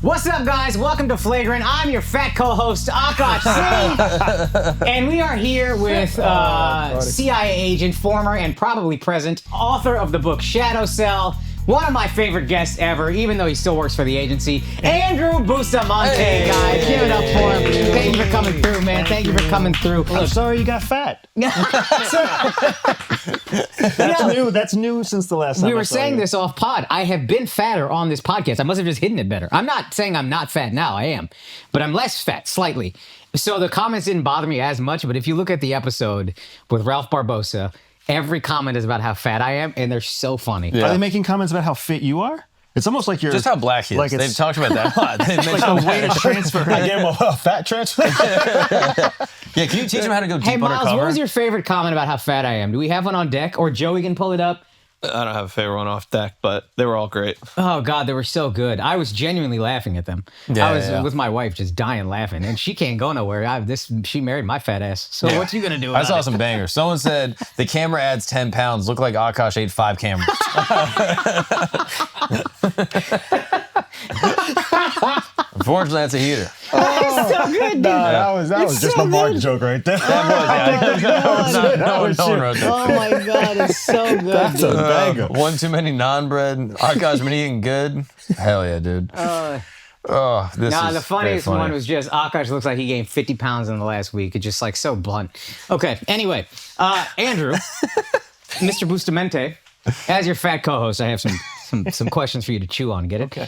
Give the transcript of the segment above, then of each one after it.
What's up, guys? Welcome to Flagrant. I'm your fat co-host, Akash Singh. And we are here with CIA agent, former and probably present, author of the book Shadow Cell, one of my favorite guests ever, even though he still works for the agency, Andrew Bustamante, guys. Give it up for him. Thank you for coming through, man. Thank you for coming through. I'm sorry you got fat. That's new. That's new since the last time we were saying this off pod. I have been fatter on this podcast. I must have just hidden it better. I'm not saying I'm not fat now. I am. But I'm less fat, slightly. So the comments didn't bother me as much. But if you look at the episode with Ralph Barbosa, every comment is about how fat I am, and they're so funny. Yeah. Are they making comments about how fit you are? It's almost like you're... Just how black he is. Like They've talked about that a lot. It's like a weight transfer. I gave him a fat transfer. Yeah, can you teach him how to go deep Hey, Miles, undercover? what was your favorite comment about how fat I am? Do we have one on deck? Or Joey can pull it up? I don't have a favorite one off deck, but they were all great. Oh, God, they were so good. I was genuinely laughing at them. Yeah, I was with my wife just dying laughing, and she can't go nowhere. She married my fat ass. So what you going to do about I saw it? some bangers. Someone said, the camera adds 10 pounds. Look like Akash ate 5 cameras. Unfortunately, that's a heater. Oh, so good, dude. That was just so a Mark good. joke right there. No one wrote that. Oh, my God, it's so good, That's dude. a banger. One too many non-bread. Akash been eating good. Hell yeah, dude. Uh, This is the funniest very funny. one was just Akash looks like he gained 50 pounds in the last week. It's just like so blunt. Okay, anyway, Andrew, Mr. Bustamante, as your fat co-host, I have some questions for you to chew on. Get it? Okay.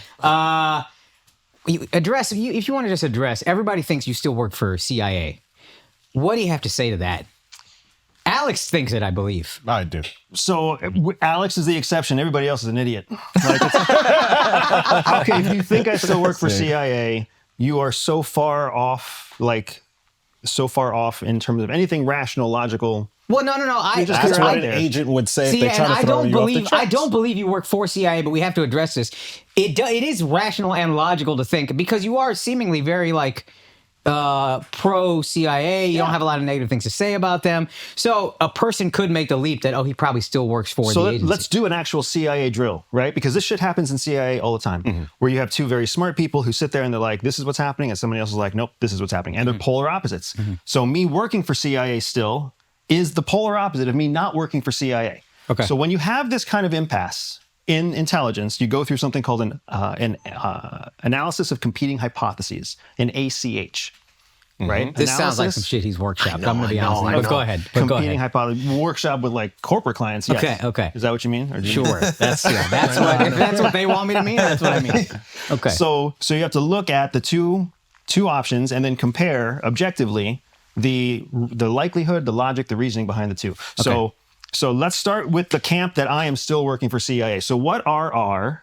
If you want to just address, everybody thinks you still work for CIA. What do you have to say to that? Alex thinks it, I believe. I do. So Alex is the exception. Everybody else is an idiot. Like, okay, if you think I still work for CIA, you are so far off in terms of anything rational, logical. Well, no. That's what an agent would say if they're trying to throw you off the tracks. I don't believe you work for CIA, but we have to address this. It is rational and logical to think, because you are seemingly very pro CIA. You don't have a lot of negative things to say about them. So a person could make the leap that, he probably still works for the agency. Let's do an actual CIA drill, right? Because this shit happens in CIA all the time, where you have two very smart people who sit there and they're like, this is what's happening. And somebody else is like, nope, this is what's happening. And they're polar opposites. So me working for CIA still is the polar opposite of me not working for CIA. Okay. So when you have this kind of impasse in intelligence, you go through something called an analysis of competing hypotheses, an ACH. Right? This sounds like some shit he's workshopped. I'm going to be honest with you. But go ahead. Competing hypothesis workshop with corporate clients. Yes. Okay. Is that what you mean? Or do you Sure. If that's what they want me to mean, that's what I mean. Okay. So you have to look at the two options and then compare objectively the likelihood, the logic, the reasoning behind the two. Okay. So let's start with the camp that I am still working for CIA. So what are our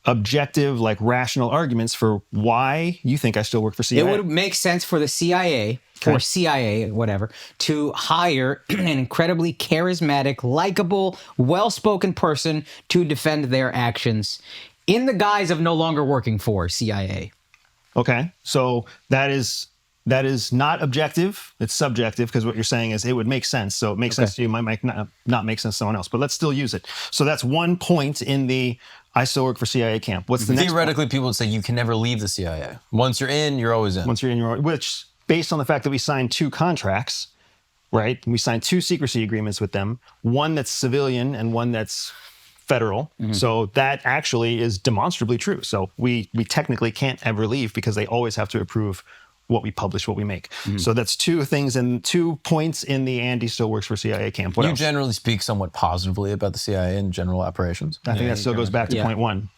objective, rational arguments for why you think I still work for CIA? It would make sense for the CIA, or CIA, whatever, to hire an incredibly charismatic, likable, well-spoken person to defend their actions in the guise of no longer working for CIA. Okay, so that is not objective. It's subjective, because what you're saying is it would make sense. So it makes sense to you, might not make sense to someone else. But let's still use it. So that's one point in the I still work for CIA camp. What's the next Theoretically, point? people would say you can never leave the CIA. Once you're in, you're always in. Once you're in, which, based on the fact that we signed 2 contracts, right? We signed 2 secrecy agreements with them, one that's civilian and one that's federal. So that actually is demonstrably true. So we technically can't ever leave, because they always have to approve what we publish, what we make. So that's 2 things and 2 points in the Andy still works for CIA camp. What You else? generally speak somewhat positively about the CIA and general operations. I think that still goes back to point 1.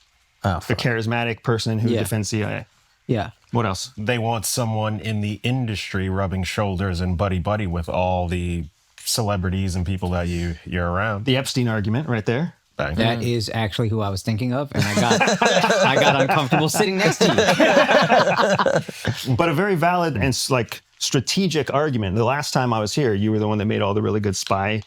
Oh, The charismatic person who defends CIA. Yeah. What else? They want someone in the industry rubbing shoulders and buddy-buddy with all the celebrities and people that you're around. The Epstein argument right there. Bang. That is actually who I was thinking of, and I got uncomfortable sitting next to you. But a very valid and strategic argument. The last time I was here, you were the one that made all the really good spy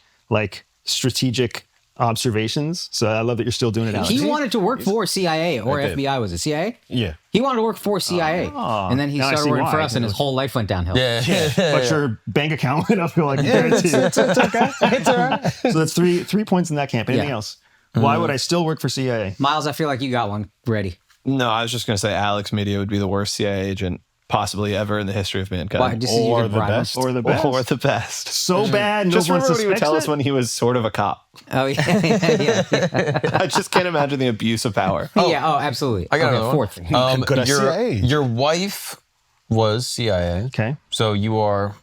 strategic observations. So I love that you're still doing it, Alex. He wanted to work for CIA or FBI. Was it CIA? Yeah. He wanted to work for CIA, and then he now I started see working for why. us, and his whole life went downhill. But your bank account went up. You're like, guarantee. It's okay. It's all right. So that's three points in that camp. Anything else? Why would I still work for CIA? Miles, I feel like you got one ready. No, I was just going to say Alex Media would be the worst CIA agent possibly ever in the history of mankind. Why? Just so you Or could the bribe him? best. Or the best? Or the best. So bad, no Just one remember what he would suspects tell us it? when he was sort of a cop. Oh, yeah. I just can't imagine the abuse of power. Yeah, absolutely. I got Okay, another fourth. one. Good at CIA. Your wife was CIA. Okay. So you are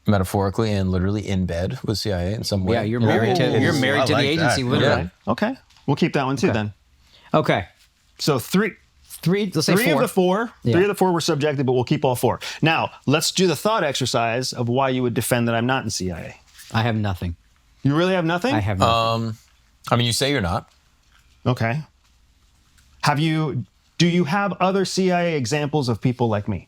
metaphorically and literally in bed with CIA in some way. Yeah, you're married to Ooh, I the like agency, that. literally. Yeah. Okay. We'll keep that one too then. Okay. So three Let's say of four. the four. Yeah. 3 of the 4 were subjective, but we'll keep all 4. Now, let's do the thought exercise of why you would defend that I'm not in CIA. I have nothing. You really have nothing? I have nothing. I mean, you say you're not. Okay. Do you have other CIA examples of people like me?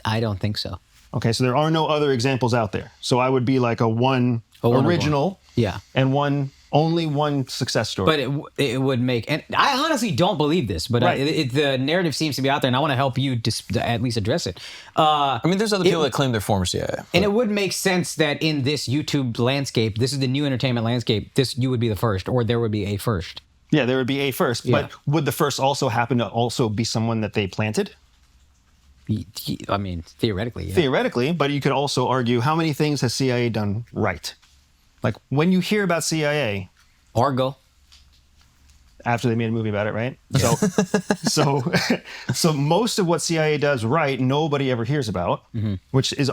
I don't think so. Okay, so there are no other examples out there. So I would be like a one one of original Yeah. and only one success story. But it would make, and I honestly don't believe this, but Right. the narrative seems to be out there, and I want to help you at least address it. I mean, there's other people that claim they're former CIA. And it would make sense that in this YouTube landscape, this is the new entertainment landscape, you would be the first, or there would be a first. yeah, there would be a first. Yeah. But would the first also happen to also be someone that they planted? I mean, theoretically, yeah. Theoretically, but you could also argue how many things has CIA done right? Like when you hear about CIA, Argo. after they made a movie about it, right? So most of what CIA does right, nobody ever hears about, which is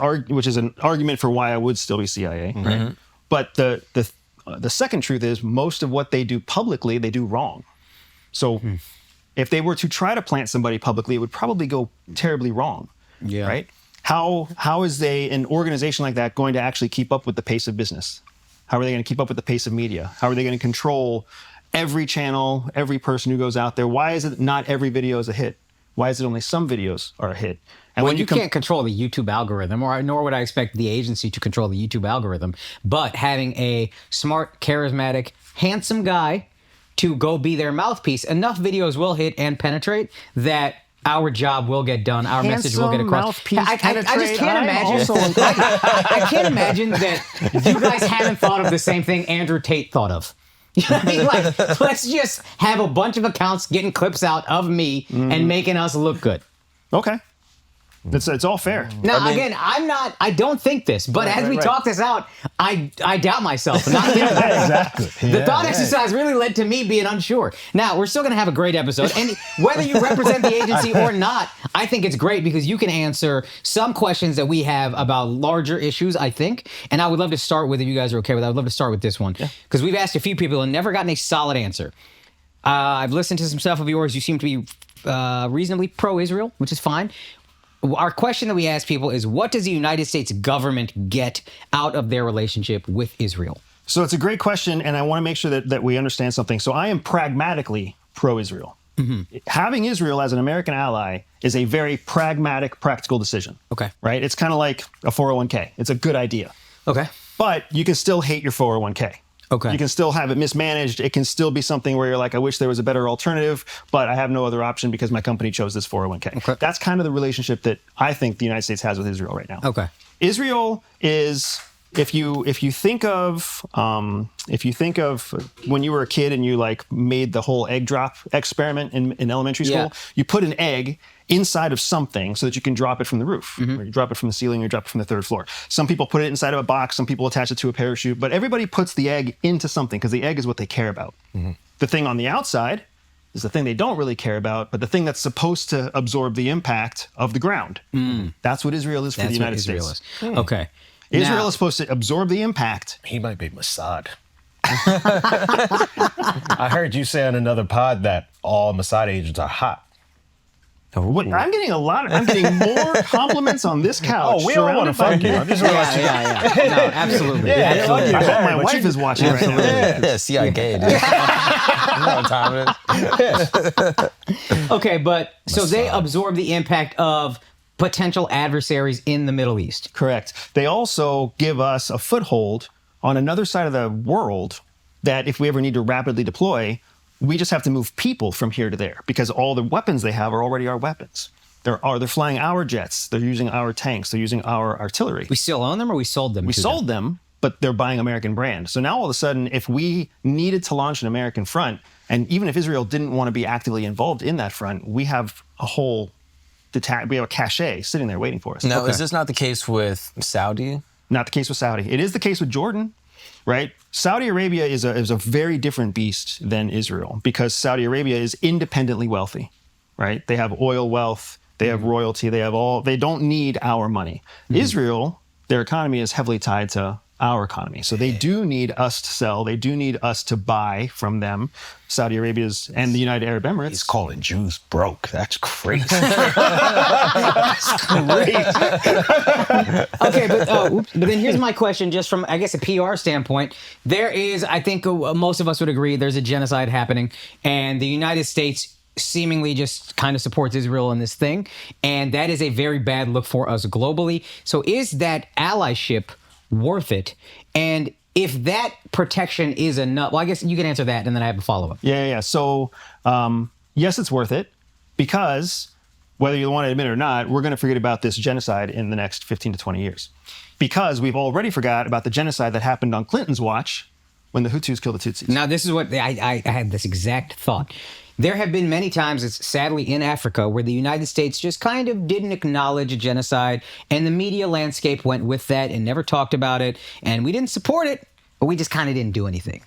an argument for why I would still be CIA, right? But the second truth is most of what they do publicly, they do wrong. So if they were to try to plant somebody publicly, it would probably go terribly wrong, Yeah. right? How is an organization like that going to actually keep up with the pace of business? How are they going to keep up with the pace of media? How are they going to control every channel, every person who goes out there? Why is it not every video is a hit? Why is it only some videos are a hit? And Well, you can't control the YouTube algorithm, nor would I expect the agency to control the YouTube algorithm. But having a smart, charismatic, handsome guy to go be their mouthpiece, enough videos will hit and penetrate that our job will get done. Our message will get Handsome across. mouthpiece I just penetrate. can't I'm imagine. also I can't imagine that you guys haven't thought of the same thing Andrew Tate thought of. You know what I mean? Like, let's just have a bunch of accounts getting clips out of me and making us look good. Okay. It's all fair. Now, again, I don't think this, but as we right. talk this out, I doubt myself. Not him. Exactly. The thought exercise really led to me being unsure. Now, we're still going to have a great episode. And whether you represent the agency or not, I think it's great because you can answer some questions that we have about larger issues, I think. And I would love to start with, if you guys are okay with it, I would love to start with this one. Because we've asked a few people and never gotten a solid answer. I've listened to some stuff of yours. You seem to be reasonably pro-Israel, which is fine. Our question that we ask people is, what does the United States government get out of their relationship with Israel? So it's a great question, and I want to make sure that we understand something. So I am pragmatically pro-Israel. Having Israel as an American ally is a very pragmatic, practical decision. Okay. Right? It's kind of like a 401k. It's a good idea. Okay. But you can still hate your 401k. Okay. You can still have it mismanaged. It can still be something where you're like, I wish there was a better alternative, but I have no other option because my company chose this 401k. Okay. That's kind of the relationship that I think the United States has with Israel right now. Okay. Israel is, if you think of when you were a kid and you like made the whole egg drop experiment in elementary school, you put an egg inside of something so that you can drop it from the roof. Or you drop it from the ceiling, or you drop it from the 3rd floor. Some people put it inside of a box, some people attach it to a parachute, but everybody puts the egg into something because the egg is what they care about. The thing on the outside is the thing they don't really care about, but the thing that's supposed to absorb the impact of the ground. That's what Israel is for the United States. Okay. Israel Now- is supposed to absorb the impact. He might be Mossad. I heard you say on another pod that all Mossad agents are hot. What, I'm getting more compliments on this couch. Oh, we don't want to fuck you. I'm just realizing. Yeah. No, absolutely. Yeah, Absolutely. I hope my wife is watching right now. Yeah, CIA gay, dude. You know what time it is? Okay, but so they absorb the impact of potential adversaries in the Middle East. Correct. They also give us a foothold on another side of the world that if we ever need to rapidly deploy, we just have to move people from here to there because all the weapons they have are already our weapons. They're flying our jets. They're using our tanks. They're using our artillery. We still own them, or we sold them? We to sold them? them, but they're buying American brand. So now all of a sudden, if we needed to launch an American front, and even if Israel didn't want to be actively involved in that front, we have a whole we have a cachet sitting there waiting for us. Now, is this not the case with Saudi? Not the case with Saudi. It is the case with Jordan, right? Saudi Arabia is a very different beast than Israel because Saudi Arabia is independently wealthy, right? They have oil wealth, they have royalty, they don't need our money. Israel, their economy is heavily tied to our economy. So they do need us to sell. They do need us to buy from them. Saudi Arabia's and the United Arab Emirates. He's calling Jews broke. That's crazy. Okay, but then here's my question, just from, I guess, a PR standpoint. There is, I think most of us would agree, there's a genocide happening, and the United States seemingly just kind of supports Israel in this thing, and that is a very bad look for us globally. So is that allyship worth it? And if that protection is enough, well, I guess you can answer that, and then I have a follow-up. Yeah. So, yes, it's worth it because whether you want to admit it or not, we're going to forget about this genocide in the next 15 to 20 years because we've already forgot about the genocide that happened on Clinton's watch when the Hutus killed the Tutsis. Now, this is what I had this exact thought. There have been many times, it's sadly in Africa, where the United States just kind of didn't acknowledge a genocide, and the media landscape went with that and never talked about it, and we didn't support it, but we just kind of didn't do anything.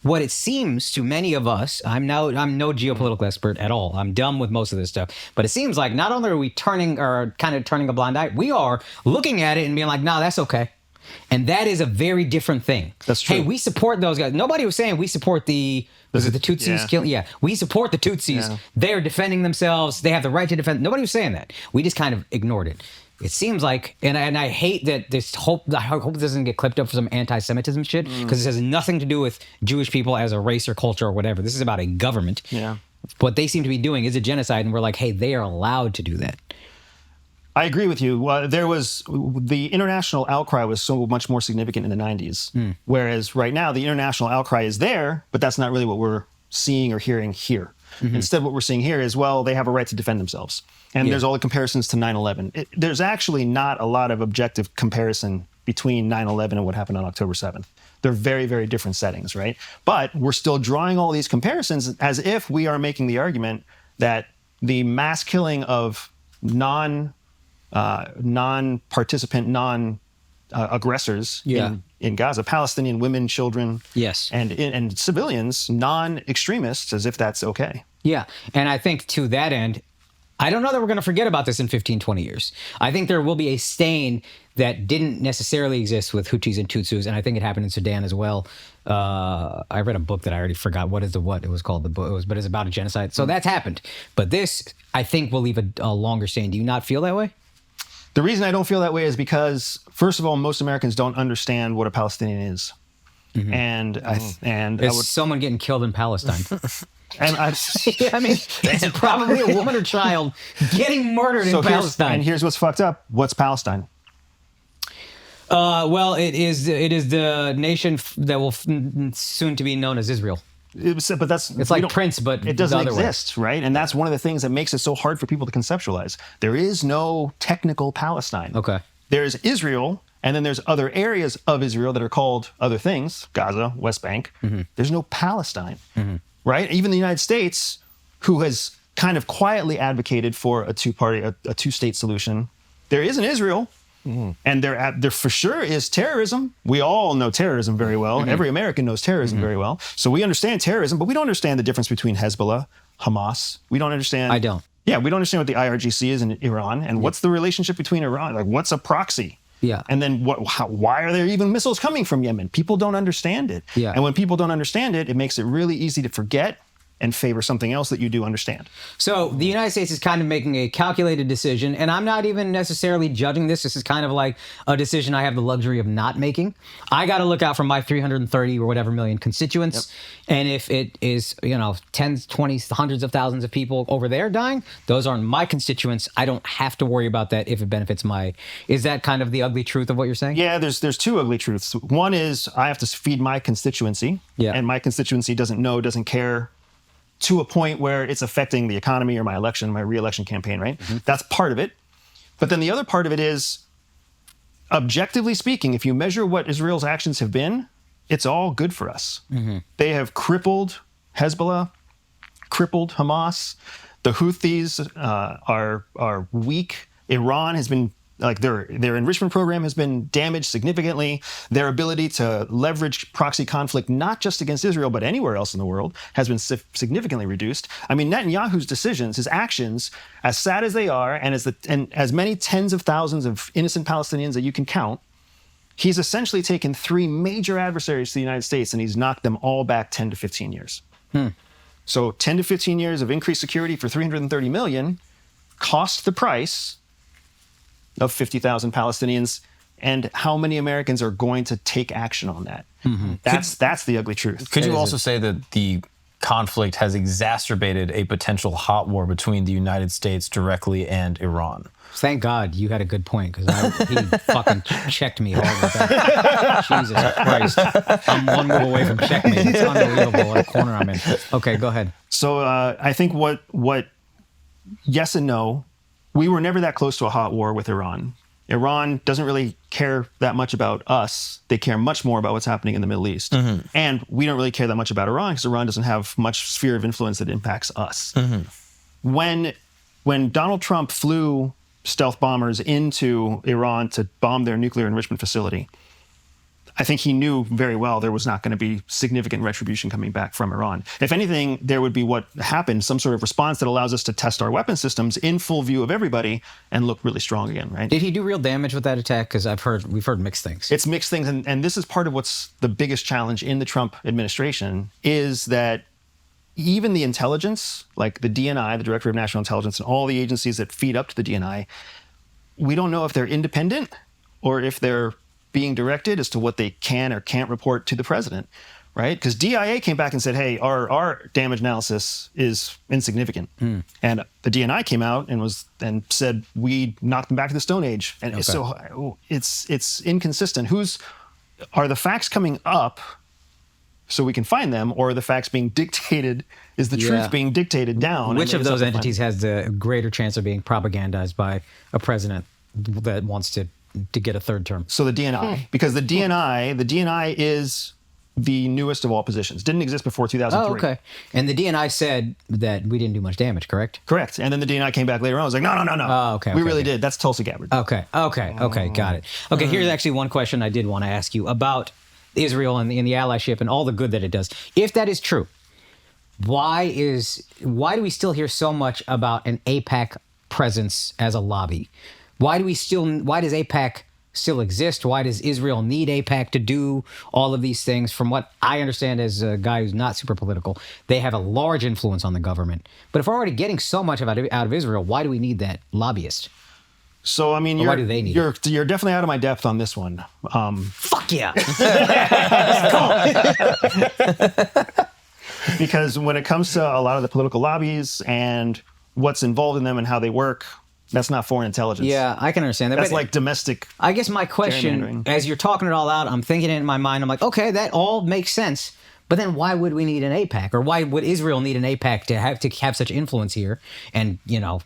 What it seems to many of us, I'm no geopolitical expert at all. I'm dumb with most of this stuff, but it seems like not only are we turning a blind eye, we are looking at it and being like, "No, that's okay." And that is a very different thing. That's true. Hey, we support those guys. Nobody was saying we support the Tutsis Yeah. killing? Yeah, we support the Tutsis. Yeah. They're defending themselves. They have the right to defend. Nobody was saying that. We just kind of ignored it. It seems like, and I hate that this I hope it doesn't get clipped up for some anti-Semitism shit, because this has nothing to do with Jewish people as a race or culture or whatever. This is about a government. Yeah. What they seem to be doing is a genocide, and we're like, hey, they are allowed to do that. I agree with you. The international outcry was so much more significant in the 90s, whereas right now the international outcry is there, but that's not really what we're seeing or hearing here. Instead, what we're seeing here is, well, they have a right to defend themselves. And there's all the comparisons to 9/11. There's actually not a lot of objective comparison between 9/11 and what happened on October 7th. They're very, very different settings, right? But we're still drawing all these comparisons as if we are making the argument that the mass killing of non-participant, aggressors in Gaza, Palestinian women, children, and civilians, non-extremists, as if that's okay. Yeah, and I think to that end, I don't know that we're going to forget about this in 15, 20 years. I think there will be a stain that didn't necessarily exist with Hutus and Tutsis, and I think it happened in Sudan as well. I read a book that I already forgot what it was called, the book, but it's about a genocide. So that's happened. But this, I think, will leave a longer stain. Do you not feel that way? The reason I don't feel that way is because, first of all, most Americans don't understand what a Palestinian is. And It's someone getting killed in Palestine. And I mean, it's probably a woman or child getting murdered in Palestine. And here's what's fucked up. What's Palestine? Well, it is the nation that will soon to be known as Israel. But it's like Prince, but it doesn't the other exist, way. right? And that's one of the things that makes it so hard for people to conceptualize. There is no technical Palestine. Okay. There's Israel, and then there's other areas of Israel that are called other things, Gaza, West Bank. There's no Palestine, right? Even the United States, who has kind of quietly advocated for a two-state solution, there is an Israel. And there for sure is terrorism. We all know terrorism very well. Every American knows terrorism very well. So we understand terrorism, but we don't understand the difference between Hezbollah, Hamas. We don't understand. I don't. Yeah, we don't understand what the IRGC is in Iran, and what's the relationship between Iran? Like, what's a proxy? Yeah. And then why are there even missiles coming from Yemen? People don't understand it. Yeah. And when people don't understand it, it makes it really easy to forget and favor something else that you do understand. So the United States is kind of making a calculated decision, and I'm not even necessarily judging this. This is kind of like a decision I have the luxury of not making. I got to look out for my 330 or whatever million constituents, and if it is, tens, 20s, hundreds of thousands of people over there dying, those aren't my constituents. I don't have to worry about that if it benefits my... Is that kind of the ugly truth of what you're saying? Yeah, there's two ugly truths. One is I have to feed my constituency, and my constituency doesn't care to a point where it's affecting the economy or my re-election campaign, right? That's part of it. But then the other part of it is objectively speaking, if you measure what Israel's actions have been, it's all good for us. They have crippled Hezbollah, crippled Hamas. The Houthis are weak. Iran has been their enrichment program has been damaged significantly. Their ability to leverage proxy conflict, not just against Israel, but anywhere else in the world, has been significantly reduced. I mean, Netanyahu's decisions, his actions, as sad as they are, and as many tens of thousands of innocent Palestinians that you can count, he's essentially taken 3 major adversaries to the United States and he's knocked them all back 10 to 15 years. So 10 to 15 years of increased security for 330 million cost the price of 50,000 Palestinians, and how many Americans are going to take action on that? That's the ugly truth. Could you also say that the conflict has exacerbated a potential hot war between the United States directly and Iran? Thank God you had a good point, because he fucking checked me hard with that. Jesus Christ. I'm one move away from checkmate. It's unbelievable what a corner I'm in. Okay, go ahead. So I think what yes and no. We were never that close to a hot war with Iran. Iran doesn't really care that much about us. They care much more about what's happening in the Middle East. And we don't really care that much about Iran because Iran doesn't have much sphere of influence that impacts us. When Donald Trump flew stealth bombers into Iran to bomb their nuclear enrichment facility, I think he knew very well there was not going to be significant retribution coming back from Iran. If anything, there would be what happened, some sort of response that allows us to test our weapon systems in full view of everybody and look really strong again, right? Did he do real damage with that attack? Because we've heard mixed things. It's mixed things, and this is part of what's the biggest challenge in the Trump administration, is that even the intelligence, like the DNI, the Director of National Intelligence, and all the agencies that feed up to the DNI, we don't know if they're independent or if they're being directed as to what they can or can't report to the president, right? Because DIA came back and said, hey, our damage analysis is insignificant. And the DNI came out and said, we knocked them back to the Stone Age. And so it's inconsistent. Are the facts coming up so we can find them, or are the facts being dictated, is the truth being dictated down? Which of those entities has the greater chance of being propagandized by a president that wants to get a third term? So the DNI, because the DNI is the newest of all positions. Didn't exist before 2003. Oh, okay. And the DNI said that we didn't do much damage, correct? Correct. And then the DNI came back later on. I was like, no. Oh, okay. We really did. That's Tulsi Gabbard. Okay. Got it. Okay, here's actually one question I did want to ask you about Israel and the allyship and all the good that it does. If that is true, why do we still hear so much about an AIPAC presence as a lobby? Why does AIPAC still exist? Why does Israel need AIPAC to do all of these things? From what I understand as a guy who's not super political, they have a large influence on the government. But if we're already getting so much out of Israel, why do we need that lobbyist? So, I mean, why do they need you're definitely out of my depth on this one. Fuck yeah. Because when it comes to a lot of the political lobbies and what's involved in them and how they work, that's not foreign intelligence. Yeah, I can understand that. That's but like domestic. I guess my question, as you're talking it all out, I'm thinking it in my mind. I'm like, okay, that all makes sense. But then why would we need an AIPAC? Or why would Israel need an AIPAC to have such influence here? And,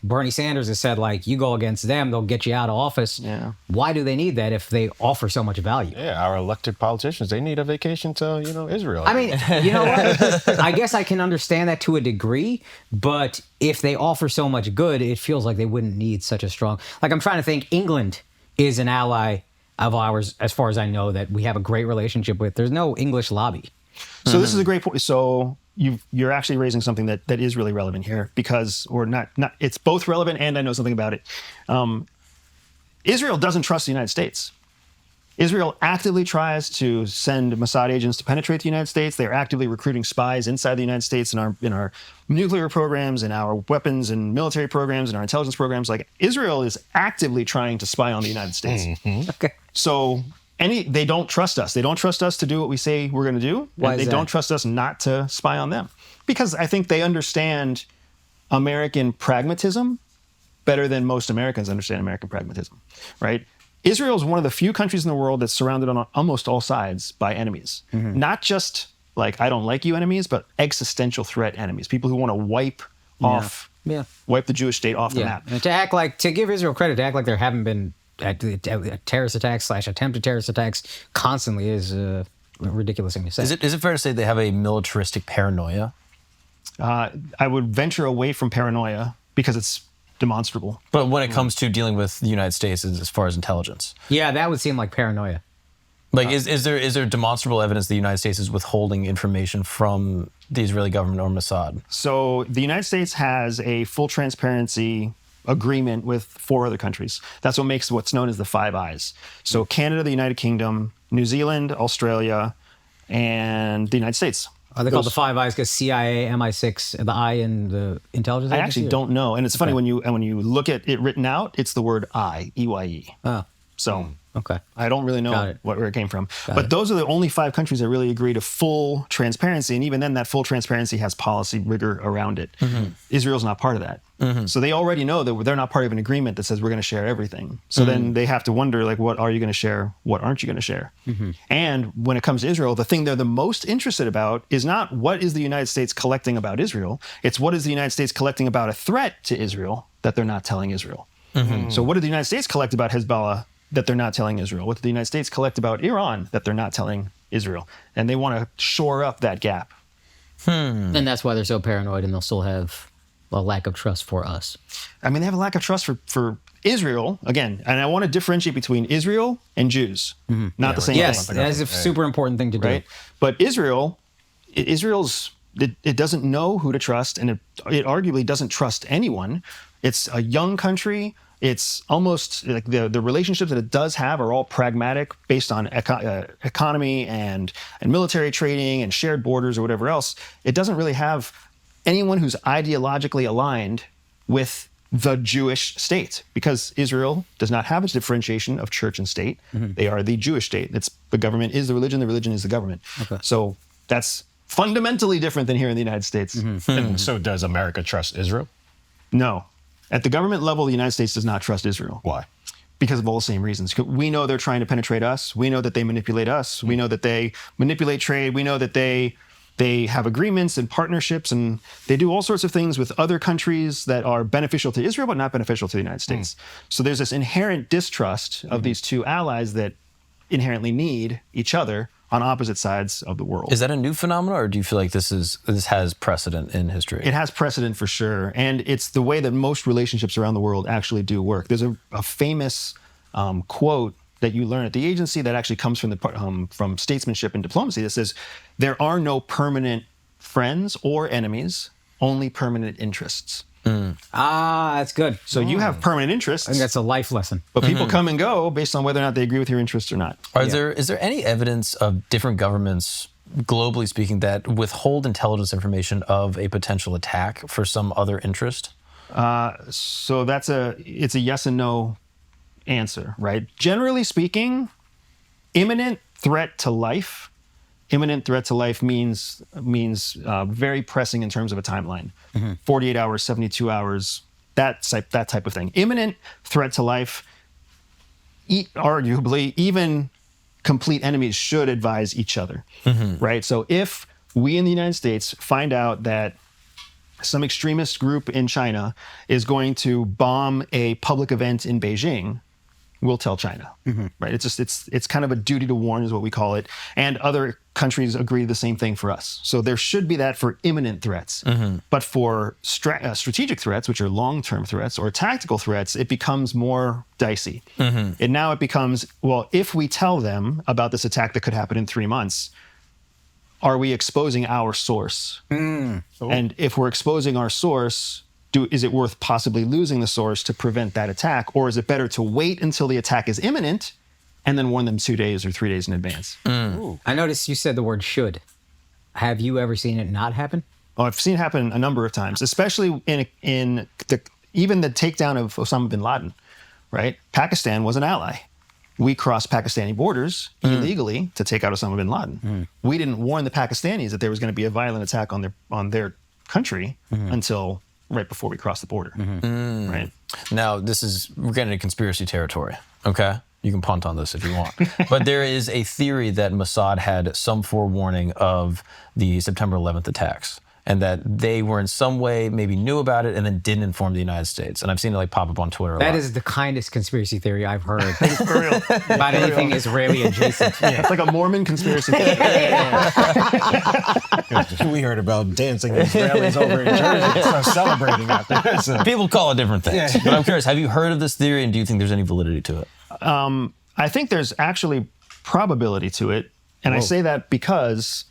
Bernie Sanders has said, like, you go against them, they'll get you out of office. Yeah. Why do they need that if they offer so much value? Yeah, our elected politicians, they need a vacation to, Israel. I mean, you know what? I guess I can understand that to a degree, but if they offer so much good, it feels like they wouldn't need such a strong... Like, I'm trying to think, England is an ally of ours, as far as I know, that we have a great relationship with. There's no English lobby. So this is a great point. So you're actually raising something that is really relevant here, because, or not, it's both relevant and I know something about it. Israel doesn't trust the United States. Israel actively tries to send Mossad agents to penetrate the United States. They're actively recruiting spies inside the United States in our nuclear programs, in our weapons and military programs, in our intelligence programs. Like, Israel is actively trying to spy on the United States. Okay. So they don't trust us. They don't trust us to do what we say we're going to do. Why is they that? don't trust us not to spy on them. Because I think they understand American pragmatism better than most Americans understand American pragmatism, right? Israel is one of the few countries in the world that's surrounded on almost all sides by enemies. Not just like, I don't like you enemies, but existential threat enemies. People who want to wipe the Jewish state off the map. And to give Israel credit, to act like there haven't been terrorist attacks / attempted terrorist attacks constantly is a ridiculous thing to say. Is it fair to say they have a militaristic paranoia? I would venture away from paranoia because it's demonstrable. But when it comes to dealing with the United States as far as intelligence, Yeah, that would seem like paranoia. like is there demonstrable evidence the United States is withholding information from the Israeli government or Mossad? So the United States has a full transparency agreement with 4 other countries. That's what makes what's known as the Five Eyes. So Canada, the United Kingdom, New Zealand, Australia, and the United States. Are they called the Five Eyes because CIA, MI6, the I in the intelligence I agency? actually don't know. And it's funny when you look at it written out, it's the word I, EYE. Oh, So okay. I don't really Got know it. where it came from. Got But it. those are the only 5 countries that really agree to full transparency. And even then, that full transparency has policy rigor around it. Israel's not part of that. So they already know that they're not part of an agreement that says we're going to share everything. So then they have to wonder, like, what are you going to share? What aren't you going to share? And when it comes to Israel, the thing they're the most interested about is not what is the United States collecting about Israel. It's what is the United States collecting about a threat to Israel that they're not telling Israel. So what did the United States collect about Hezbollah that they're not telling Israel? What did the United States collect about Iran that they're not telling Israel? And they want to shore up that gap. And that's why they're so paranoid and they'll still have a lack of trust for us. I mean, they have a lack of trust for Israel, again, and I want to differentiate between Israel and Jews. Not the same Yes, thing. that is a super important thing to do. Right? But Israel's it doesn't know who to trust, and it arguably doesn't trust anyone. It's a young country. It's almost like the relationships that it does have are all pragmatic, based on economy and military trading and shared borders or whatever else. It doesn't really have anyone who's ideologically aligned with the Jewish state, because Israel does not have a differentiation of church and state. They are the Jewish state. The government is the religion is the government. Okay. So that's fundamentally different than here in the United States. And so does America trust Israel? No. At the government level, the United States does not trust Israel. Why? Because of all the same reasons. We know they're trying to penetrate us. We know that they manipulate us. We know that they manipulate trade. We know that they have agreements and partnerships, and they do all sorts of things with other countries that are beneficial to Israel but not beneficial to the United States. So there's this inherent distrust of these two allies that inherently need each other on opposite sides of the world. Is that a new phenomenon, or do you feel like this has precedent in history? It has precedent for sure, and it's the way that most relationships around the world actually do work. There's a famous quote that you learn at the agency that actually comes from statesmanship and diplomacy that says, there are no permanent friends or enemies, only permanent interests. Ah, that's good. So you have permanent interests, I think that's a life lesson. but people come and go based on whether or not they agree with your interests or not. Is there any evidence of different governments, globally speaking, that withhold intelligence information of a potential attack for some other interest? So it's a yes and no answer, right? Generally speaking, imminent threat to life means very pressing in terms of a timeline. 48 hours, 72 hours, that type of thing. Imminent threat to life, arguably, even complete enemies should advise each other, right? So if we in the United States find out that some extremist group in China is going to bomb a public event in Beijing, we'll tell China, right? It's kind of a duty to warn is what we call it. And other countries agree the same thing for us. So there should be that for imminent threats. But for strategic threats, which are long-term threats, or tactical threats, it becomes more dicey. And now it becomes, well, if we tell them about this attack that could happen in 3 months, are we exposing our source? And if we're exposing our source, is it worth possibly losing the source to prevent that attack? Or is it better to wait until the attack is imminent and then warn them 2 days or 3 days in advance? I noticed you said the word should. Have you ever seen it not happen? Oh, I've seen it happen a number of times, especially in even the takedown of Osama bin Laden, right? Pakistan was an ally. We crossed Pakistani borders illegally to take out Osama bin Laden. We didn't warn the Pakistanis that there was going to be a violent attack on their country until right before we crossed the border, right? Now, we're getting into conspiracy territory, okay? You can punt on this if you want. But there is a theory that Mossad had some forewarning of the September 11th attacks. and that they were in some way maybe knew about it and then didn't inform the United States. And I've seen it like pop up on Twitter a lot. That is the kindest conspiracy theory I've heard For real. about anything Israeli adjacent. It's like a Mormon conspiracy theory. We heard about dancing Israelis over in Jersey, so celebrating after this. People call it different things. But I'm curious, have you heard of this theory, and do you think there's any validity to it? I think there's actually probability to it. And I say that because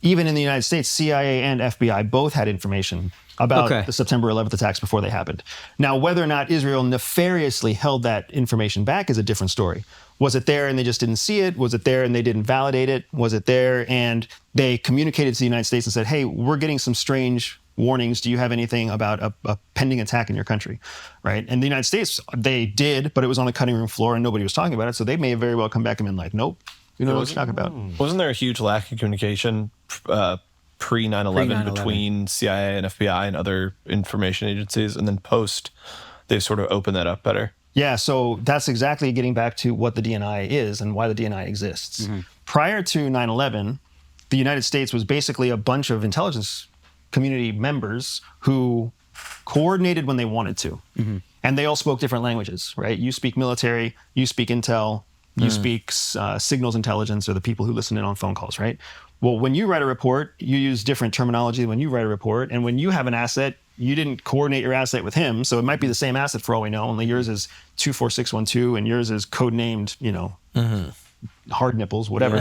even in the United States, CIA and FBI both had information about the September 11th attacks before they happened. Now, whether or not Israel nefariously held that information back is a different story. Was it there and they just didn't see it? Was it there and they didn't validate it? Was it there and they communicated to the United States and said, hey, we're getting some strange warnings. Do you have anything about a pending attack in your country? Right? And the United States, they did, but it was on the cutting room floor and nobody was talking about it. So they may have very well come back and been like, nope, you know what you're talking about. Wasn't there a huge lack of communication pre 9/11 between CIA and FBI and other information agencies, and then post, they've sort of opened that up better? Yeah, so that's exactly getting back to what the DNI is and why the DNI exists. Prior to 9/11, the United States was basically a bunch of intelligence community members who coordinated when they wanted to. And they all spoke different languages, right? You speak military, you speak intel, you speak signals intelligence, or the people who listen in on phone calls, right? Well, when you write a report, you use different terminology when you write a report. And when you have an asset, you didn't coordinate your asset with him. So it might be the same asset for all we know, only yours is 24612 and yours is codenamed, you know, hard nipples, whatever.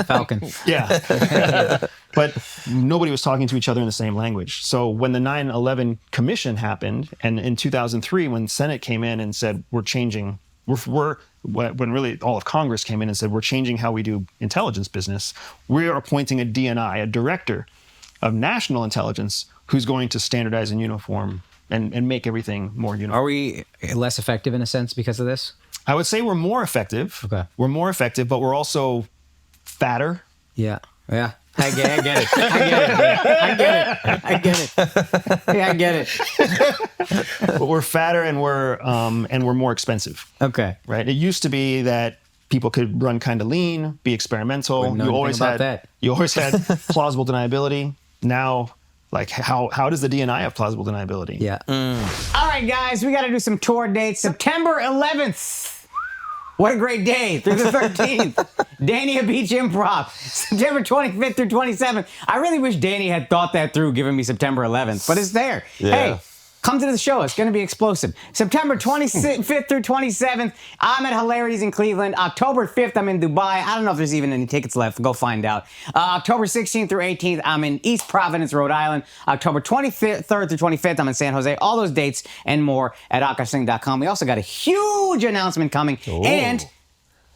Falcon. Yeah. But nobody was talking to each other in the same language. So when the 9/11 commission happened, and in 2003, when Senate came in and said, we're changing, when really all of Congress came in and said, we're changing how we do intelligence business, we're appointing a DNI, a director of national intelligence, who's going to standardize and uniform and make everything more uniform. Are we less effective in a sense because of this? I would say we're more effective. Okay. We're more effective, but we're also fatter. Yeah. Yeah. I get it. I get it. Yeah, I get it. But we're fatter and we're more expensive. Okay. Right? It used to be that people could run kind of lean, be experimental. Wouldn't know You always anything about had that. you always had plausible deniability. Now, like how does the DNI have plausible deniability? Yeah. All right, guys, we got to do some tour dates. September 11th. What a great day through the 13th. Dania Beach Improv, September 25th through 27th. I really wish Danny had thought that through, giving me September 11th, but it's there. Yeah. Hey, come to the show. It's going to be explosive. September 25th through 27th, I'm at Hilarities in Cleveland. October 5th, I'm in Dubai. I don't know if there's even any tickets left. Go find out. October 16th through 18th, I'm in East Providence, Rhode Island. October 23rd through 25th, I'm in San Jose. All those dates and more at akashsing.com. We also got a huge announcement coming. And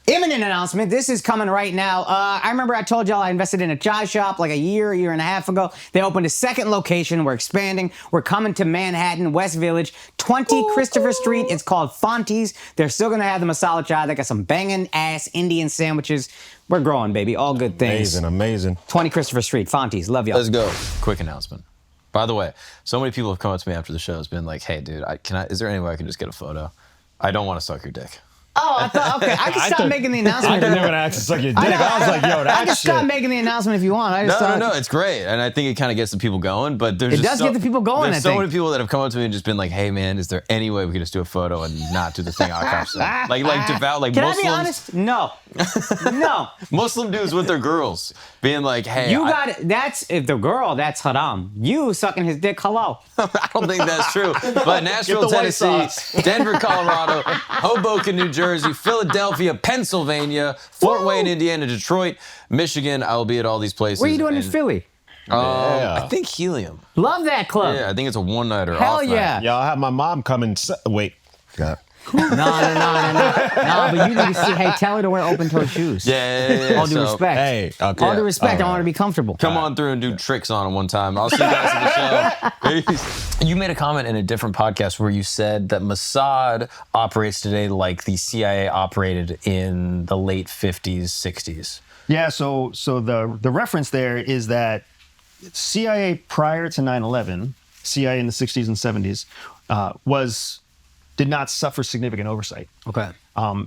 imminent announcement. This is coming right now. I remember I told y'all I invested in a chai shop like a year and a half ago. They opened a second location. We're expanding. We're coming to Manhattan, West Village, 20 Christopher Street. It's called Fonte's. They're still going to have the masala chai. They got some banging ass Indian sandwiches. We're growing, baby. All good things. Amazing. 20 Christopher Street, Fonte's. Love y'all. Let's go. Quick announcement. By the way, so many people have come up to me after the show has been like, hey, dude, is there any way I can just get a photo? I don't want to suck your dick. Oh, I thought, okay, I can stop making the announcement. I thought they were going to ask to suck your dick. I was like, yo, that I can stop making the announcement if you want. I just thought, No, it's great. And I think it kind of gets the people going, but there's It just does get the people going, There's I so think. many people that have come up to me and just been like, hey, man, is there any way we could just do a photo and not do the thing Akash said? Like devout, like Can Muslims. I be honest? No. No. Muslim dudes with their girls being like, hey. You got it. That's, if the girl, that's haram. You sucking his dick, hello. I don't think that's true. But Nashville, Tennessee, Denver, Colorado, Hoboken, New Jersey, Philadelphia, Pennsylvania, Fort Wayne, Indiana, Detroit, Michigan. I will be at all these places. What are you doing in Philly? I think Helium. Love that club. Yeah, I think it's a one-nighter. Hell off yeah. night. Yeah, I'll have my mom come and wait. God. No, but you need to see, hey, tell her to wear open-toed shoes. Yeah. All due So, respect. Hey, okay. All due respect, I All want to right. be comfortable. Come on through and do tricks on them one time. I'll see you guys at the show. Peace. You made a comment in a different podcast where you said that Mossad operates today like the CIA operated in the late 50s, 60s. Yeah, so the reference there is that CIA prior to 9/11, CIA in the 60s and 70s, did not suffer significant oversight. Okay.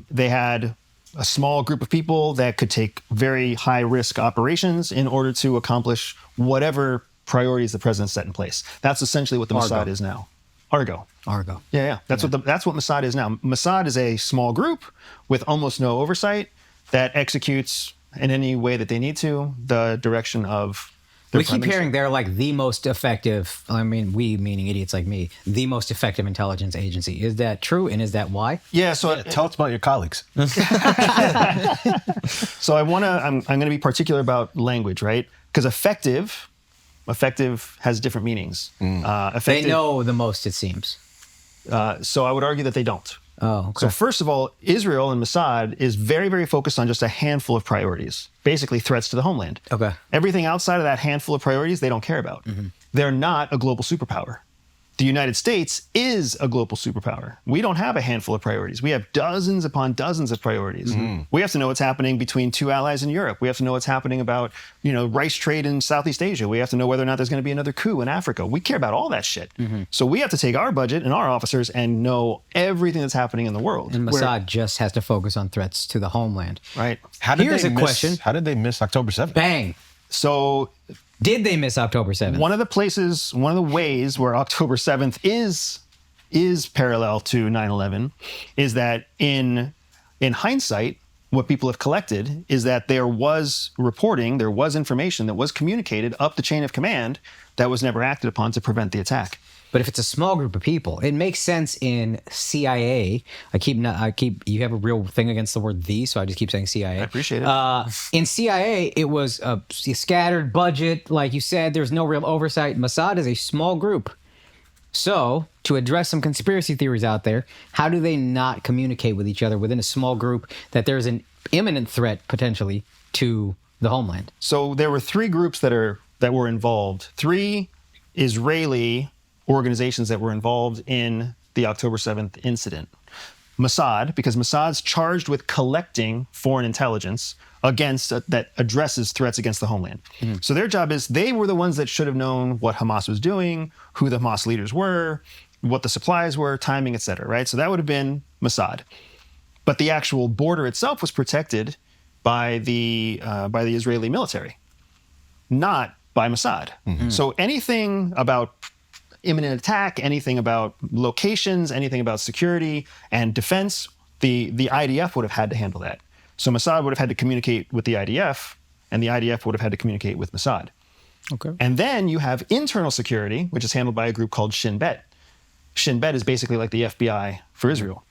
They had a small group of people that could take very high risk operations in order to accomplish whatever priorities the president set in place. That's essentially what the Mossad is now. Argo. Yeah. That's what Mossad is now. Mossad is a small group with almost no oversight that executes in any way that they need to the direction of their We prime keep minister. hearing they're like the most effective, I mean, we meaning idiots like me, the most effective intelligence agency. Is that true? And is that why? Yeah, so Tell us about your colleagues. So I'm going to be particular about language, right? Because effective has different meanings. They Effective, know the most, it seems. so I would argue that they don't. Oh, okay. So first of all, Israel and Mossad is very, very focused on just a handful of priorities, basically threats to the homeland. Okay. Everything outside of that handful of priorities, they don't care about. They're not a global superpower. The United States is a global superpower. We don't have a handful of priorities. We have dozens upon dozens of priorities. We have to know what's happening between two allies in Europe. We have to know what's happening about, rice trade in Southeast Asia. We have to know whether or not there's going to be another coup in Africa. We care about all that shit. So we have to take our budget and our officers and know everything that's happening in the world. And Mossad just has to focus on threats to the homeland. Right. Here's a question. How did they miss October 7th? Bang. So Did they miss October 7th? one of the ways where October 7th is parallel to 9/11 is that in hindsight, what people have collected is that there was reporting, there was information that was communicated up the chain of command that was never acted upon to prevent the attack. But if it's a small group of people, it makes sense in CIA. You have a real thing against the word "the," so I just keep saying CIA. I appreciate it. In CIA, it was a scattered budget. Like you said, there's no real oversight. Mossad is a small group. So, to address some conspiracy theories out there, how do they not communicate with each other within a small group that there's an imminent threat, potentially, to the homeland? So there were three groups that were involved. Three Israeli organizations that were involved in the October 7th incident. Mossad, because Mossad's charged with collecting foreign intelligence that addresses threats against the homeland. So their job is they were the ones that should have known what Hamas was doing, who the Hamas leaders were, what the supplies were, timing, et cetera, right? So that would have been Mossad. But the actual border itself was protected by the Israeli military, not by Mossad. So anything about imminent attack, anything about locations, anything about security and defense, the IDF would have had to handle that. So Mossad would have had to communicate with the IDF, and the IDF would have had to communicate with Mossad. Okay. And then you have internal security, which is handled by a group called Shin Bet. Shin Bet is basically like the FBI for Israel.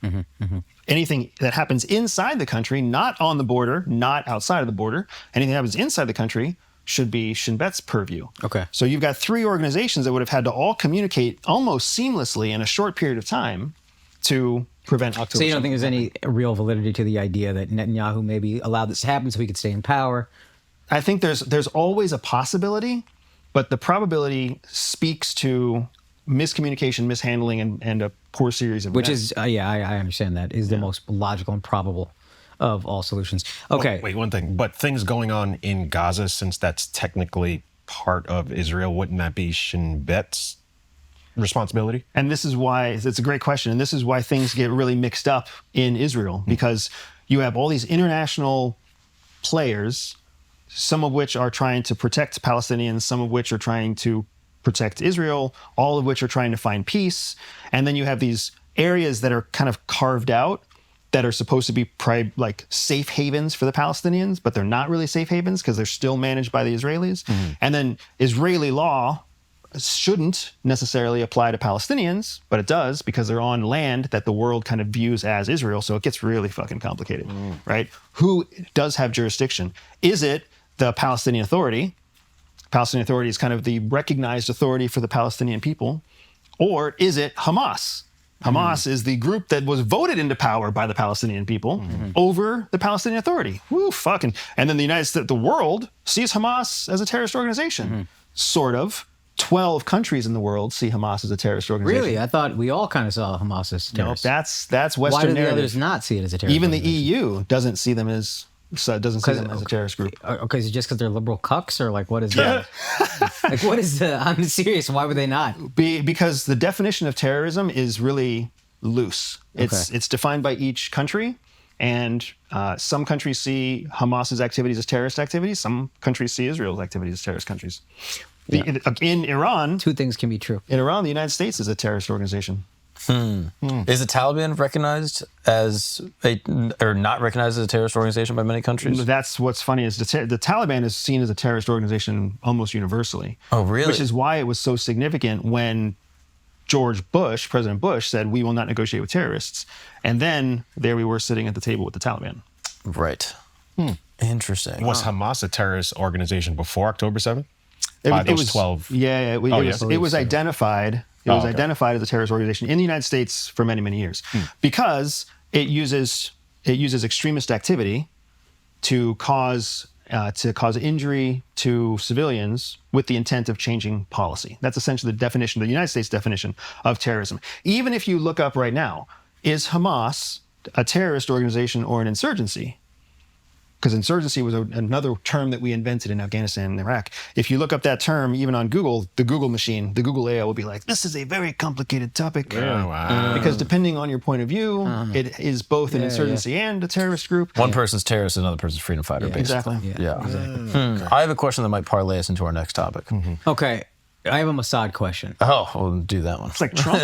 Anything that happens inside the country, not on the border, not outside of the border, anything that happens inside the country should be Shin Bet's purview. Okay. So you've got three organizations that would have had to all communicate almost seamlessly in a short period of time to prevent October. So you don't think there's any real validity to the idea that Netanyahu maybe allowed this to happen so he could stay in power? I think there's always a possibility, but the probability speaks to miscommunication, mishandling, and a poor series of Which events. is, I understand that, is the most logical and probable of all solutions. Okay. Wait, one thing. But things going on in Gaza, since that's technically part of Israel, wouldn't that be Shin Bet's responsibility? And this is why, it's a great question, and this is why things get really mixed up in Israel, because you have all these international players, some of which are trying to protect Palestinians, some of which are trying to protect Israel, all of which are trying to find peace. And then you have these areas that are kind of carved out that are supposed to be like safe havens for the Palestinians, but they're not really safe havens because they're still managed by the Israelis. And then Israeli law shouldn't necessarily apply to Palestinians, but it does because they're on land that the world kind of views as Israel. So it gets really fucking complicated, right? Who does have jurisdiction? Is it the Palestinian Authority? Palestinian Authority is kind of the recognized authority for the Palestinian people. Or is it Hamas? Hamas is the group that was voted into power by the Palestinian people over the Palestinian Authority. Woo, fucking. And then the United States, the world sees Hamas as a terrorist organization. Sort of. 12 countries in the world see Hamas as a terrorist organization. Really? I thought we all kind of saw Hamas as No, terrorists. that's Western Why do the narrative. others not see it as a terrorist Even the organization? EU doesn't see them as as a terrorist group. Okay, is it just because they're liberal cucks, or like what is that? Like what is the? I'm serious. Why would they not? Because the definition of terrorism is really loose. It's Okay. it's defined by each country, and some countries see Hamas's activities as terrorist activities. Some countries see Israel's activities as terrorist countries. In Iran, Two things can be true. the United States is a terrorist organization. Is the Taliban recognized as not recognized as a terrorist organization by many countries? That's what's funny is the Taliban is seen as a terrorist organization almost universally. Oh, really? Which is why it was so significant when President Bush said, we will not negotiate with terrorists. And then there we were sitting at the table with the Taliban. Right. Interesting. Was Hamas a terrorist organization before October 7th? It Those was 12. Yeah, it was identified. It was identified as a terrorist organization in the United States for many, many years because it uses extremist activity to cause injury to civilians with the intent of changing policy. That's essentially the definition, the United States definition of terrorism. Even if you look up right now, is Hamas a terrorist organization or an insurgency? Because insurgency was another term that we invented in Afghanistan and Iraq. If you look up that term, even on Google, the Google machine, the Google AI will be like, this is a very complicated topic. Oh, wow. Because depending on your point of view, it is both an insurgency and a terrorist group. One person's terrorist, another person's freedom fighter. Exactly. Yeah. I have a question that might parlay us into our next topic. Okay. I have a Mossad question. Oh, we'll do that one. It's like Trump.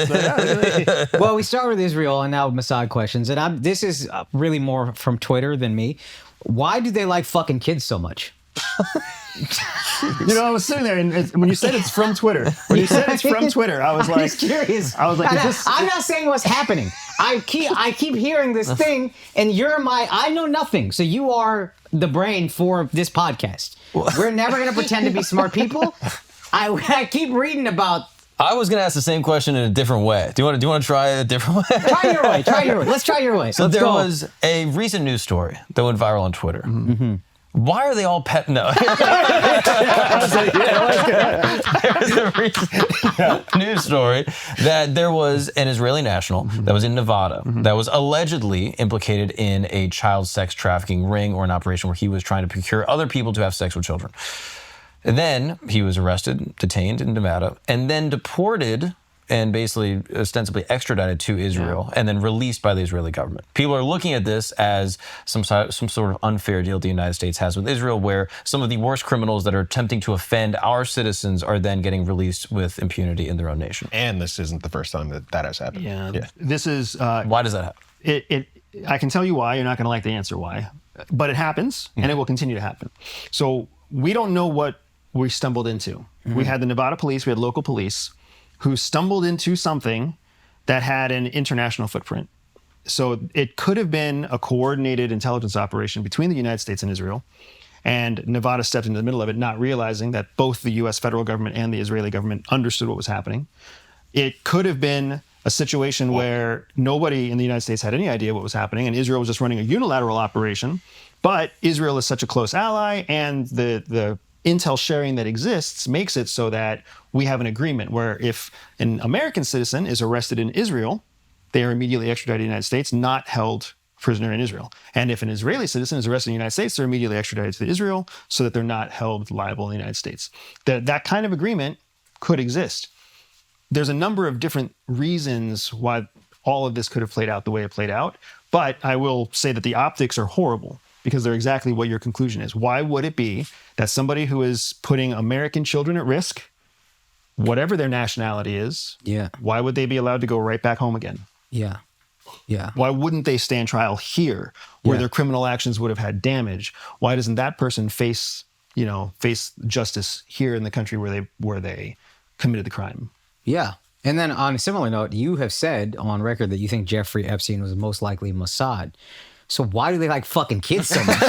Well, we start with Israel and now Mossad questions. And this is really more from Twitter than me. Why do they like fucking kids so much? I was sitting there, and when you said it's from Twitter, I was like, I'm just curious. I was like, I'm not saying what's happening. I keep hearing this thing, and I know nothing. So you are the brain for this podcast. We're never going to pretend to be smart people. I keep reading about. I was going to ask the same question in a different way. Do you want to try a different way? Try your way. Let's try your way. So there was a recent news story that went viral on Twitter. Mm-hmm. Why are they all pet? No. There was a recent news story that there was an Israeli national that was in Nevada that was allegedly implicated in a child sex trafficking ring or an operation where he was trying to procure other people to have sex with children. And then he was arrested, detained in Nevada, and then deported and basically ostensibly extradited to Israel and then released by the Israeli government. People are looking at this as some sort of unfair deal the United States has with Israel, where some of the worst criminals that are attempting to offend our citizens are then getting released with impunity in their own nation. And this isn't the first time that has happened. Yeah. This is... Why does that happen? I can tell you why. You're not going to like the answer why. But it happens, and it will continue to happen. So we don't know what we stumbled into. We had the Nevada police, we had local police, who stumbled into something that had an international footprint. So it could have been a coordinated intelligence operation between the United States and Israel, and Nevada stepped into the middle of it, not realizing that both the US federal government and the Israeli government understood what was happening. It could have been a situation where nobody in the United States had any idea what was happening, and Israel was just running a unilateral operation, but Israel is such a close ally, and the intel sharing that exists makes it so that we have an agreement where if an American citizen is arrested in Israel, they are immediately extradited to the United States, not held prisoner in Israel. And if an Israeli citizen is arrested in the United States, they're immediately extradited to Israel so that they're not held liable in the United States. That kind of agreement could exist. There's a number of different reasons why all of this could have played out the way it played out, but I will say that the optics are horrible, because they're exactly what your conclusion is. Why would it be that somebody who is putting American children at risk, whatever their nationality is, why would they be allowed to go right back home again? Yeah. Why wouldn't they stand trial here, where their criminal actions would have had damage? Why doesn't that person face justice here in the country where they committed the crime? Yeah. And then on a similar note, you have said on record that you think Jeffrey Epstein was most likely Mossad. So why do they like fucking kids so much?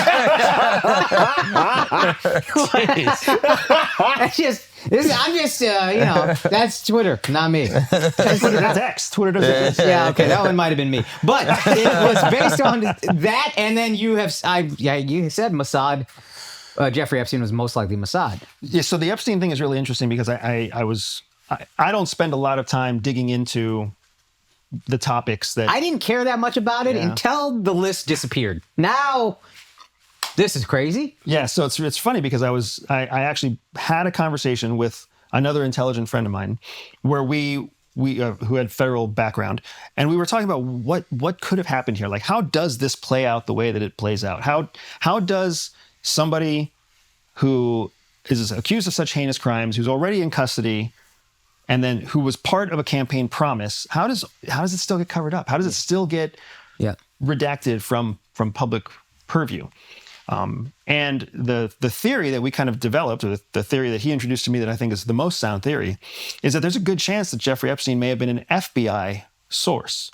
That's Twitter, not me. That's X. Twitter doesn't. Yeah, okay, that one might have been me. But it was based on that, and then you said Mossad. Jeffrey Epstein was most likely Mossad. Yeah. So the Epstein thing is really interesting because I don't spend a lot of time digging into the topics that I didn't care that much about it until the list disappeared. Now, this is crazy. Yeah, so it's funny because I actually had a conversation with another intelligent friend of mine where we who had federal background, and we were talking about what could have happened here. Like, how does this play out the way that it plays out? How does somebody who is accused of such heinous crimes, who's already in custody, and then who was part of a campaign promise, how does it still get covered up? How does it still get redacted from public purview? And the theory that we kind of developed, or the theory that he introduced to me that I think is the most sound theory, is that there's a good chance that Jeffrey Epstein may have been an FBI source.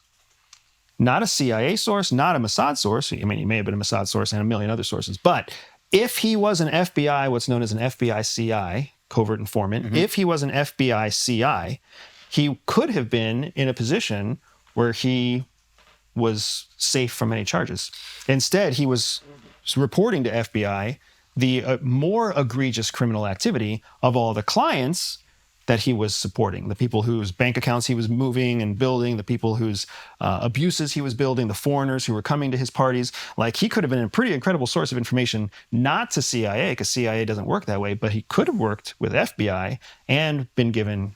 Not a CIA source, not a Mossad source. I mean, he may have been a Mossad source and a million other sources. But if he was an FBI, what's known as an FBI CI, covert informant, if he was an FBI CI, he could have been in a position where he was safe from any charges. Instead, he was reporting to FBI the more egregious criminal activity of all the clients that he was supporting, the people whose bank accounts he was moving and building, the people whose abuses he was building, the foreigners who were coming to his parties. Like, he could have been a pretty incredible source of information, not to CIA, because CIA doesn't work that way, but he could have worked with FBI and been given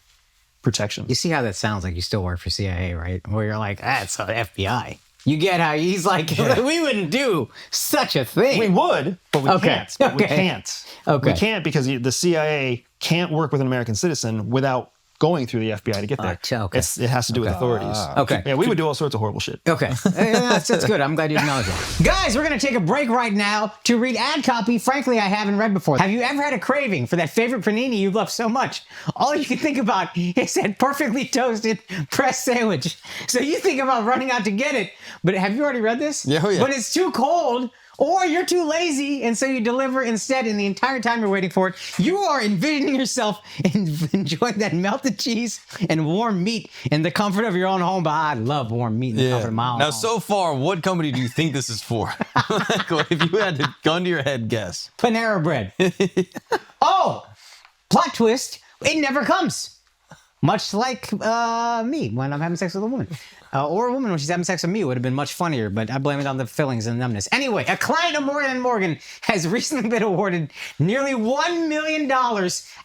protection. You see how that sounds like you still work for CIA, right? Where you're like, it's the FBI. You get how he's like, we wouldn't do such a thing. We would, but we can't. But we can't. Okay. We can't, because the CIA can't work with an American citizen without going through the FBI to get there. Okay. It has to do with authorities. Okay. Yeah, we would do all sorts of horrible shit. Okay. That's good. I'm glad you acknowledge it. Guys, we're going to take a break right now to read ad copy, frankly, I haven't read before. Have you ever had a craving for that favorite panini you love so much? All you can think about is that perfectly toasted pressed sandwich. So you think about running out to get it, but have you already read this? Yeah, But it's too cold. Or you're too lazy, and so you deliver instead, and the entire time you're waiting for it, you are envisioning yourself enjoying that melted cheese and warm meat in the comfort of your own home. But I love warm meat in the comfort of my own Now, home. so far, what company do you think this is for? If you had to gun to your head, guess. Panera Bread. Oh, plot twist, it never comes. Much like me when I'm having sex with a woman. Or a woman when she's having sex with me would have been much funnier, but I blame it on the fillings and numbness. Anyway, a client of Morgan & Morgan has recently been awarded nearly $1 million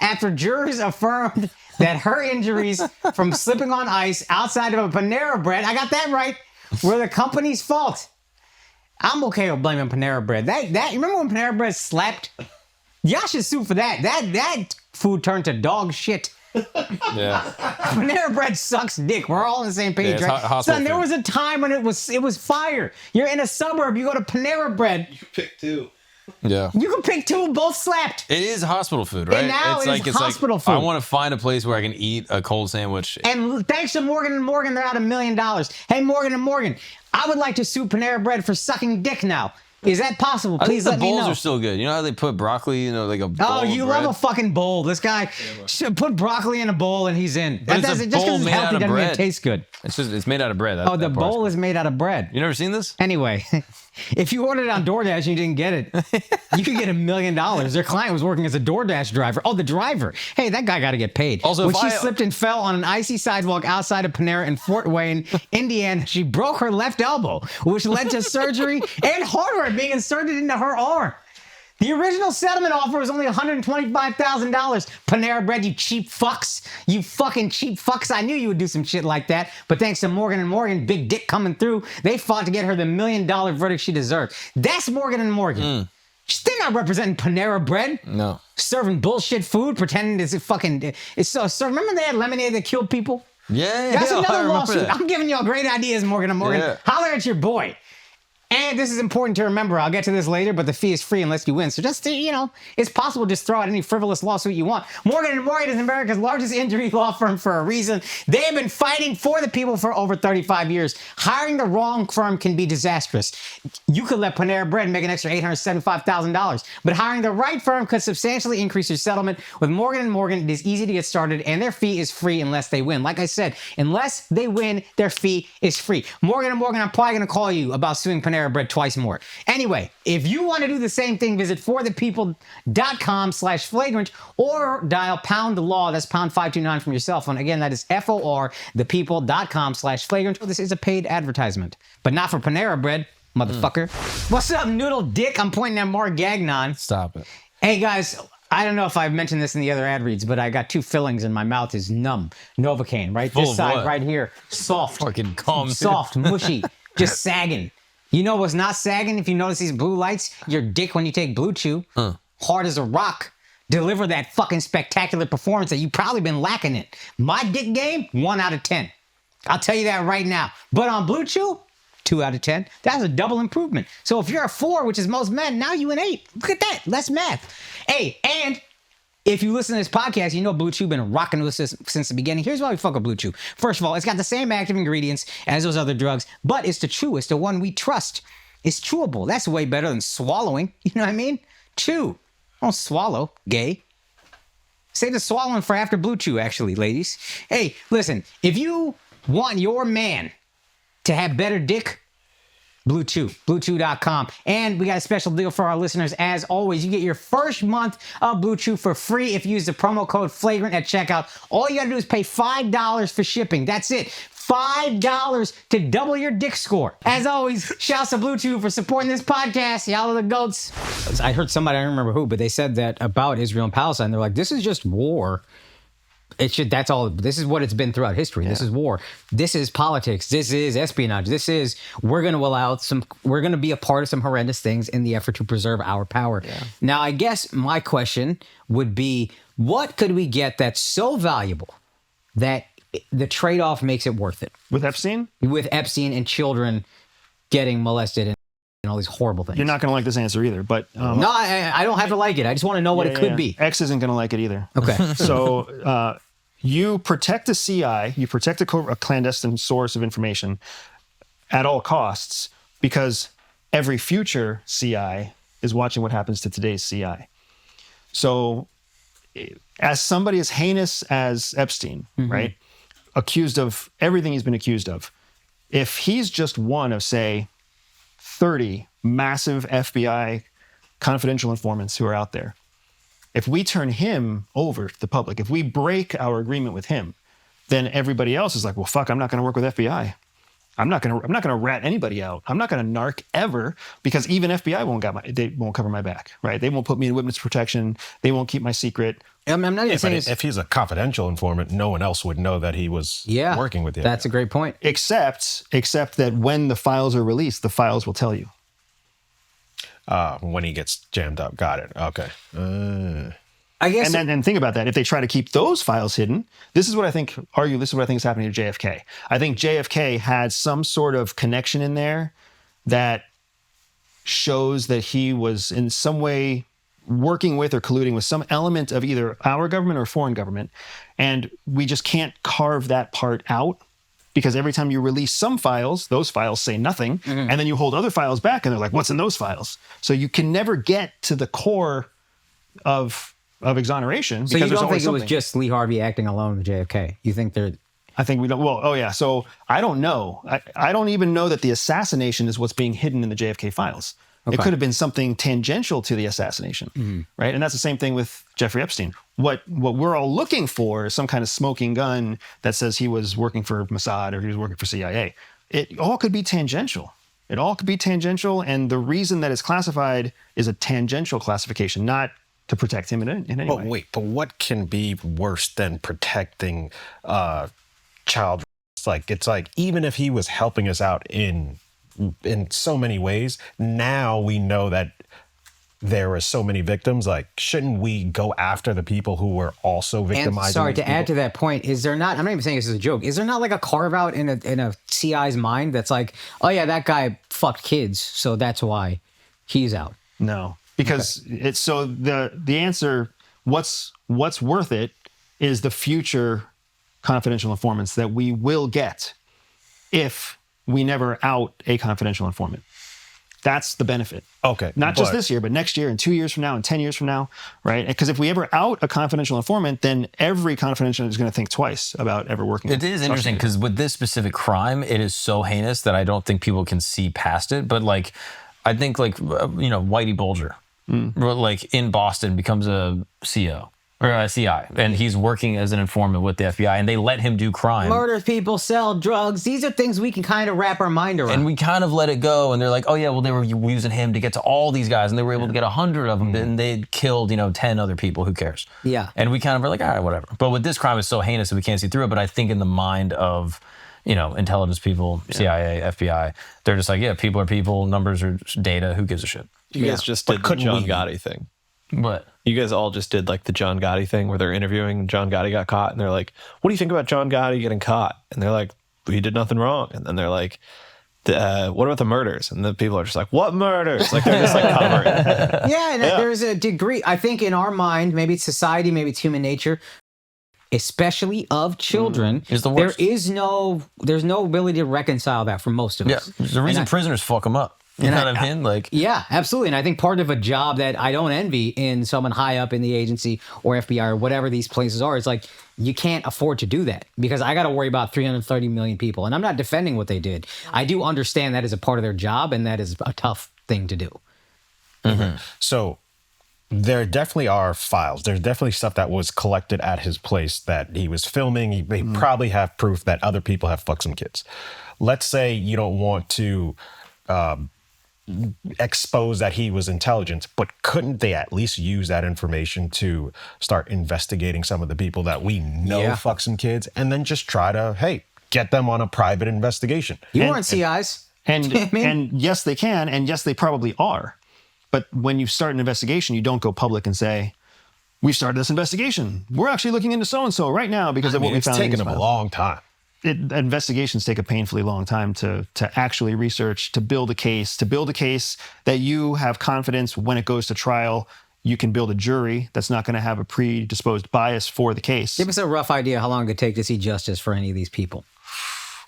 after jurors affirmed that her injuries from slipping on ice outside of a Panera Bread, I got that right, were the company's fault. I'm okay with blaming Panera Bread. That you remember when Panera Bread slept? Y'all should sue for that. That food turned to dog shit. Yeah. Panera Bread sucks dick. We're all on the same page, it's right? hospital Son, there food. was a time when it was fire. You're in a suburb, you go to Panera Bread, Pick two. Yeah. you can pick two, both slapped. It is hospital food, right? And now it is hospital food. I want to find a place where I can eat a cold sandwich. And thanks to Morgan & Morgan, they're out $1 million. Hey, Morgan & Morgan, I would like to sue Panera Bread for sucking dick now. Is that possible? Please let I think the me bowls know. are still good. You know how they put broccoli, like a bowl Oh, of you bread? love a fucking bowl. This guy should put broccoli in a bowl and he's in. But it's a Just bowl because it's made out healthy of doesn't mean it bread. tastes good. It's made out of bread. Oh, the bowl is made out of bread. You never seen this? Anyway, if you ordered it on DoorDash and you didn't get it, you could get $1 million. Their client was working as a DoorDash driver. Oh, the driver. Hey, that guy got to get paid. Also, when if she I- slipped and fell on an icy sidewalk outside of Panera in Fort Wayne, Indiana, she broke her left elbow, which led to surgery and hardware being inserted into her arm. The original settlement offer was only $125,000. Panera Bread, you cheap fucks. You fucking cheap fucks. I knew you would do some shit like that. But thanks to Morgan & Morgan, big dick coming through, they fought to get her the $1 million verdict she deserved. That's Morgan & Morgan. They're not representing Panera Bread. No. Serving bullshit food, pretending it's fucking... So remember they had lemonade that killed people? Yeah. That's I another remember lawsuit. that. I'm giving y'all great ideas, Morgan & Morgan. Yeah. Holler at your boy. And this is important to remember. I'll get to this later, but the fee is free unless you win. So just, it's possible to just throw out any frivolous lawsuit you want. Morgan & Morgan is America's largest injury law firm for a reason. They have been fighting for the people for over 35 years. Hiring the wrong firm can be disastrous. You could let Panera Bread make an extra $875,000, but hiring the right firm could substantially increase your settlement. With Morgan & Morgan, it is easy to get started, and their fee is free unless they win. Like I said, unless they win, their fee is free. Morgan & Morgan, I'm probably going to call you about suing Panera Bread twice more. Anyway, if you want to do the same thing, visit forthepeople.com/flagrant or dial pound the law. That's pound 529 from your cell phone. Again, that is forthepeople.com/flagrant. This is a paid advertisement, but not for Panera Bread, motherfucker. What's up, noodle dick? I'm pointing at Mark Gagnon. Stop it. Hey guys, I don't know if I've mentioned this in the other ad reads, but I got two fillings and my mouth is numb. Novocaine, right? Full This of side what? right here, soft. Fucking calm. Soft, mushy, just sagging. You know what's not sagging? If you notice these blue lights, your dick when you take Blue Chew, hard as a rock. deliver that fucking spectacular performance that you've probably been lacking in. My dick game, 1 out of 10. I'll tell you that right now. But on Blue Chew, 2 out of 10. That's a double improvement. So if you're a 4, which is most men, now you an 8. Look at that. Less math. Hey, and if you listen to this podcast, you know Blue Chew been rocking with us since the beginning. Here's why we fuck with Blue Chew. First of all, it's got the same active ingredients as those other drugs, but it's the Chew. It's the one we trust. It's chewable. That's way better than swallowing. You know what I mean? Chew. Don't swallow, gay. Save the swallowing for after Blue Chew, actually, ladies. Hey, listen, if you want your man to have better dick, Blue Chew, BlueChew.com. And we got a special deal for our listeners. As always, you get your first month of Blue Chew for free if you use the promo code Flagrant at checkout. All you got to do is pay $5 for shipping. That's it. $5 to double your dick score. As always, shouts to Blue Chew for supporting this podcast. Y'all are the goats. I heard somebody, I don't remember who, but they said that about Israel and Palestine. They're like, this is just war. It should, that's all, this is what it's been throughout history. Yeah. This is war. This is politics. This is espionage. This is, we're going to be a part of some horrendous things in the effort to preserve our power. Yeah. Now, I guess my question would be, what could we get that's so valuable that the trade-off makes it worth it? With Epstein? With Epstein and children getting molested and all these horrible things. You're not going to like this answer either, but... no, I don't have to like it. I just want to know what it could be. X isn't going to like it either. Okay. So you protect the CI, you protect a clandestine source of information at all costs because every future CI is watching what happens to today's CI. So as somebody as heinous as Epstein, right, accused of everything he's been accused of, if he's just one of, say, 30 massive FBI confidential informants who are out there, if we turn him over to the public, if we break our agreement with him, then everybody else is like, well, fuck, I'm not going to work with FBI. I'm not going to rat anybody out. I'm not going to narc ever because even FBI they won't cover my back, right? They won't put me in witness protection. They won't keep my secret. I'm not even saying if he's a confidential informant, no one else would know that he was working with the FBI. That's a great point. Except that when the files are released, the files will tell you. When he gets jammed up. Got it. Okay. I guess. And think about that. If they try to keep those files hidden, this is what I think is happening to JFK. I think JFK had some sort of connection in there that shows that he was in some way working with or colluding with some element of either our government or foreign government. And we just can't carve that part out because every time you release some files, those files say nothing. And then you hold other files back and they're like, what's in those files? So you can never get to the core of exoneration. So you don't think it was just Lee Harvey acting alone with JFK? You think they're... I think we don't... Well, oh yeah. So I don't know. I don't even know that the assassination is what's being hidden in the JFK files. Okay. It could have been something tangential to the assassination, right? And that's the same thing with Jeffrey Epstein. What we're all looking for is some kind of smoking gun that says he was working for Mossad or he was working for CIA. It all could be tangential. It all could be tangential, and the reason that it's classified is a tangential classification, not to protect him in any way. Wait, but what can be worse than protecting child? It's like even if he was helping us out in so many ways, now we know that there are so many victims. Like, shouldn't we go after the people who were also victimizing? And sorry, to add to that point, is there not, I'm not even saying this is a joke, is there not like a carve out in a CI's mind that's like, oh yeah, that guy fucked kids, so that's why he's out? No, because it's so the answer, what's worth it is the future confidential informants that we will get if we never out a confidential informant. That's the benefit. Okay. Not just this year, but next year and 2 years from now and 10 years from now, right? Because if we ever out a confidential informant, then every confidential is going to think twice about ever working with. It is interesting because with this specific crime, it is so heinous that I don't think people can see past it. But like, I think like, Whitey Bulger, like in Boston becomes a CO. Or a CI, and he's working as an informant with the FBI, and they let him do crime. Murder people, sell drugs. These are things we can kind of wrap our mind around. And we kind of let it go, and they're like, oh yeah, well, they were using him to get to all these guys, and they were able to get 100 of them, and they killed, 10 other people. Who cares? Yeah. And we kind of are like, all right, whatever. But with this crime, it's so heinous that we can't see through it. But I think in the mind of, intelligence people, CIA, FBI, they're just like, yeah, people are people, numbers are data, who gives a shit? You guys just did the John Gotti thing. What? You guys all just did like the John Gotti thing where they're interviewing and John Gotti got caught and they're like, what do you think about John Gotti getting caught? And they're like, he did nothing wrong. And then they're like, what about the murders? And the people are just like, what murders? Like they're just like covering. Yeah, and there's a degree, I think in our mind, maybe it's society, maybe it's human nature, especially of children, Is the worst. there's no ability to reconcile that for most of Yeah, us. there's a reason prisoners fuck them up. You know what I mean? Like, Yeah, absolutely. And I think part of a job that I don't envy in someone high up in the agency or FBI or whatever these places are, is like, you can't afford to do that because I got to worry about 330 million people. And I'm not defending what they did. I do understand that is a part of their job and that is a tough thing to do. So there definitely are files. There's definitely stuff that was collected at his place that he was filming. He probably have proof that other people have fucked some kids. Let's say you don't want to expose that he was intelligent, but couldn't they at least use that information to start investigating some of the people that we know fuck some kids and then just try to, hey, get them on a private investigation? You weren't CIs. And yes, they can, and yes, they probably are. But when you start an investigation, you don't go public and say, "We've started this investigation. We're actually looking into so and so right now because of what we It's found." taken them a long time. Investigations take a painfully long time to actually research, to build a case that you have confidence when it goes to trial. You can build a jury that's not going to have a predisposed bias for the case. Give us a rough idea how long it would take to see justice for any of these people.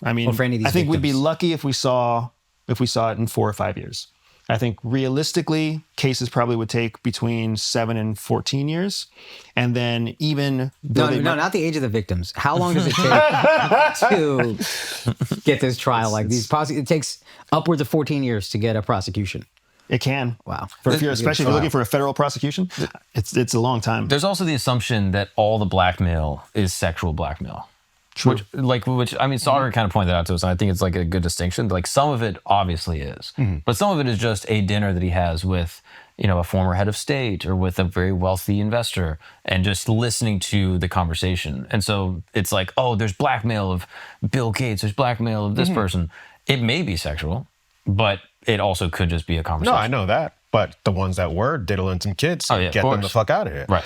I mean, Or for any of these I think we'd be victims. lucky if we saw it in 4 or 5 years. I think realistically, cases probably would take between 7 and 14 years. And then even though No, not the age of the victims. How long does it take to get this trial? Like these, it takes upwards of 14 years to get a prosecution. it can. Wow. Especially if you're looking for a federal prosecution, it's a long time. there's also the assumption that all the blackmail is sexual blackmail. True. Which I mean, Sauter kind of pointed that out to us, and I think it's like a good distinction. Like some of it obviously is, but some of it is just a dinner that he has with, a former head of state or with a very wealthy investor, and just listening to the conversation. And so it's like, oh, there's blackmail of Bill Gates, there's blackmail of this person. It may be sexual, but it also could just be a conversation. No, I know that. But the ones that were diddling some kids, get them the fuck out of here. Right.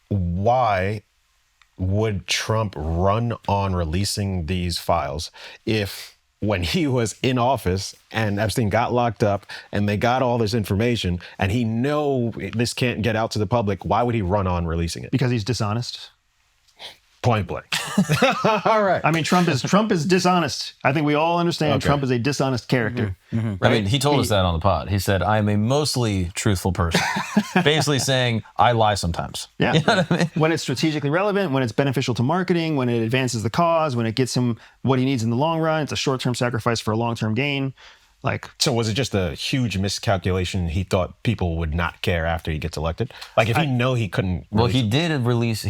Why would Trump run on releasing these files if when he was in office and Epstein got locked up and they got all this information and he know this can't get out to the public, why would he run on releasing it? Because he's dishonest. Point blank. All right. I mean, Trump is dishonest. I think we all understand Trump is a dishonest character. I mean, he told us that on the pod. He said, I am a mostly truthful person. Basically saying, I lie sometimes. Yeah. You know what I mean? When it's strategically relevant, when it's beneficial to marketing, when it advances the cause, when it gets him what he needs in the long run, it's a short-term sacrifice for a long-term gain. So was it just a huge miscalculation? He thought people would not care after he gets elected? Like if he know he couldn't. Well, he did release,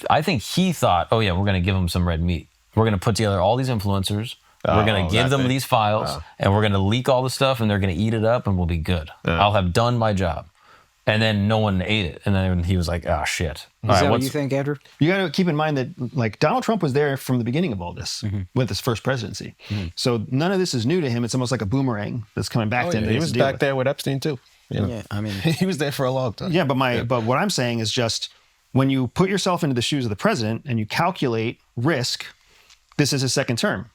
I think he thought, oh yeah, we're going to give him some red meat. We're going to put together all these influencers. We're going to give them these files and we're going to leak all the stuff and they're going to eat it up and we'll be good. I'll have done my job. And then no one ate it. And then he was like, ah, shit. Is that what you think, Andrew? You got to keep in mind that like Donald Trump was there from the beginning of all this with his first presidency. So none of this is new to him. It's almost like a boomerang that's coming back to him. He was back there with Epstein too. Yeah, I mean, He was there for a long time. Yeah, but what I'm saying is just when you put yourself into the shoes of the president and you calculate risk, this is his second term.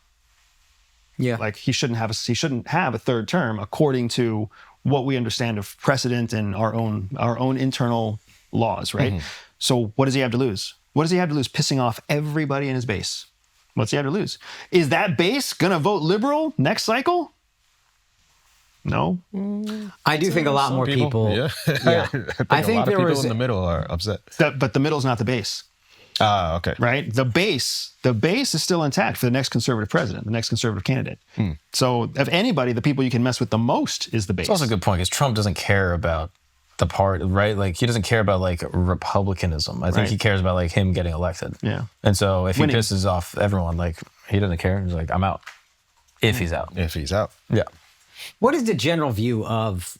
yeah. Like he shouldn't have a third term according to what we understand of precedent and our own internal laws, right? So what does he have to lose? What does he have to lose pissing off everybody in his base? What's he have to lose? Is that base gonna vote liberal next cycle? No. I do think a lot more people. Yeah. I think a lot there of people was in the middle are upset. But the middle's not the base. Okay. Right? The base is still intact for the next conservative president, the next conservative candidate. So if anybody, the people you can mess with the most is the base. It's also a good point because Trump doesn't care about the part, right? Like he doesn't care about like republicanism. I think he cares about like him getting elected. Yeah. And so if Winning. he pisses off everyone, like he doesn't care. He's like, I'm out. If he's out. If he's out. Yeah. What is the general view of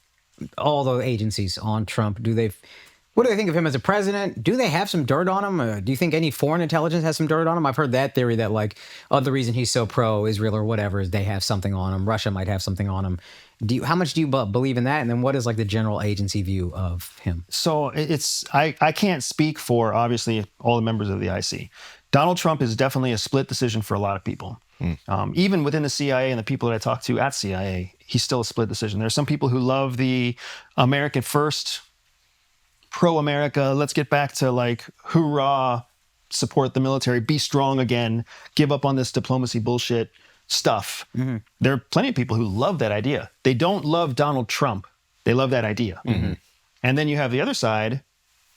all the agencies on Trump? What do they think of him as a president? Do they have some dirt on him? Do you think any foreign intelligence has some dirt on him? I've heard that theory that like, the reason he's so pro-Israel or whatever is they have something on him. Russia might have something on him. How much do you believe in that? And then what is like the general agency view of him? So I can't speak for obviously all the members of the IC. Donald Trump is definitely a split decision for a lot of people. Even within the CIA and the people that I talk to at CIA, he's still a split decision. There are some people who love the American first, pro-America, let's get back to like, hoorah, support the military, be strong again, give up on this diplomacy bullshit stuff. There are plenty of people who love that idea. They don't love Donald Trump. They love that idea. And then you have the other side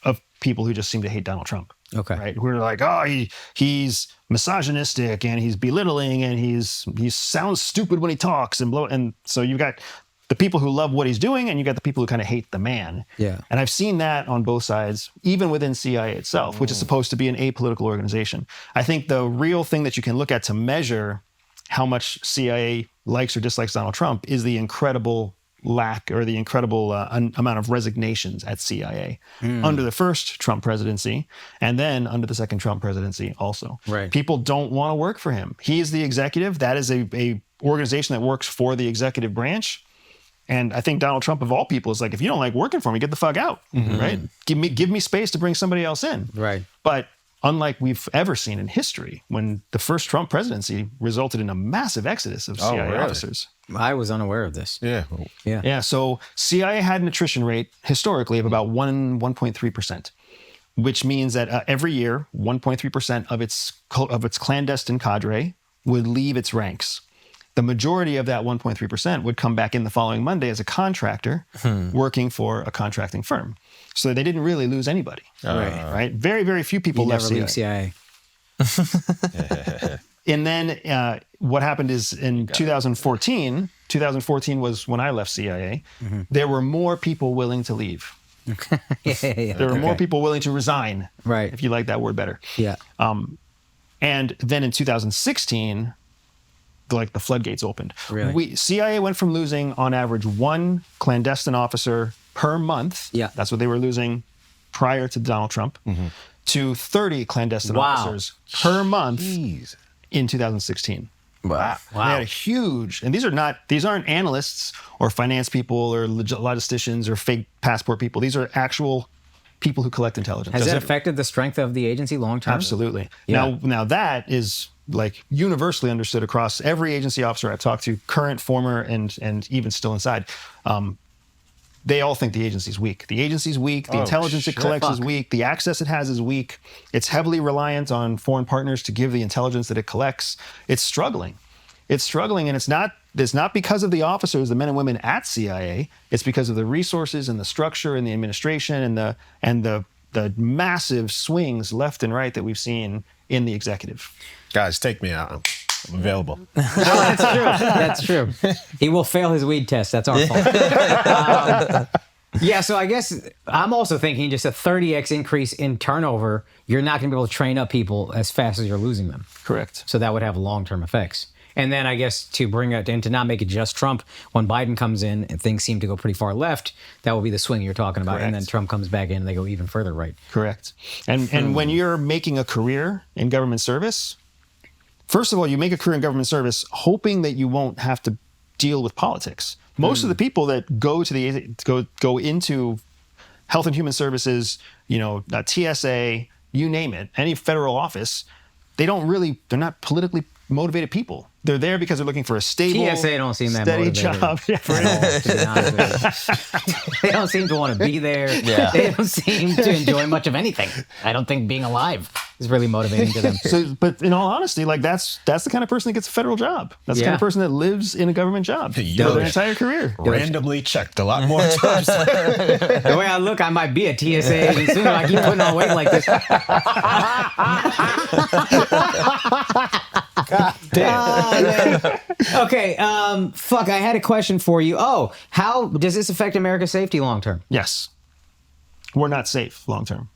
of people who just seem to hate Donald Trump. Okay. Right? Who are like, oh, he's misogynistic and he's belittling and he sounds stupid when he talks and so you've got the people who love what he's doing, and you got the people who kind of hate the man. Yeah. And I've seen that on both sides, even within CIA itself, which is supposed to be an apolitical organization. I think the real thing that you can look at to measure how much CIA likes or dislikes Donald Trump is the incredible lack or the incredible amount of resignations at CIA under the first Trump presidency and then under the second Trump presidency also. Right. People don't want to work for him. He is the executive. That is a organization that works for the executive branch. And I think Donald Trump, of all people, is like, if you don't like working for me, get the fuck out, right? Give me space to bring somebody else in. Right. But unlike we've ever seen in history, when the first Trump presidency resulted in a massive exodus of CIA officers. I was unaware of this. Yeah. So CIA had an attrition rate historically of about 1.3%, which means that every year, 1.3% of its clandestine cadre would leave its ranks. The majority of that 1.3% would come back in the following Monday as a contractor working for a contracting firm. So they didn't really lose anybody. Right? Very, very few people left Never leave CIA. And then what happened is in 2014 was when I left CIA, there were more people willing to leave. There were more people willing to resign, Right. if you like that word better. Yeah. And then in 2016, the floodgates opened. Really? CIA went from losing on average one clandestine officer per month. Yeah. That's what they were losing prior to Donald Trump, to 30 clandestine officers per month in 2016. Wow. They had a huge, and these aren't analysts or finance people or logisticians or fake passport people. These are actual people who collect intelligence. Has that affected the strength of the agency long term? Absolutely. Yeah. Now that is like universally understood across every agency officer I've talked to, current, former, and even still inside. They all think the agency's weak. The agency's weak. The intelligence it collects is weak. The access it has is weak. It's heavily reliant on foreign partners to give the intelligence that it collects. It's struggling. And it's not because of the officers, the men and women at CIA. It's because of the resources and the structure and the administration and the massive swings left and right that we've seen in the executive. Guys, take me out. I'm available. That's true. He will fail his weed test. That's our fault. Yeah, so I guess I'm also thinking just a 30x increase in turnover, you're not going to be able to train up people as fast as you're losing them. Correct. So that would have long-term effects. And then I guess to bring it and to not make it just Trump, when Biden comes in and things seem to go pretty far left, that will be the swing you're talking about. Correct. And then Trump comes back in and they go even further right. Correct. And when you're making a career in government service, first of all, you make a career in government service hoping that you won't have to deal with politics. Most of the people that go into Health and Human Services, TSA, you name it, any federal office, they're not politically motivated people. They're there because they're looking for a stable, TSA don't seem that steady motivated job. to be honest with you. They don't seem to want to be there. Yeah. They don't seem to enjoy much of anything. I don't think being alive is really motivating to them. But in all honesty, that's the kind of person that gets a federal job. That's the kind of person that lives in a government job for their entire career. Randomly checked a lot more times. The way I look, I might be a TSA agent soon. I keep putting on weight like this. God damn. Okay, fuck, I had a question for you. Oh, how does this affect America's safety long term? Yes. We're not safe long term.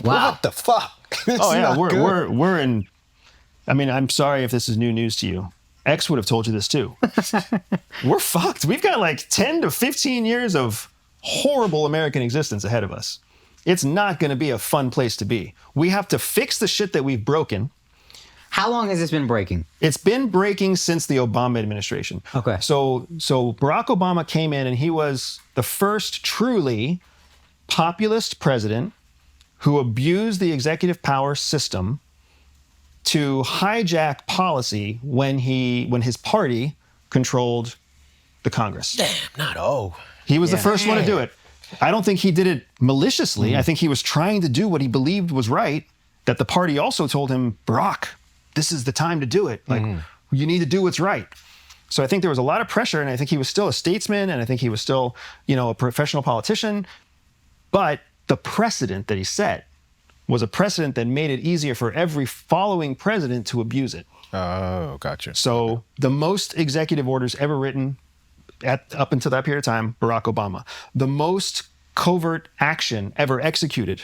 Wow. What the fuck? Oh yeah, we're in. I mean, I'm sorry if this is new news to you. X would have told you this too. We're fucked. We've got like 10 to 15 years of horrible American existence ahead of us. it's not going to be a fun place to be. We have to fix the shit that we've broken. How long has this been breaking? It's been breaking since the Obama administration. Okay. So Barack Obama came in and he was the first truly populist president who abused the executive power system to hijack policy when his party controlled the Congress. He was the first one to do it. I don't think he did it maliciously. I think he was trying to do what he believed was right, that the party also told him, Barack, this is the time to do it. Like, you need to do what's right. So I think there was a lot of pressure, and I think he was still a statesman, and I think he was still, a professional politician. But the precedent that he set was a precedent that made it easier for every following president to abuse it. Oh, gotcha. So the most executive orders ever written up until that period of time, Barack Obama. The most covert action ever executed,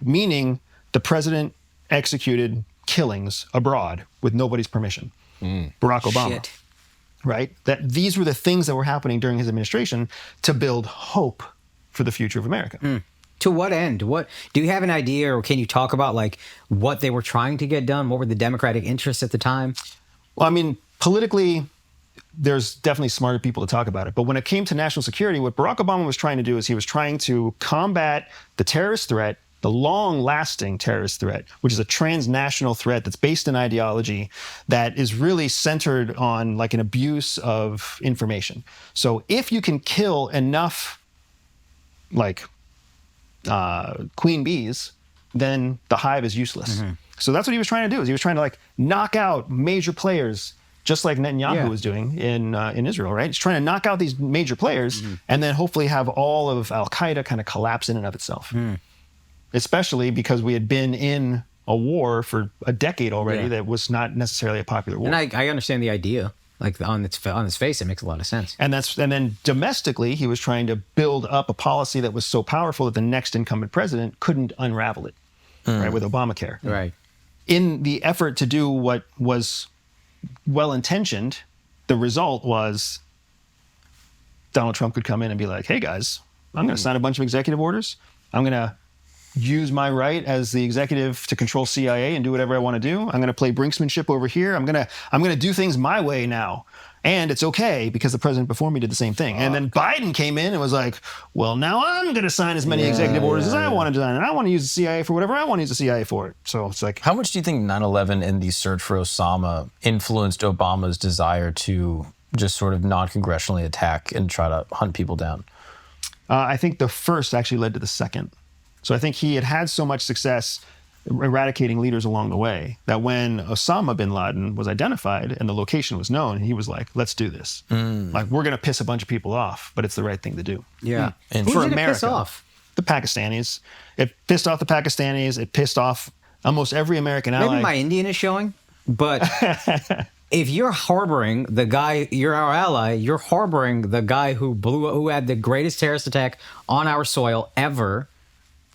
meaning the president executed killings abroad with nobody's permission. Barack Obama. Shit. Right? That these were the things that were happening during his administration to build hope for the future of America. To what end? What do you have an idea, or can you talk about what they were trying to get done? What were the Democratic interests at the time? Well, I mean, politically, there's definitely smarter people to talk about it. But when it came to national security, what Barack Obama was trying to do is he was trying to combat the terrorist threat, the long-lasting terrorist threat, which is a transnational threat that's based in ideology that is really centered on an abuse of information. So if you can kill enough queen bees, then the hive is useless. So that's what he was trying to do. Is he was trying to knock out major players, just like Netanyahu was doing in Israel, right? He's trying to knock out these major players and then hopefully have all of Al-Qaeda kind of collapse in and of itself. Especially because we had been in a war for a decade already that was not necessarily a popular war. And I understand the idea. On its face, it makes a lot of sense. And then domestically, he was trying to build up a policy that was so powerful that the next incumbent president couldn't unravel it, right, with Obamacare. Right. In the effort to do what was well-intentioned, the result was Donald Trump could come in and be like, hey, guys, I'm going to sign a bunch of executive orders. I'm going to use my right as the executive to control CIA and do whatever I want to do. I'm going to play brinksmanship over here. I'm going to do things my way now. And it's okay because the president before me did the same thing. And then Biden came in and was like, well, now I'm going to sign as many executive orders as I want to sign. And I want to use the CIA for whatever I want to use the CIA for it. So it's like... How much do you think 9/11 and the search for Osama influenced Obama's desire to just sort of non-congressionally attack and try to hunt people down? I think the first actually led to the second. So I think he had so much success eradicating leaders along the way that when Osama bin Laden was identified and the location was known, he was like, let's do this. We're going to piss a bunch of people off, but it's the right thing to do. Yeah. And Who for did it America, piss off? the Pakistanis. It pissed off the Pakistanis. It pissed off almost every American ally. Maybe my Indian is showing, but if you're harboring the guy, you're our ally, you're harboring the guy who had the greatest terrorist attack on our soil ever.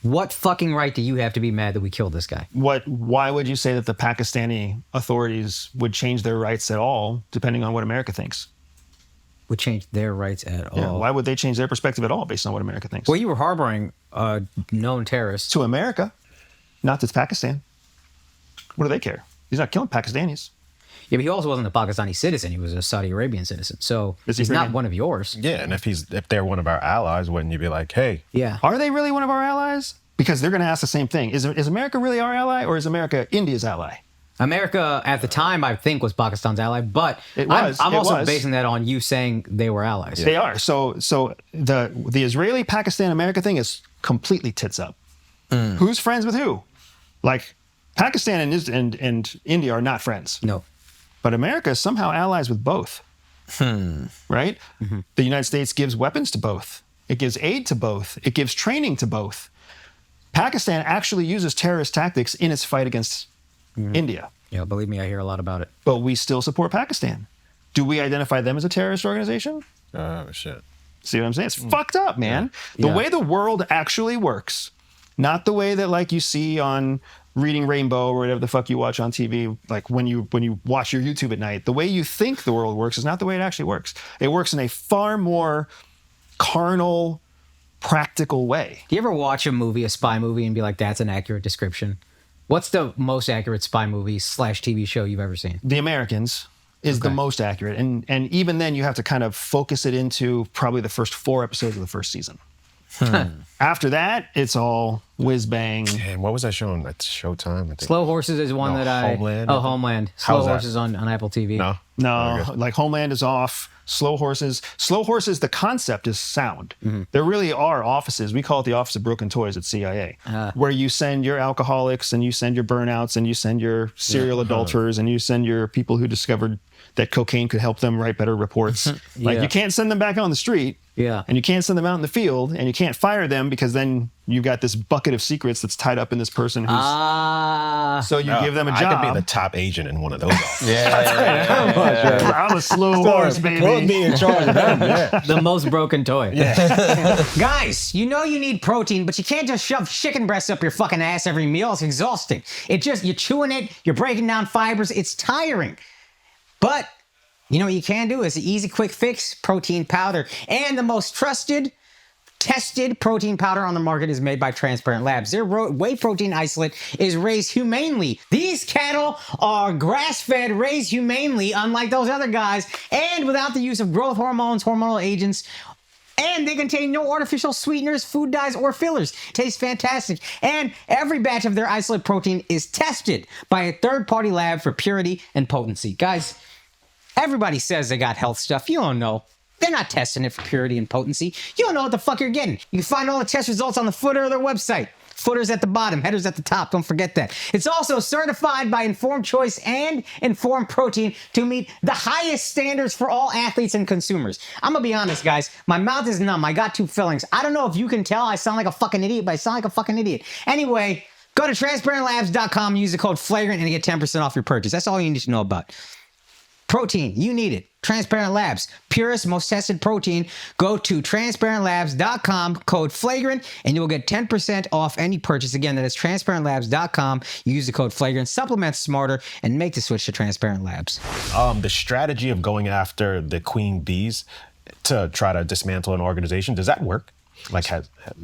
What fucking right do you have to be mad that we killed this guy? Why would you say that the Pakistani authorities would change their rights at all, depending on what America thinks? Would change their rights at all? Yeah, why would they change their perspective at all based on what America thinks? Well, you were harboring known terrorists. To America, not to Pakistan. What do they care? He's not killing Pakistanis. Yeah, but he also wasn't a Pakistani citizen. He was a Saudi Arabian citizen. So Is he he's not bringing- one of yours. Yeah, and if they're one of our allies, wouldn't you be like, hey, Yeah. Are they really one of our allies? Because they're going to ask the same thing. Is America really our ally, or is America India's ally? America at the time, I think, was Pakistan's ally, but It was, I'm it also was. basing that on you saying they were allies. They are. So the Israeli-Pakistan-America thing is completely tits up. Who's friends with who? Like, Pakistan and India are not friends. No. But America is somehow allies with both. Right? Mm-hmm. The United States gives weapons to both. It gives aid to both. It gives training to both. Pakistan actually uses terrorist tactics in its fight against India. Yeah, believe me, I hear a lot about it. But we still support Pakistan. Do we identify them as a terrorist organization? oh, shit. See what I'm saying? It's fucked up, man. The Yeah. way the world actually works, not the way that like you see on Reading Rainbow or whatever the fuck you watch on TV, like when you watch your YouTube at night. The way you think the world works is not the way it actually works. It works in a far more carnal, practical way. Do you ever watch a spy movie, and be like, that's an accurate description? What's the most accurate spy movie / TV show you've ever seen? The Americans is the most accurate. And even then you have to kind of focus it into probably the first 4 episodes of the first season. After that, it's all whiz bang. And what was that show on Showtime? I think. Slow Horses is one that I... Homeland? Oh, Homeland. Slow Horses on Apple TV. No? No, like Homeland is off. Slow Horses, the concept is sound. There really are offices. We call it the Office of Broken Toys at CIA, where you send your alcoholics and you send your burnouts and you send your serial adulterers and you send your people who discovered that cocaine could help them write better reports. Like you can't send them back on the street. Yeah. And you can't send them out in the field, and you can't fire them because then you've got this bucket of secrets that's tied up in this person who's... So you give them a job. I could be the top agent in one of those offices. I'm a slow horse, baby. Put me in charge of them. The most broken toy. Guys, you know you need protein, but you can't just shove chicken breasts up your fucking ass every meal. It's exhausting. You're chewing it, you're breaking down fibers. It's tiring. But you know what you can do? It's an easy, quick fix, protein powder. And the most trusted, tested protein powder on the market is made by Transparent Labs. Their whey protein isolate is raised humanely. These cattle are grass-fed, raised humanely, unlike those other guys, and without the use of growth hormones, hormonal agents, and they contain no artificial sweeteners, food dyes, or fillers. Tastes fantastic. And every batch of their isolate protein is tested by a third-party lab for purity and potency. Guys, everybody says they got health stuff. You don't know. They're not testing it for purity and potency. You don't know what the fuck you're getting. You can find all the test results on the footer of their website. Footer's at the bottom, header's at the top. Don't forget that. It's also certified by Informed Choice and Informed Protein to meet the highest standards for all athletes and consumers. I'm gonna be honest, guys. My mouth is numb. I got 2 fillings. I don't know if you can tell I sound like a fucking idiot, but I sound like a fucking idiot. Anyway, go to transparentlabs.com, use the code Flagrant, and get 10% off your purchase. That's all you need to know about. Protein, you need it. Transparent Labs, purest, most tested protein. Go to transparentlabs.com, code Flagrant, and you will get 10% off any purchase. Again, that is transparentlabs.com. Use the code Flagrant, supplement smarter, and make the switch to Transparent Labs. The strategy of going after the queen bees to try to dismantle an organization, does that work?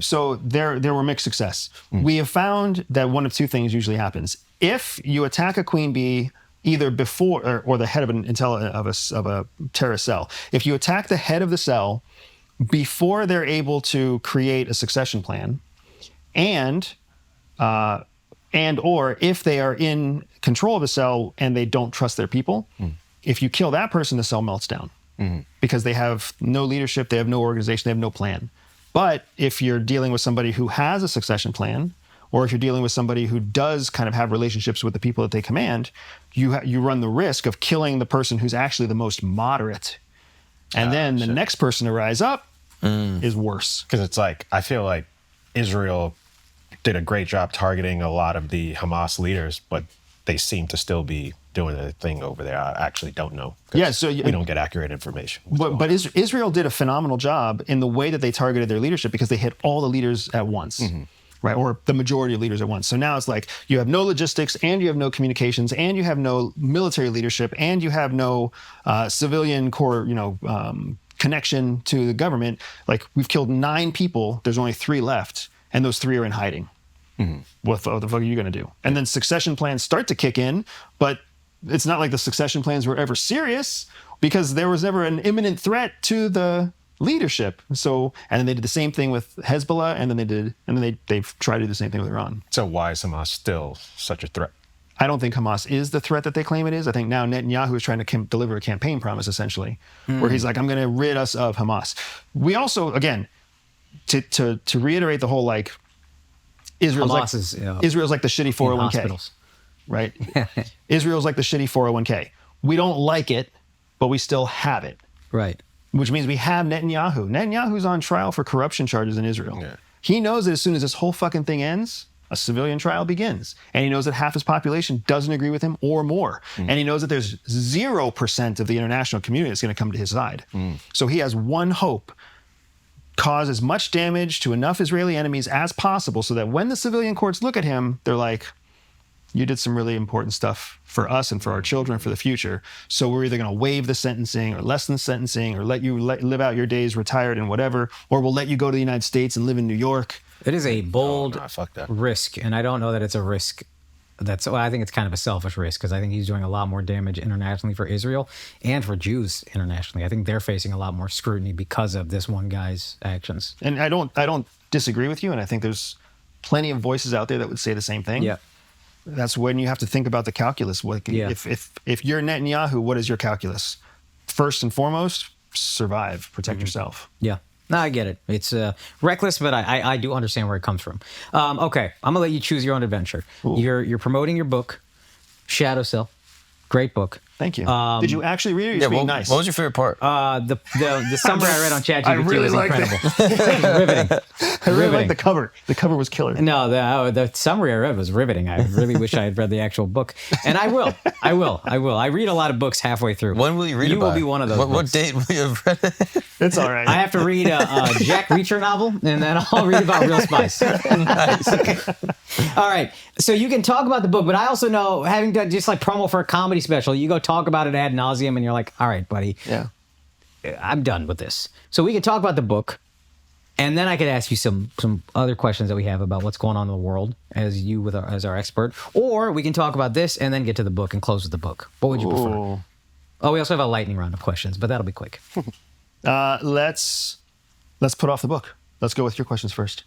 So there were mixed success. We have found that one of 2 things usually happens. If you attack a queen bee either before or the head of a terrorist cell. If you attack the head of the cell before they're able to create a succession plan, and or if they are in control of a cell and they don't trust their people, if you kill that person, the cell melts down because they have no leadership, they have no organization, they have no plan. But if you're dealing with somebody who has a succession plan, or if you're dealing with somebody who does kind of have relationships with the people that they command, you run the risk of killing the person who's actually the most moderate. And then the next person to rise up is worse. Because it's like, I feel like Israel did a great job targeting a lot of the Hamas leaders, but they seem to still be doing their thing over there. I actually don't know. Yeah, so we don't get accurate information. But Israel did a phenomenal job in the way that they targeted their leadership because they hit all the leaders at once. Right, or the majority of leaders at once. So now it's like you have no logistics, and you have no communications, and you have no military leadership, and you have no civilian core, connection to the government. Like, we've killed 9 people. There's only 3 left, and those 3 are in hiding. What the fuck are you going to do? And then succession plans start to kick in, but it's not like the succession plans were ever serious because there was never an imminent threat to the leadership. So, and then they did the same thing with Hezbollah, and then they've tried to do the same thing with Iran. So why is Hamas still such a threat? I don't think Hamas is the threat that they claim it is. I think now Netanyahu is trying to deliver a campaign promise, essentially, where he's like, I'm going to rid us of Hamas. We also, again, to reiterate the whole, like, Israel's like the shitty 401k. Right? Israel's like the shitty 401k. We don't like it, but we still have it. Right. Which means we have Netanyahu. Netanyahu's on trial for corruption charges in Israel. Yeah. He knows that as soon as this whole fucking thing ends, a civilian trial begins. And he knows that half his population doesn't agree with him or more. And he knows that there's 0% of the international community that's going to come to his side. So he has one hope: cause as much damage to enough Israeli enemies as possible so that when the civilian courts look at him, they're like, you did some really important stuff for us and for our children for the future. So we're either going to waive the sentencing or lessen the sentencing or let you live out your days retired and whatever, or we'll let you go to the United States and live in New York. It is a bold fuck that. risk, and I don't know that it's a risk. I think it's kind of a selfish risk because I think he's doing a lot more damage internationally for Israel and for Jews internationally. I think they're facing a lot more scrutiny because of this one guy's actions. And I don't disagree with you, and I think there's plenty of voices out there that would say the same thing. Yeah. That's when you have to think about the calculus. If you're Netanyahu, what is your calculus? First and foremost, survive, protect yourself. Yeah. No, I get it. It's reckless, but I do understand where it comes from. Okay, I'm gonna let you choose your own adventure. Cool. You're promoting your book, Shadow Cell. Great book. Thank you. Did you actually read it? Or just being nice? What was your favorite part? The summary I read on ChatGPT I really was liked incredible. Riveting. I really like the cover. The cover was killer. No, the summary I read was riveting. I really wish I had read the actual book, and I will. I read a lot of books halfway through. When will you read it? You will be one of those. What books. date will you have read it? It's all right. I have to read a Jack Reacher novel, and then I'll read about real spies. Nice. All right. So you can talk about the book, but I also know, having done just like promo for a comedy special, you go talk about it ad nauseum, and you're like, all right, buddy, Yeah. I'm done with this. So we can talk about the book, and then I could ask you some other questions that we have about what's going on in the world as our expert, or we can talk about this and then get to the book and close with the book. What would you prefer? Ooh. Oh, we also have a lightning round of questions, but that'll be quick. Let's put off the book. Let's go with your questions first.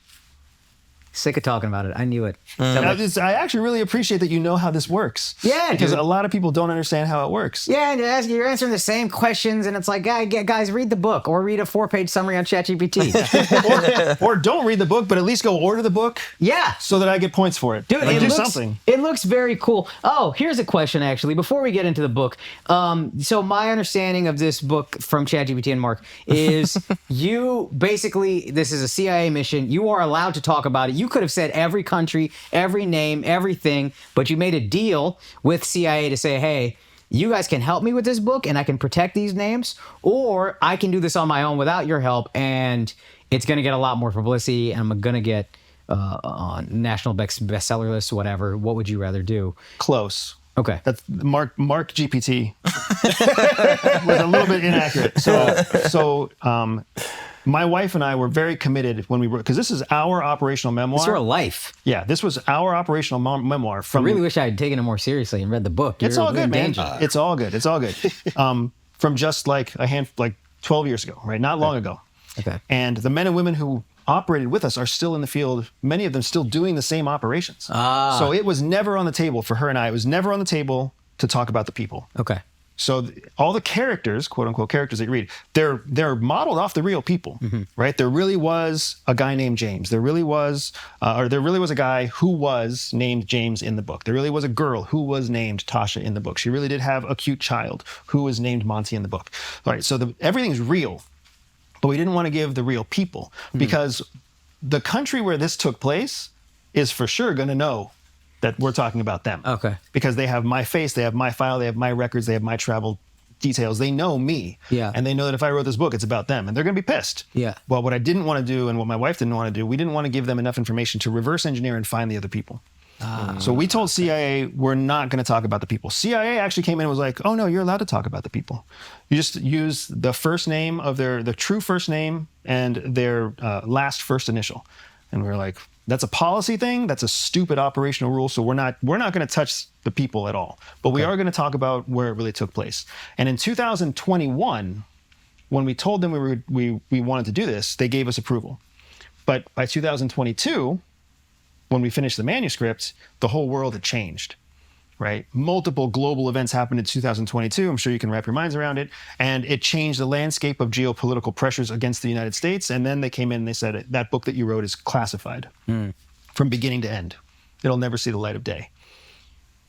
Sick of talking about it. I knew it. I actually really appreciate that you know how this works. Yeah, because dude. a lot of people don't understand how it works. Yeah, and you're answering the same questions, and it's like, guys, read the book or read a 4-page summary on ChatGPT. or don't read the book, but at least go order the book. Yeah. So that I get points for it. Dude, like, it do looks, something. It looks very cool. Oh, here's a question, actually, before we get into the book. So my understanding of this book from ChatGPT and Mark is you basically, this is a CIA mission. You are allowed to talk about it. You could have said every country, every name, everything, but you made a deal with CIA to say, hey, you guys can help me with this book and I can protect these names, or I can do this on my own without your help and it's going to get a lot more publicity and I'm going to get on national bestseller lists, whatever. What would you rather do? Close. Okay. That's Mark GPT was a little bit inaccurate. So my wife and I were very committed when we wrote, because this is our operational memoir. It's your life. Yeah, this was our operational memoir. I really wish I had taken it more seriously and read the book. It's all You're in good, man. danger. It's all good. It's all good. From just like 12 years ago, right? Not long ago. Okay. And the men and women who operated with us are still in the field, many of them still doing the same operations. So it was never on the table for her and I. It was never on the table to talk about the people. Okay. So all the characters, quote unquote characters that you read, they're modeled off the real people, right? There really was a guy named James. There really was a guy who was named James in the book. There really was a girl who was named Tasha in the book. She really did have a cute child who was named Monty in the book. All right, so everything's real, but we didn't want to give the real people because the country where this took place is for sure going to know that we're talking about them. Okay. Because they have my face, they have my file, they have my records, they have my travel details. They know me. Yeah. And they know that if I wrote this book, it's about them. And they're going to be pissed. Yeah. Well, what I didn't want to do and what my wife didn't want to do, we didn't want to give them enough information to reverse engineer and find the other people. So we told CIA, we're not going to talk about the people. CIA actually came in and was like, oh, no, you're allowed to talk about the people. You just use the first name of the true first name and their last first initial. And we were like, that's a policy thing. That's a stupid operational rule. So we're not going to touch the people at all. But we are going to talk about where it really took place. And in 2021, when we told them we wanted to do this, they gave us approval. But by 2022, when we finished the manuscript, the whole world had changed. Right? Multiple global events happened in 2022. I'm sure you can wrap your minds around it. And it changed the landscape of geopolitical pressures against the United States. And then they came in and they said, that book that you wrote is classified from beginning to end. It'll never see the light of day.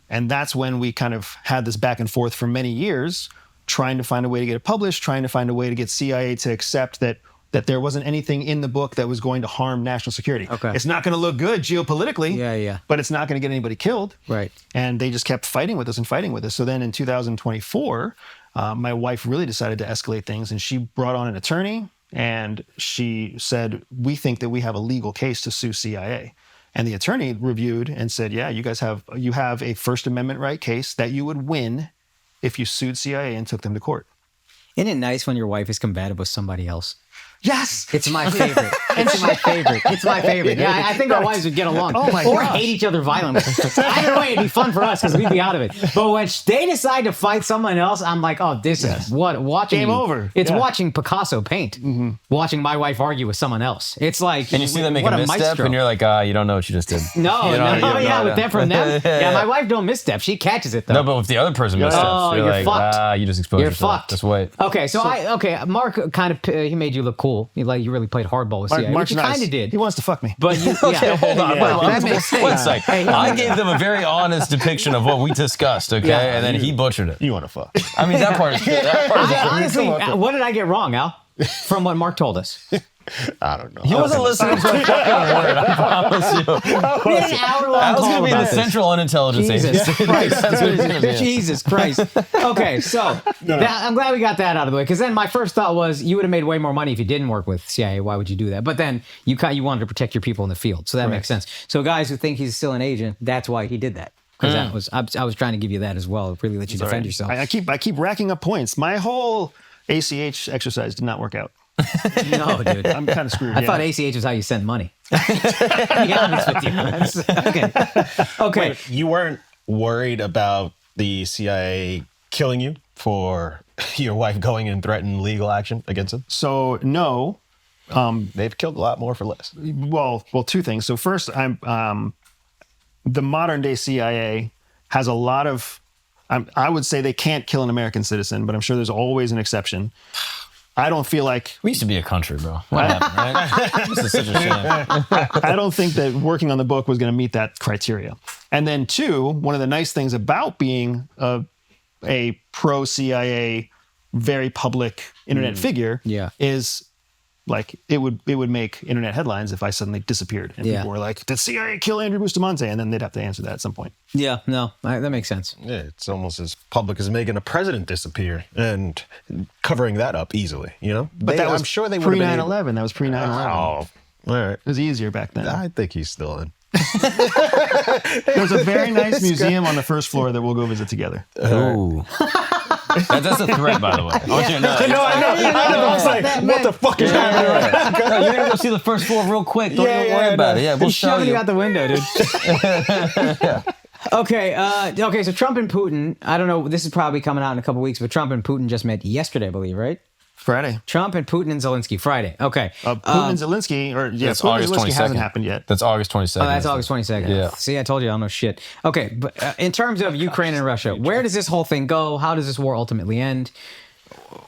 And that's when we kind of had this back and forth for many years, trying to find a way to get it published, trying to find a way to get CIA to accept that there wasn't anything in the book that was going to harm national security. Okay. It's not going to look good geopolitically, Yeah. but it's not going to get anybody killed. Right. And they just kept fighting with us. So then in 2024, my wife really decided to escalate things, and she brought on an attorney, and she said, we think that we have a legal case to sue CIA. And the attorney reviewed and said, yeah, you have a First Amendment right case that you would win if you sued CIA and took them to court. Isn't it nice when your wife is combative with somebody else? Yes. It's my favorite. It's my favorite. It's my favorite. Yeah, I think our wives would get along. Oh my or gosh. hate each other violently. Either way, it'd be fun for us because we'd be out of it. But when they decide to fight someone else, I'm like, oh, this is what watching. Game over. It's Yeah. watching Picasso paint. Watching my wife argue with someone else. It's like And you see them make what a misstep, maestro. and you're like, you don't know what you just did. No, You don't- no, you don't yeah, know with them from them. Yeah, my wife don't misstep. She catches it though. No, but if the other person missteps, Oh, you're you're like, fucked. you just exposed You're yourself. fucked. Just wait. Okay, so Mark kind of he made you look cool. You really played hardball with CIA, Mark's which you nice. kind of did. He wants to fuck me. But you, yeah. Hold on. Well, that makes sense. One sec. Hey, I gave them a very honest depiction of what we discussed, okay? Yeah. And then he butchered it. You want to fuck. I mean, that part is good. That part is I, good. honestly, what did I get wrong, Al? From what Mark told us. I don't know. He wasn't listening to a fucking word, I promise you. We had an hour-long I was call going to be the about this. Central Unintelligence Jesus Agency. Christ. That's what it's going to be. Jesus Christ. Okay, so I'm glad we got that out of the way because then my first thought was you would have made way more money if you didn't work with CIA. Why would you do that? But then you wanted to protect your people in the field, so that makes sense. So guys who think he's still an agent, that's why he did that. Because I was trying to give you that as well, really let you defend yourself. I keep racking up points. My whole ACH exercise did not work out. No, dude. I'm kind of screwed. I thought ACH was how you sent money. To be honest with you. Okay. Wait, you weren't worried about the CIA killing you for your wife going and threatening legal action against them? So no. They've killed a lot more for less. Well, two things. So first, the modern day CIA has a lot of. I would say they can't kill an American citizen, but I'm sure there's always an exception. I don't feel like We used to be a country, bro. What happened, right? This is such a shame. I don't think that working on the book was going to meet that criteria. And then two, one of the nice things about being a pro CIA, very public internet figure, is like it would make internet headlines if I suddenly disappeared and people were like, "Did CIA kill Andrew Bustamante?" And then they'd have to answer that at some point. Yeah, no, that makes sense. Yeah, it's almost as public as making a president disappear and covering that up easily, you know? But that was I'm sure they would have been able- 9/11. That was pre 9/11. Oh, all right. It was easier back then. I think he's still in. There's a very nice museum on the first floor that we'll go visit together. Ooh. That's a threat, by the way. I want you to know. I was like, what the fuck is happening right now? No, you're going to go see the first floor real quick. Don't even worry about it. Yeah, we'll He's show shoving you. you out the window, dude. Okay, so Trump and Putin, I don't know, this is probably coming out in a couple weeks, but Trump and Putin just met yesterday, I believe, right? Friday. Trump and Putin and Zelensky, Friday. Okay. Putin and Zelensky, That's Putin and August Zelensky 22nd. hasn't happened yet. That's August 22nd. Oh, that's August 22nd. Yeah. See, I told you I don't know shit. Okay, but in terms of Ukraine and Russia, where does this whole thing go? How does this war ultimately end?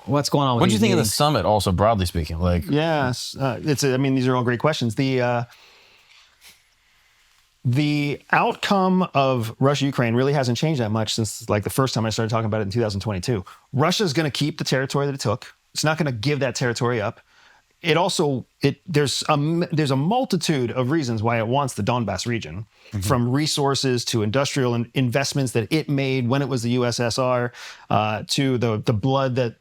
What's going on with What do you these think of the meetings? summit, also broadly speaking? Like, Yes, I mean, these are all great questions. The outcome of Russia-Ukraine really hasn't changed that much since like the first time I started talking about it in 2022. Russia's going to keep the territory that it took. It's not going to give that territory up. There's a multitude of reasons why it wants the Donbass region, from resources to industrial investments that it made when it was the USSR, to the blood that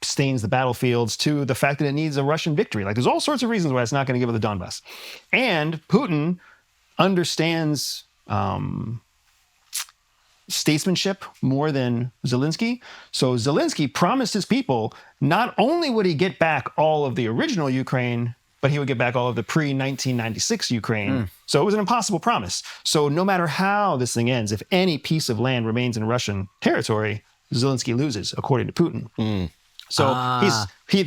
stains the battlefields, to the fact that it needs a Russian victory. Like there's all sorts of reasons why it's not going to give it the Donbass. And Putin understands statesmanship more than Zelensky. So Zelensky promised his people not only would he get back all of the original Ukraine, but he would get back all of the pre-1996 Ukraine. So it was an impossible promise. So no matter how this thing ends, if any piece of land remains in Russian territory, Zelensky loses, according to Putin. So he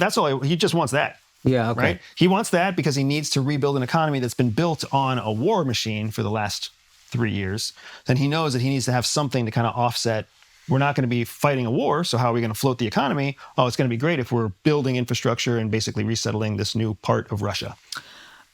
just wants that. Yeah, okay. Right? He wants that because he needs to rebuild an economy that's been built on a war machine for the last 3 years. Then he knows that he needs to have something to kind of offset. We're not going to be fighting a war, so how are we going to float the economy? Oh, it's going to be great if we're building infrastructure and basically resettling this new part of Russia.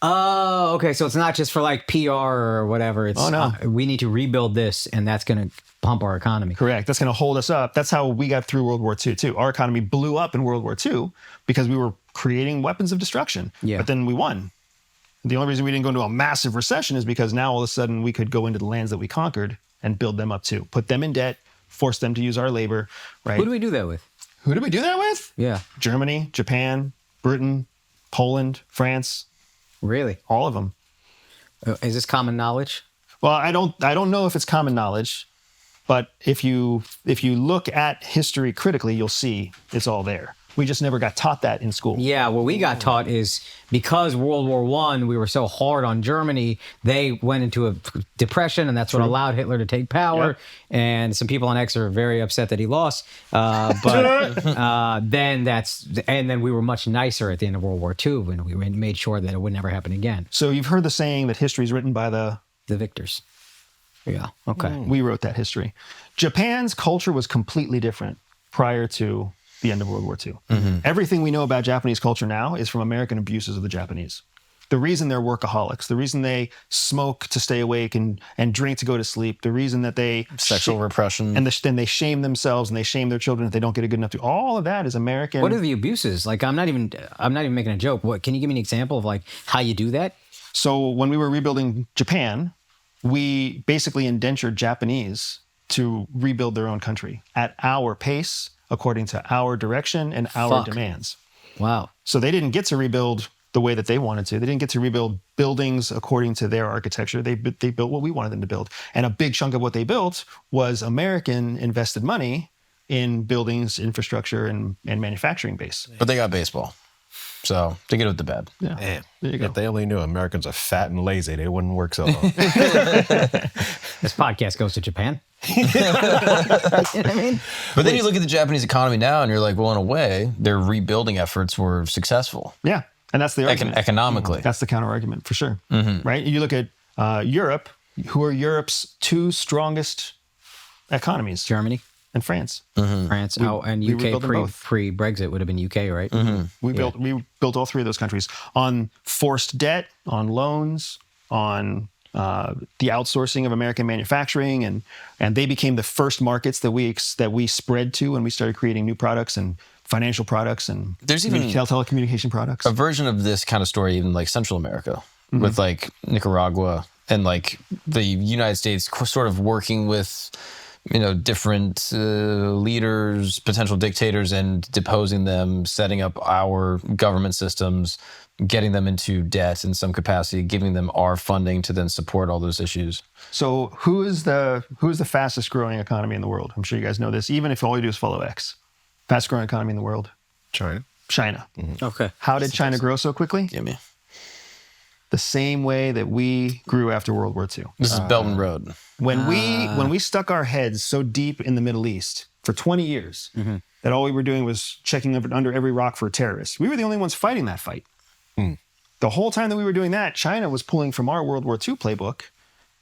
Oh, okay. So it's not just for like PR or whatever. It's we need to rebuild this, and that's going to pump our economy. Correct. That's going to hold us up. That's how we got through World War II, too. Our economy blew up in World War II because we were creating weapons of destruction. Yeah. But then we won. The only reason we didn't go into a massive recession is because now all of a sudden we could go into the lands that we conquered and build them up too. Put them in debt, force them to use our labor, right? Who do we do that with? Who did we do that with? Yeah. Germany, Japan, Britain, Poland, France, Really? all of them. Is this common knowledge? Well, I don't know if it's common knowledge, but if you look at history critically, you'll see it's all there. We just never got taught that in school. Yeah, what we got taught is because World War I, we were so hard on Germany, they went into a depression, and that's what allowed Hitler to take power. Yep. And some people on X are very upset that he lost. Then we were much nicer at the end of World War II, and we made sure that it would never happen again. So you've heard the saying that history is written by the victors. Yeah. Okay. We wrote that history. Japan's culture was completely different prior to the end of World War II. Everything we know about Japanese culture now is from American abuses of the Japanese. The reason they're workaholics, the reason they smoke to stay awake and drink to go to sleep, the reason that they Sexual repression. and then they shame themselves and they shame their children if they don't get a good enough to. All of that is American. What are the abuses? Like, I'm not even making a joke. What, can you give me an example of like how you do that? So when we were rebuilding Japan, we basically indentured Japanese to rebuild their own country at our pace, according to our direction and our demands. Wow. So they didn't get to rebuild the way that they wanted to. They didn't get to rebuild buildings according to their architecture. They built what we wanted them to build. And a big chunk of what they built was American invested money in buildings, infrastructure, and manufacturing base. But they got baseball. So they get with the bed. Yeah. Damn. There you go. If they only knew Americans are fat and lazy, they wouldn't work so long. This podcast goes to Japan. You know what I mean? But then you look at the Japanese economy now and you're like, well, in a way, their rebuilding efforts were successful. Yeah. And that's the argument. Economically. That's the counter argument for sure. Right? You look at Europe, who are Europe's two strongest economies? Germany and France. France. And we UK rebuilt them both. pre-Brexit would have been UK, right? We built all three of those countries on forced debt, on loans, on the outsourcing of American manufacturing, and they became the first markets that we spread to when we started creating new products and financial products and There's even telecommunication products. a version of this kind of story in like Central America with like Nicaragua and like the United States sort of working with different leaders, potential dictators, and deposing them, setting up our government systems, getting them into debt in some capacity, giving them our funding to then support all those issues. So who is the fastest growing economy in the world? I'm sure you guys know this, even if all you do is follow X. Fastest growing economy in the world? China. Okay. How did China grow so quickly? Gimme. The same way that we grew after World War II. This is Belt and Road. When we stuck our heads so deep in the Middle East for 20 years that all we were doing was checking under every rock for terrorists, we were the only ones fighting that fight. The whole time that we were doing that, China was pulling from our World War II playbook,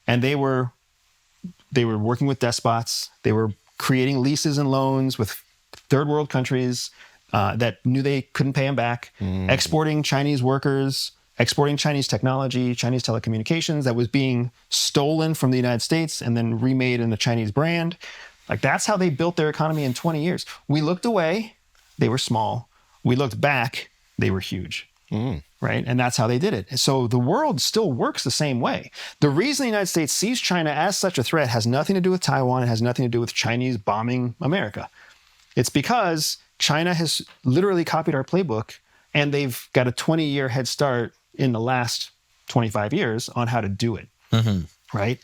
and they were working with despots. They were creating leases and loans with third world countries that knew they couldn't pay them back, exporting Chinese workers, exporting Chinese technology, Chinese telecommunications that was being stolen from the United States and then remade in the Chinese brand. Like, that's how they built their economy in 20 years. We looked away, they were small. We looked back, they were huge. Right? And that's how they did it. So the world still works the same way. The reason the United States sees China as such a threat has nothing to do with Taiwan. It has nothing to do with Chinese bombing America. It's because China has literally copied our playbook, and they've got a 20-year head start in the last 25 years on how to do it. Right?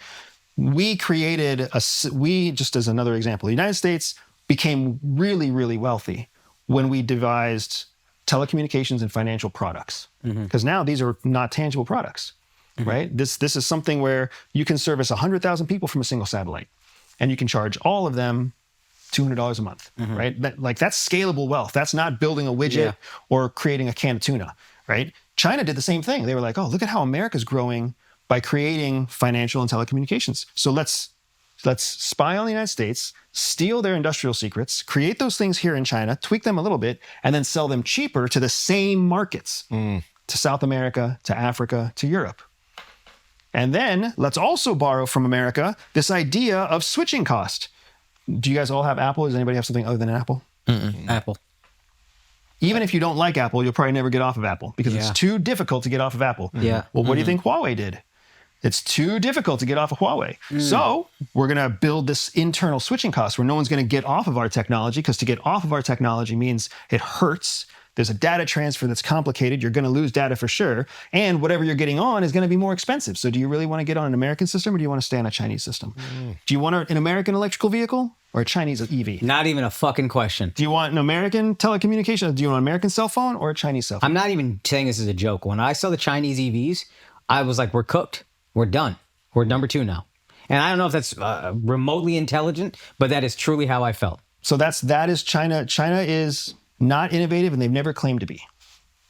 We just as another example, the United States became really, really wealthy when we devised telecommunications and financial products, because now these are not tangible products, right? This is something where you can service 100,000 people from a single satellite, and you can charge all of them $200 a month, right? That's scalable wealth. That's not building a widget or creating a can of tuna, right? China did the same thing. They were like, oh, look at how America's growing by creating financial and telecommunications. So let's spy on the United States, steal their industrial secrets, create those things here in China, tweak them a little bit, and then sell them cheaper to the same markets, to South America, to Africa, to Europe. And then let's also borrow from America this idea of switching cost. Do you guys all have Apple? Does anybody have something other than Apple? Apple. Even if you don't like Apple, you'll probably never get off of Apple because it's too difficult to get off of Apple. Yeah. Well, what do you think Huawei did? It's too difficult to get off of Huawei. So we're going to build this internal switching cost where no one's going to get off of our technology, because to get off of our technology means it hurts. There's a data transfer that's complicated. You're going to lose data for sure. And whatever you're getting on is going to be more expensive. So do you really want to get on an American system or do you want to stay on a Chinese system? Do you want an American electrical vehicle or a Chinese EV? Not even a fucking question. Do you want an American telecommunication? Do you want an American cell phone or a Chinese cell phone? I'm not even saying this as a joke. When I saw the Chinese EVs, I was like, we're cooked. We're done. We're number 2 now. And I don't know if that's remotely intelligent, but that is truly how I felt. So that is China. China is not innovative and they've never claimed to be.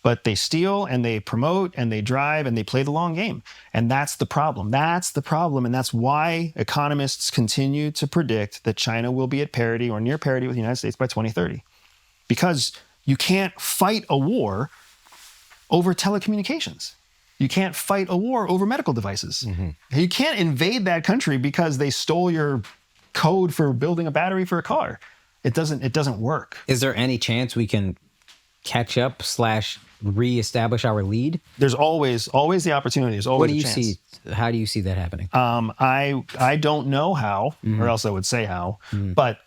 But they steal and they promote and they drive and they play the long game. And that's the problem. That's the problem. And that's why economists continue to predict that China will be at parity or near parity with the United States by 2030. Because you can't fight a war over telecommunications. You can't fight a war over medical devices. You can't invade that country because they stole your code for building a battery for a car. It doesn't work. Is there any chance we can catch up / reestablish our lead? There's always the opportunity. There's always What do a you chance. see? How do you see that happening? I don't know how, or else I would say how. But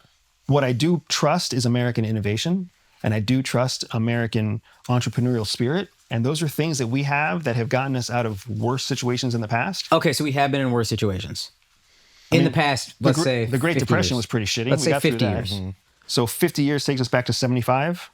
what I do trust is American innovation, and I do trust American entrepreneurial spirit. And those are things that we have that have gotten us out of worse situations in the past. Okay, so we have been in worse situations. In the past, let's say the Great 50 Depression years. was pretty shitty. Let's We say got through 50 that. years. So 50 years takes us back to 75.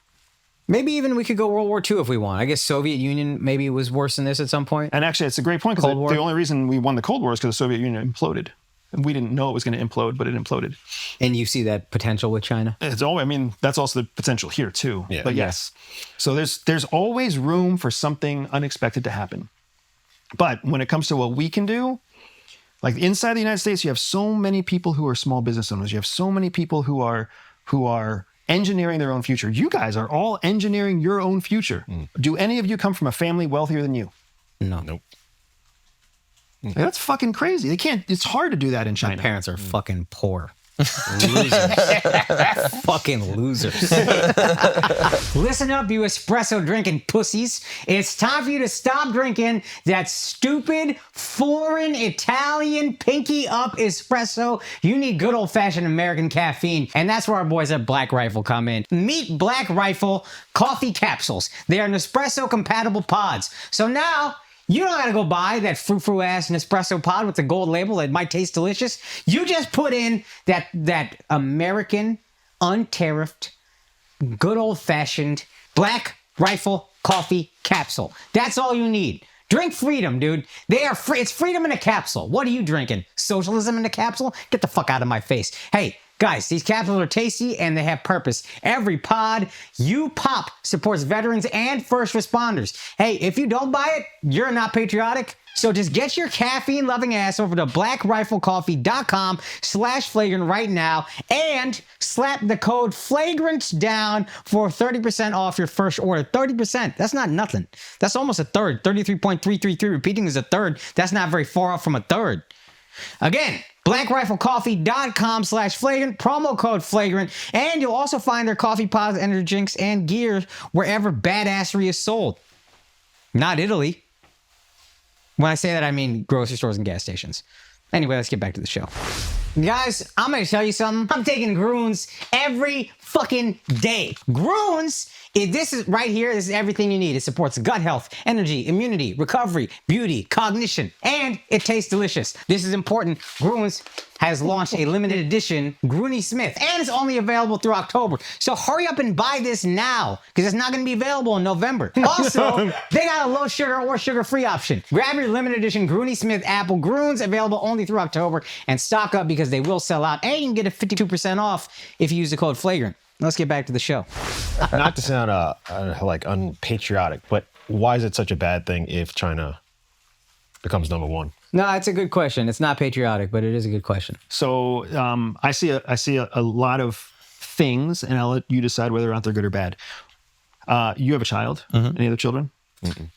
Maybe even we could go World War II if we want. I guess Soviet Union maybe was worse than this at some point. And actually, it's a great point Cold because War. the only reason we won the Cold War is because the Soviet Union imploded. And we didn't know it was going to implode, but it imploded. And you see that potential with China? That's also the potential here too. Yeah. But yes. So there's always room for something unexpected to happen. But when it comes to what we can do, like inside the United States, you have so many people who are small business owners. You have so many people who are engineering their own future. You guys are all engineering your own future. Do any of you come from a family wealthier than you? No. Nope. Like, that's fucking crazy. It's hard to do that in China. My parents are fucking poor. Losers. Fucking losers. Listen up, you espresso drinking pussies. It's time for you to stop drinking that stupid foreign Italian pinky up espresso. You need good old fashioned American caffeine. And that's where our boys at Black Rifle come in. Meet Black Rifle coffee capsules. They are Nespresso compatible pods. So now, you don't gotta go buy that frou-frou ass Nespresso pod with the gold label that might taste delicious. You just put in that American, untariffed, good old-fashioned Black Rifle coffee capsule. That's all you need. Drink freedom, dude. They are free. It's freedom in a capsule. What are you drinking? Socialism in a capsule? Get the fuck out of my face. Hey, guys, these capsules are tasty and they have purpose. Every pod you pop supports veterans and first responders. Hey, if you don't buy it, you're not patriotic. So just get your caffeine-loving ass over to blackriflecoffee.com/flagrant right now and slap the code FLAGRANT down for 30% off your first order. 30%. That's not nothing. That's almost a third. 33.333. Repeating is a third. That's not very far off from a third. Again, blackriflecoffee.com/flagrant, promo code flagrant, and you'll also find their coffee pods, energy drinks, and gear wherever badassery is sold. Not Italy. When I say that, I mean grocery stores and gas stations. Anyway, let's get back to the show. Guys, I'm going to tell you something. I'm taking Groons every fucking day. Groons, this is right here, this is everything you need. It supports gut health, energy, immunity, recovery, beauty, cognition, and it tastes delicious. This is important. Groons has launched a limited edition Groony Smith, and it's only available through October. So hurry up and buy this now, because it's not going to be available in November. Also, they got a low sugar or sugar-free option. Grab your limited edition Groony Smith Apple Groons, available only through October, and stock up because they will sell out, and you can get a 52% off if you use the code FLAGRANT. Let's get back to the show. Not to sound like unpatriotic, but why is it such a bad thing if China becomes number one? No, it's a good question. It's not patriotic, but it is a good question. So I see a lot of things, and I'll let you decide whether or not they're good or bad. You have a child. Any other children?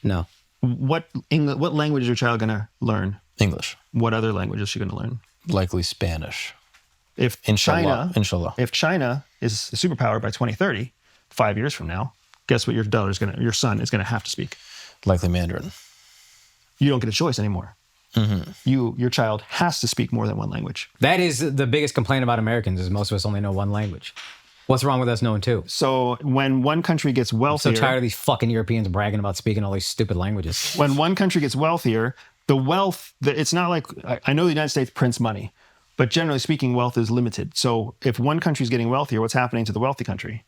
No. What language is your child going to learn? English. What other language is she going to learn? Likely Spanish. If Inshallah. China, if China is a superpower by 2030, 5 years from now, guess what your son is going to have to speak? Likely Mandarin. You don't get a choice anymore. Your child has to speak more than one language. That is the biggest complaint about Americans is most of us only know one language. What's wrong with us knowing two? So when one country gets So wealthier, tired of these fucking Europeans bragging about speaking all these stupid languages. when one country gets wealthier, the wealth, it's not like, I know the United States prints money, but generally speaking, wealth is limited. So if one country is getting wealthier, what's happening to the wealthy country?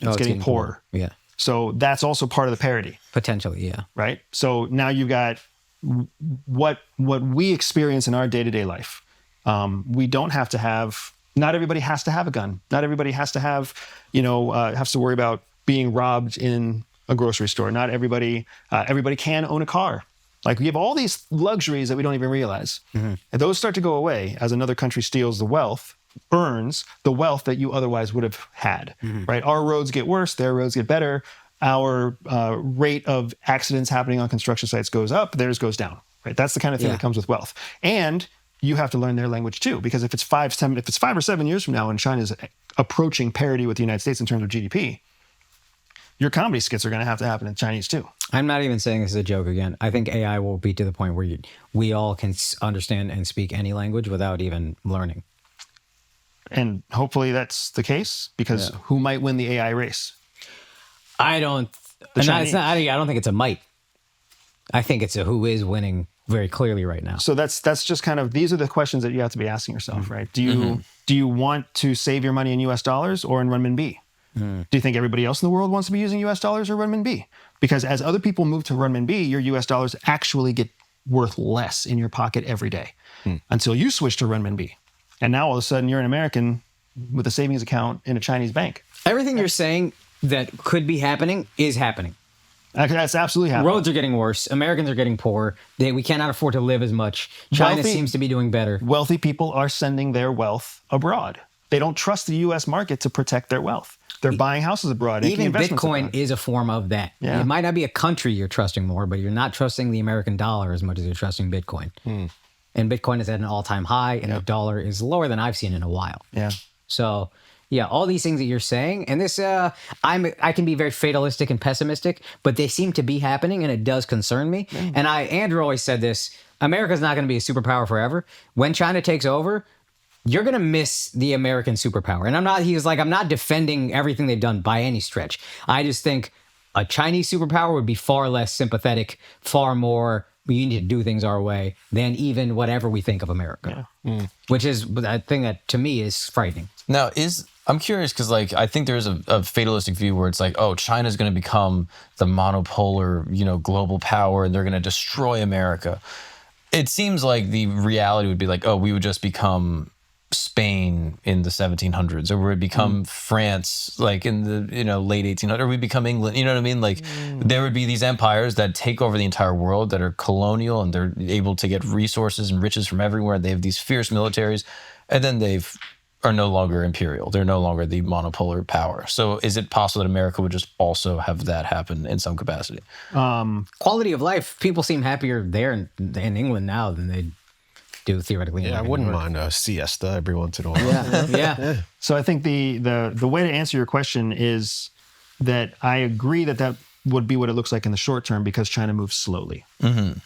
It's getting poorer. Yeah. So that's also part of the parity, Potentially, yeah. right? So now you've got what we experience in our day-to-day life. We don't have to have, not everybody has to have a gun. Not everybody has to have, has to worry about being robbed in a grocery store. Not everybody, everybody can own a car. Like we have all these luxuries that we don't even realize. And those start to go away as another country steals the wealth, earns the wealth that you otherwise would have had, right? Our roads get worse, their roads get better. Our rate of accidents happening on construction sites goes up, theirs goes down, right? That's the kind of thing that comes with wealth. And you have to learn their language too, because if it's 5 or 7 years from now and China's approaching parity with the United States in terms of GDP, your comedy skits are going to happen in Chinese too. I'm not even saying this is a joke again. I think AI will be to the point where we all can understand and speak any language without even learning. And hopefully that's the case, because who might win the AI race? I don't think it's a might. I think it's a who is winning very clearly right now. So that's just kind of, these are the questions that you have to be asking yourself, right? Do you want to save your money in US dollars or in renminbi? Do you think everybody else in the world wants to be using US dollars or renminbi? Because as other people move to renminbi, your US dollars actually get worth less in your pocket every day until you switch to renminbi. And now all of a sudden you're an American with a savings account in a Chinese bank. Everything you're saying that could be happening is happening. That's absolutely happening. Roads are getting worse. Americans are getting poorer. We cannot afford to live as much. China seems to be doing better. Wealthy people are sending their wealth abroad. They don't trust the U.S. market to protect their wealth. They're buying houses abroad. Even Bitcoin is a form of that. Yeah. It might not be a country you're trusting more, but you're not trusting the American dollar as much as you're trusting Bitcoin. And Bitcoin is at an all-time high, and the dollar is lower than I've seen in a while. Yeah. So, yeah, all these things that you're saying, and this, I can be very fatalistic and pessimistic, but they seem to be happening, and it does concern me. And Andrew always said this: America's not going to be a superpower forever. When China takes over, you're going to miss the American superpower. And he was like, I'm not defending everything they've done by any stretch. I just think a Chinese superpower would be far less sympathetic, far more, we need to do things our way, than even whatever we think of America. Which is a thing that, to me, is frightening. Now, I'm curious because, I think there's a fatalistic view where it's like, oh, China's going to become the monopolar, global power, and they're going to destroy America. It seems like the reality would be like, oh, we would just become Spain in the 1700s, or we'd become France in the late 1800s, or we become England. You know what I mean? There would be these empires that take over the entire world that are colonial, and they're able to get resources and riches from everywhere. They have these fierce militaries, and then are no longer imperial. They're no longer the monopolar power. So is it possible that America would just also have that happen in some capacity? Quality of life, people seem happier there in England now than they do theoretically. Yeah, I wouldn't mind a siesta every once in a while. Yeah. So I think the way to answer your question is that I agree that would be what it looks like in the short term, because China moves slowly,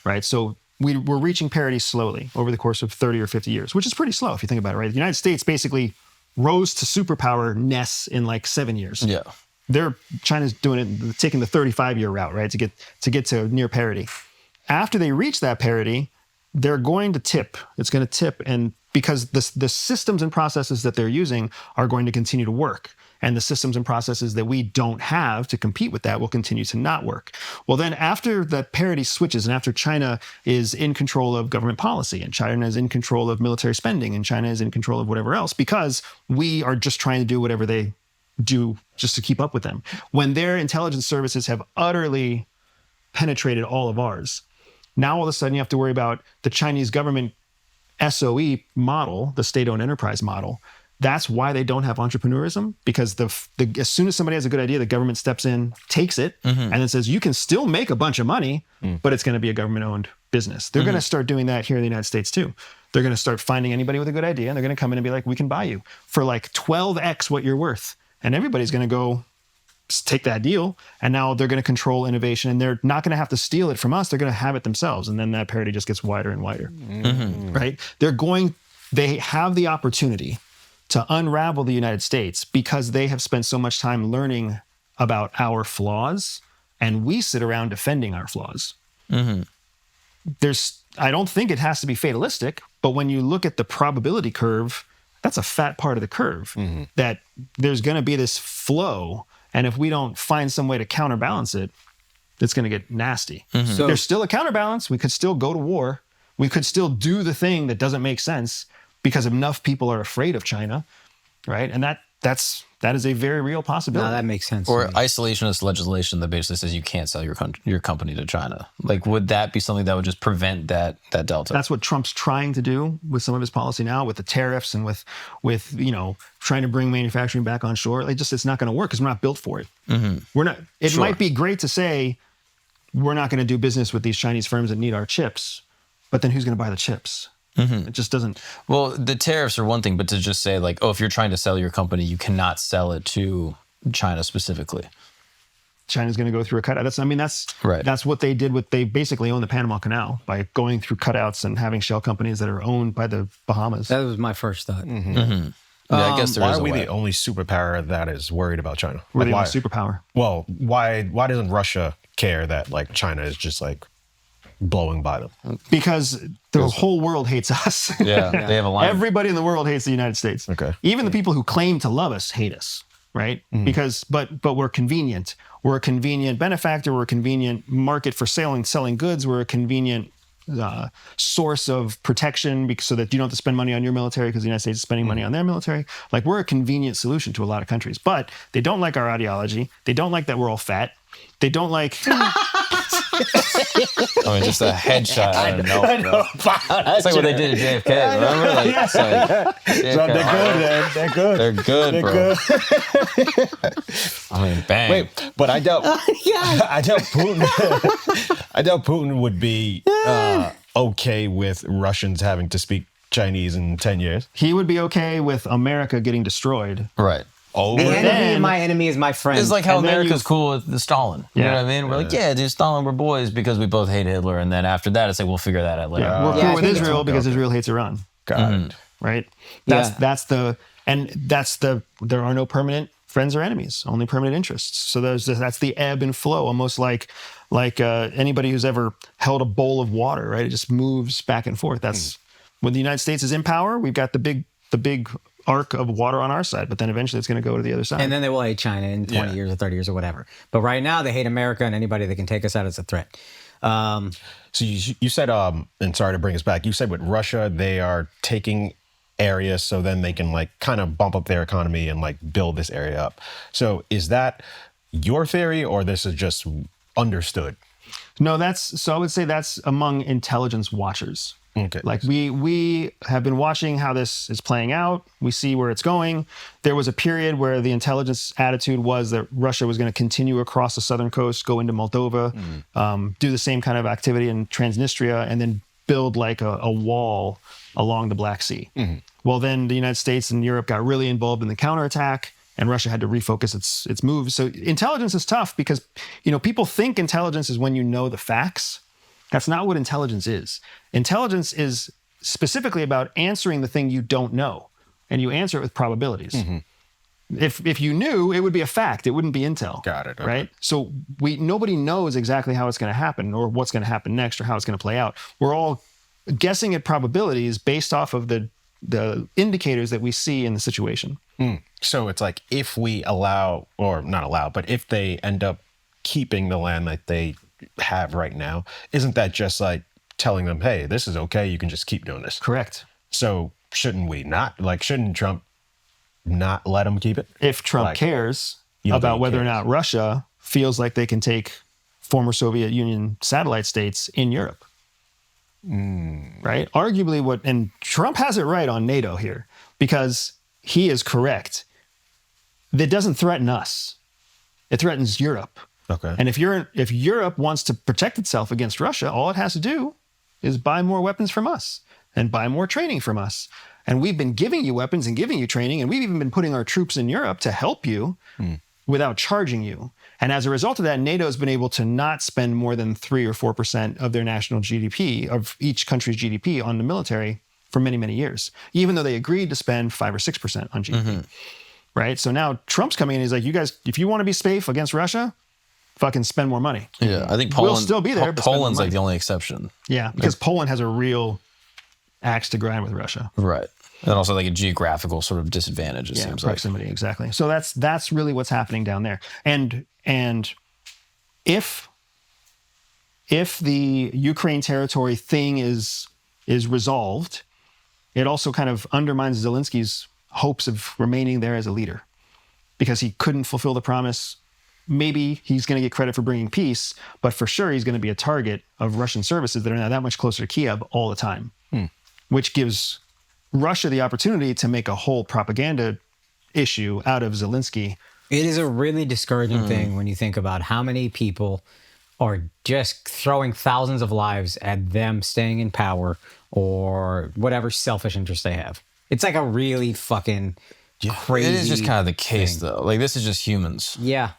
right? So we're reaching parity slowly over the course of 30 or 50 years, which is pretty slow if you think about it, right? The United States basically rose to superpower-ness in 7 years. Yeah. China's doing it, taking the 35-year route, right, to get to near parity. After they reach that parity, they're going to tip. It's going to tip, and because the systems and processes that they're using are going to continue to work, and the systems and processes that we don't have to compete with that will continue to not work. Well, then after that parity switches, and after China is in control of government policy, and China is in control of military spending, and China is in control of whatever else, because we are just trying to do whatever they do just to keep up with them. When their intelligence services have utterly penetrated all of ours, now all of a sudden you have to worry about the Chinese government SOE model, the state-owned enterprise model. That's why they don't have entrepreneurism, because as soon as somebody has a good idea, the government steps in, takes it, and then says, you can still make a bunch of money, but it's going to be a government-owned business. They're going to start doing that here in the United States too. They're going to start finding anybody with a good idea, and they're going to come in and be like, we can buy you for 12x what you're worth. And everybody's going to go take that deal, and now they're going to control innovation, and they're not going to have to steal it from us. They're going to have it themselves, and then that parity just gets wider and wider, right? They have the opportunity to unravel the United States because they have spent so much time learning about our flaws, and we sit around defending our flaws. I don't think it has to be fatalistic, but when you look at the probability curve, that's a fat part of the curve, that there's going to be this flow. And if we don't find some way to counterbalance it, it's going to get nasty. So there's still a counterbalance. We could still go to war. We could still do the thing that doesn't make sense because enough people are afraid of China, right? And that is a very real possibility. No, that makes sense. Or isolationist legislation that basically says you can't sell your company to China. Like, would that be something that would just prevent that delta? That's what Trump's trying to do with some of his policy now, with the tariffs and with trying to bring manufacturing back on shore. It's not going to work because we're not built for it. We're not. It might be great to say we're not going to do business with these Chinese firms that need our chips, but then who's going to buy the chips? It just doesn't. Well, the tariffs are one thing, but to just say like, oh, if you're trying to sell your company, you cannot sell it to China specifically. China's going to go through a cutout. That's right. That's what they did. They basically own the Panama Canal by going through cutouts and having shell companies that are owned by the Bahamas. That was my first thought. Yeah, I guess why are we the only superpower that is worried about China? We're the only superpower. Well, why doesn't Russia care that like China is just like blowing by them? Because the whole world hates us. Yeah, they have a line. Everybody in the world hates the United States. Okay. Even the people who claim to love us hate us, right? Because but we're convenient. We're a convenient benefactor. We're a convenient market for selling goods. We're a convenient source of protection so that you don't have to spend money on your military because the United States is spending money on their military. Like, we're a convenient solution to a lot of countries, but they don't like our ideology. They don't like that we're all fat. They don't like. Just a headshot. I don't know. It's like what they did at JFK. Remember? They're good. They're good, bro. Bang. Wait, but I doubt. I doubt Putin. I doubt Putin would be okay with Russians having to speak Chinese in 10 years. He would be okay with America getting destroyed. Right. The enemy of my enemy is my friend. It's like how America's cool with the Stalin. You know what I mean? We're like, dude, Stalin, we're boys because we both hate Hitler. And then after that, it's like, we'll figure that out later. We're cool with Israel because Israel hates Iran. Right? There are no permanent friends or enemies, only permanent interests. So that's the ebb and flow, almost like anybody who's ever held a bowl of water, right? It just moves back and forth. That's when the United States is in power, we've got the big arc of water on our side, but then eventually it's going to go to the other side. And then they will hate China in 20 years or 30 years or whatever. But right now they hate America, and anybody that can take us out is a threat. So you said, and sorry to bring us back, you said with Russia, they are taking areas so then they can like kind of bump up their economy and like build this area up. So is that your theory or this is just understood? No, I would say that's among intelligence watchers. Okay. Like we have been watching how this is playing out. We see where it's going. There was a period where the intelligence attitude was that Russia was going to continue across the southern coast, go into Moldova, do the same kind of activity in Transnistria, and then build like a wall along the Black Sea. Well, then the United States and Europe got really involved in the counterattack, and Russia had to refocus its moves. So intelligence is tough because people think intelligence is when you know the facts. That's not what intelligence is. Intelligence is specifically about answering the thing you don't know, and you answer it with probabilities. If you knew, it would be a fact. It wouldn't be intel. Got it. Okay. Right? So nobody knows exactly how it's going to happen or what's going to happen next or how it's going to play out. We're all guessing at probabilities based off of the indicators that we see in the situation. So it's like if we allow, or not allow, but if they end up keeping the land that they have right now, isn't that just like telling them, hey, this is okay, you can just keep doing this? Correct. So shouldn't Trump not let them keep it? If Trump cares about whether or not Russia feels like they can take former Soviet Union satellite states in Europe. Right? Arguably and Trump has it right on NATO here because he is correct. That doesn't threaten us. It threatens Europe. Okay. And if Europe wants to protect itself against Russia, all it has to do is buy more weapons from us and buy more training from us. And we've been giving you weapons and giving you training, and we've even been putting our troops in Europe to help you without charging you. And as a result of that, NATO has been able to not spend more than 3 or 4% of their national GDP, of each country's GDP, on the military for many, many years, even though they agreed to spend 5 or 6% on GDP. Right? So now Trump's coming in, he's like, you guys, if you want to be safe against Russia, fucking spend more money. Yeah, I think Poland We'll still be there, but spend more Poland's money. like the only exception. Yeah, because Poland has a real axe to grind with Russia. Right. And also like a geographical sort of disadvantage, it seems like. Proximity, exactly. So that's really what's happening down there. And if the Ukraine territory thing is resolved, it also kind of undermines Zelensky's hopes of remaining there as a leader, because he couldn't fulfill the promise. Maybe he's going to get credit for bringing peace, but for sure he's going to be a target of Russian services that are now that much closer to Kiev all the time, which gives Russia the opportunity to make a whole propaganda issue out of Zelensky. It is a really discouraging thing when you think about how many people are just throwing thousands of lives at them staying in power or whatever selfish interest they have. It's like a really fucking crazy. It is just kind of the case, though. Like, this is just humans. Yeah.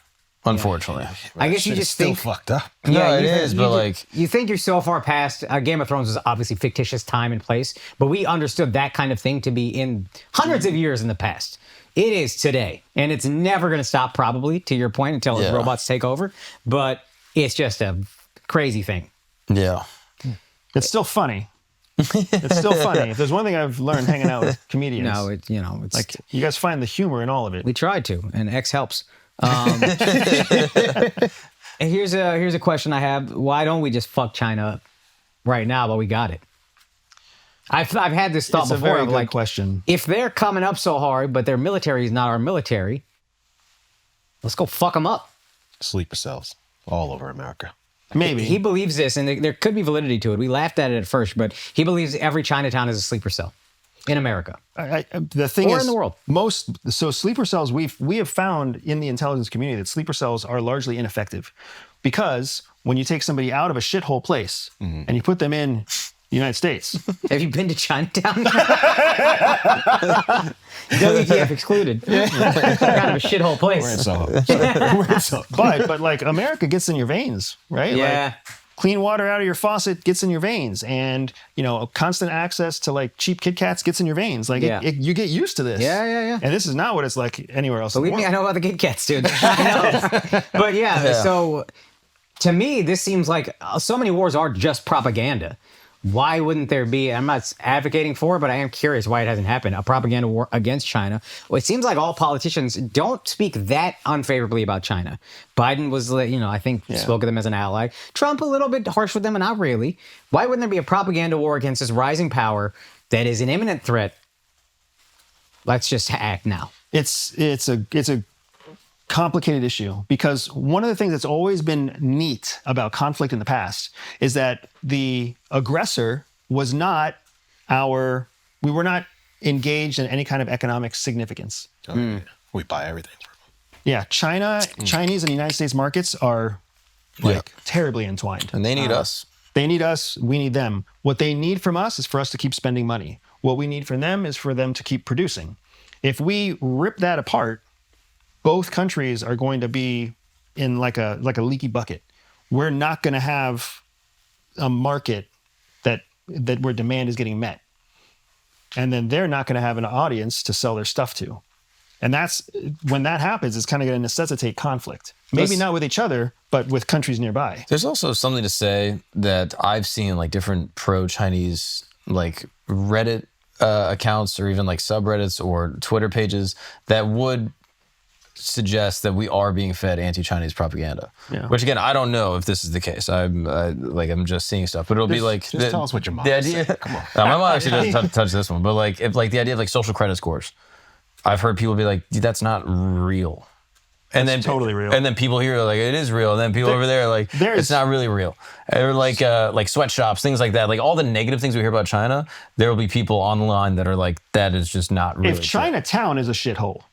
Unfortunately. I guess you Shit is just still think. fucked up. No, it you is, but like. You think you're so far past. Game of Thrones is obviously fictitious time and place, but we understood that kind of thing to be in hundreds of years in the past. It is today, and it's never going to stop, probably, to your point, until the robots take over. But it's just a crazy thing. Yeah. It's still funny. It's still funny. If there's one thing I've learned hanging out with comedians, No, it's like you guys find the humor in all of it. we tried to, and X helps. And here's a question I have: why don't we just fuck China up right now? But we got it. I've had this thought It's a before. very Of good like, question. if they're coming up so hard, but their military is not our military, let's go fuck them up. Sleeper cells all over America. Maybe. He believes this, and there could be validity to it. We laughed at it at first, but he believes every Chinatown is a sleeper cell in America. The thing Or is, in the world. so sleeper cells, we have found in the intelligence community that sleeper cells are largely ineffective, because when you take somebody out of a shithole place and you put them in the United States, Have you been to Chinatown? WTF excluded. Kind of a shithole place. but like America gets in your veins, right? Yeah. Like, clean water out of your faucet gets in your veins, and constant access to like cheap Kit Kats gets in your veins. Like you get used to this. Yeah. And this is not what it's like anywhere else. Believe in the me, I world. know about the Kit Kats, dude. I know. But so to me, this seems like so many wars are just propaganda. Why wouldn't there be, I'm not advocating for it, but I am curious why it hasn't happened, a propaganda war against China. Well, it seems like all politicians don't speak that unfavorably about China. Biden was, I think spoke of them as an ally. Trump a little bit harsh with them, and not really. Why wouldn't there be a propaganda war against this rising power that is an imminent threat? Let's just act now. It's a complicated issue, because one of the things that's always been neat about conflict in the past is that the aggressor was not we were not engaged in any kind of economic significance. We buy everything from them. Yeah, Chinese and United States markets are terribly entwined. And they need us. They need us, we need them. What they need from us is for us to keep spending money. What we need from them is for them to keep producing. If we rip that apart, both countries are going to be in like a leaky bucket. We're not going to have a market that where demand is getting met. And then they're not going to have an audience to sell their stuff to. And that's when that happens, it's kind of going to necessitate conflict. Maybe not with each other, but with countries nearby. There's also something to say that I've seen like different pro-Chinese like Reddit accounts, or even like subreddits or Twitter pages that would suggest that we are being fed anti-Chinese propaganda. Yeah. Which again, I don't know if this is the case. I'm just seeing stuff, but it'll be like Just tell us what your mom the idea. said. Come on. My mom actually doesn't touch this one, but like if like the idea of like social credit scores, I've heard people be like, "Dude, that's not real." And then totally real. And then people here are like, "It is real." And then people over there are like, "It's not really real." Or like sweatshops, things like that. Like all the negative things we hear about China, there will be people online that are like, "That is just not real." If Chinatown is a shithole,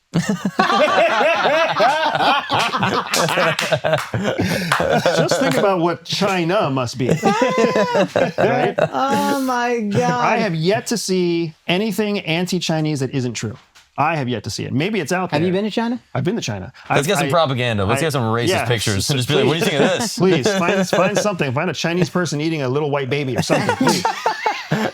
just think about what China must be. Right? Oh my God. I have yet to see anything anti-Chinese that isn't true. I have yet to see it. Maybe it's out there. Have you been to China? I've been to China. Let's get some propaganda. Let's get some racist pictures and just be like, "What do you think of this?" Please find something. Find a Chinese person eating a little white baby or something. Please.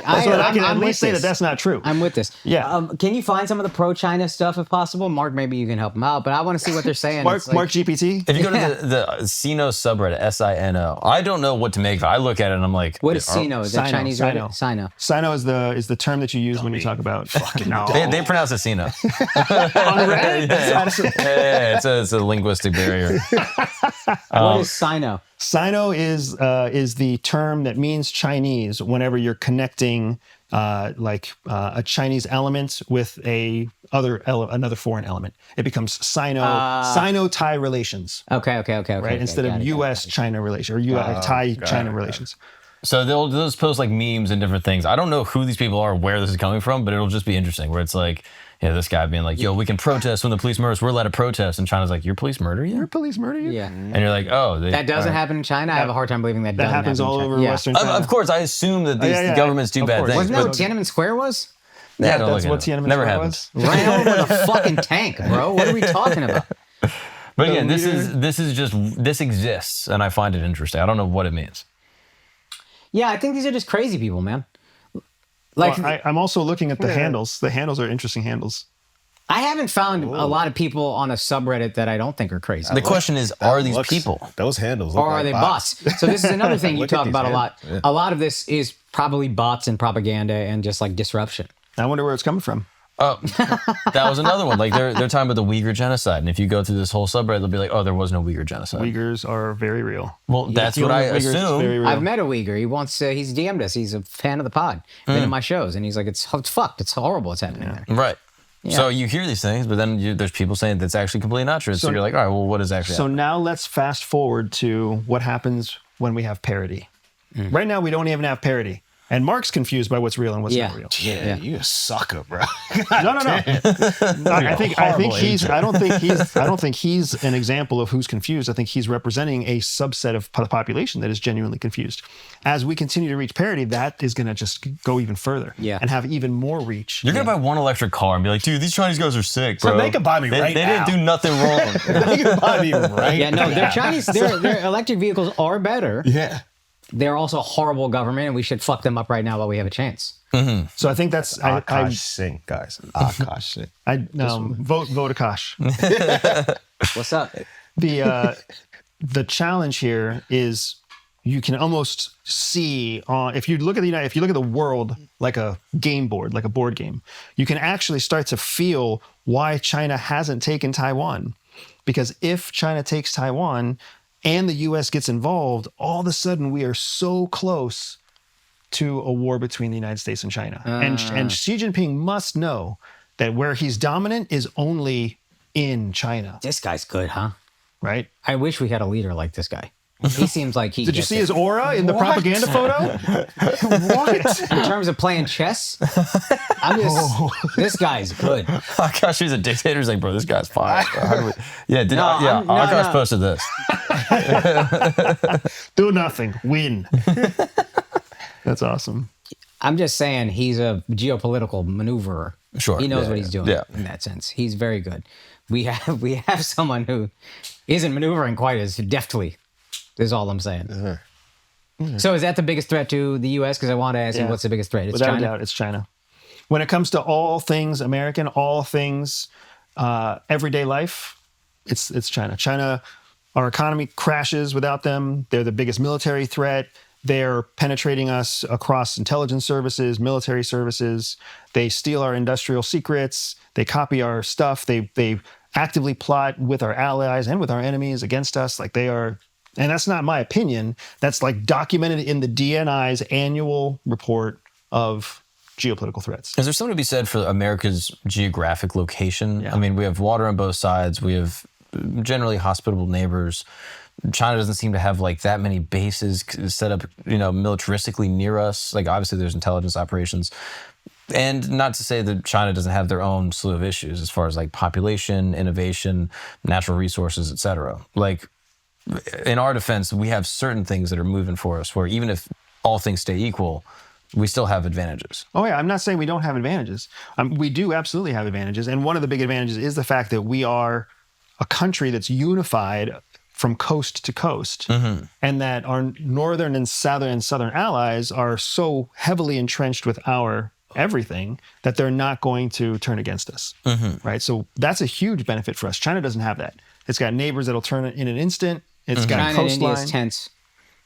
I can at with least say this. that that's not true. I'm with this. Yeah. Can you find some of the pro-China stuff if possible? Mark, maybe you can help them out, but I want to see what they're saying. Mark, It's like- Mark GPT. If you go to the Sino subreddit, Sino, I don't know what to make of it. I look at it and I'm like, What is Sino? Is that Sino, Chinese Sino. Reddit? Sino. Sino is the term that you use when you talk about fucking They pronounce it Sino. on Reddit. Yeah, it's a linguistic barrier. What is Sino? Sino is the term that means Chinese whenever you're connecting a Chinese element with another foreign element. It becomes Sino-Thai relations, Okay. right? Instead of U.S.-China relations or U.S.-Thai-China relations. So they'll just post like memes and different things. I don't know who these people are, where this is coming from, but it'll just be interesting. Where it's like, this guy being like, "Yo, we can protest when the police murder us. We're allowed to protest," and China's like, "Your police murder you? Your police murder you? Yeah. And you're like, "Oh, That doesn't happen in China? I have a hard time believing that doesn't happens happen all in China. over Yeah. Western China. Of course, I assume that these governments do of bad course. things. Wasn't that but- what Tiananmen Square was? Yeah, don't That's look what at it. Tiananmen Never Square happens. was. Ran over with a fucking tank, bro. What are we talking about? But again, this exists, and I find it interesting. I don't know what it means. Yeah, I think these are just crazy people, man. Like, Well, I'm also looking at the handles. The handles are interesting handles. I haven't found a lot of people on a subreddit that I don't think are crazy. The question is, are these people? Those handles look Or are like they bots. bots? So this is another thing you Look at talk these about a lot. handles. A lot of this is probably bots and propaganda and just like disruption. I wonder where it's coming from. Oh, that was another one. Like they're talking about the Uyghur genocide, and if you go through this whole subreddit, they'll be like, "Oh, there was no Uyghur genocide." Uyghurs are very real. Well, that's what I Uyghurs is assume. very real. I've met a Uyghur. He wants. He's DM'd us. He's a fan of the pod. Been in my shows, and he's like, "It's fucked. It's horrible. What's happening there." Right. So you hear these things, but then there's people saying that's actually completely not true. So you're like, all right, well, what is actually So happening? now let's fast forward to what happens when we have parity. Right now, we don't even have parity. And Mark's confused by what's real and what's not real. Yeah, you a sucker, bro. No. I don't think he's an example of who's confused. I think he's representing a subset of the population that is genuinely confused. As we continue to reach parity, that is going to just go even further and have even more reach. You're gonna buy one electric car and be like, dude, these Chinese guys are sick, bro. So they can buy me right They now. didn't do nothing wrong. They can buy me right. Yeah, no, they're Chinese. Their electric vehicles are better. Yeah. They're also a horrible government, and we should fuck them up right now while we have a chance. So I think that's Akash Singh, guys. Akash Singh. vote Akash. What's up? The challenge here is you can almost see if you look at the world like a game board, like a board game, you can actually start to feel why China hasn't taken Taiwan. Because if China takes Taiwan and the US gets involved, all of a sudden we are so close to a war between the United States and China. And Xi Jinping must know that where he's dominant is only in China, This guy's good, huh? right? I wish we had a leader like this guy. He seems like he. Did you gets see it. his aura in the propaganda photo? What? In terms of playing chess, this guy's good. Akash, he's a dictator. He's like, bro, this guy's fine. Akash no. posted this. Do nothing. Win. That's awesome. I'm just saying he's a geopolitical maneuverer. Sure. He knows Yeah, what he's doing yeah. in that sense. He's very good. We have someone who isn't maneuvering quite as deftly, is all I'm saying. So is that the biggest threat to the U.S.? Because I want to ask you, what's the biggest threat? It's Without China? a doubt, it's China. When it comes to all things American, all things everyday life, it's China. China, our economy crashes without them. They're the biggest military threat. They're penetrating us across intelligence services, military services. They steal our industrial secrets. They copy our stuff. They actively plot with our allies and with our enemies against us. Like they are, and that's not my opinion. That's like documented in the DNI's annual report of geopolitical threats. Is there something to be said for America's geographic location? Yeah. I mean, we have water on both sides. We have generally hospitable neighbors. China doesn't seem to have like that many bases set up, militaristically near us. Like obviously there's intelligence operations. And not to say that China doesn't have their own slew of issues as far as like population, innovation, natural resources, et cetera. Like in our defense, we have certain things that are moving for us where even if all things stay equal, we still have advantages. Oh yeah, I'm not saying we don't have advantages. We do absolutely have advantages. And one of the big advantages is the fact that we are a country that's unified from coast to coast, and that our northern and southern allies are so heavily entrenched with our everything that they're not going to turn against us, right? So that's a huge benefit for us. China doesn't have that. It's got neighbors that'll turn it in an instant. It's got China and coastline. India's tense.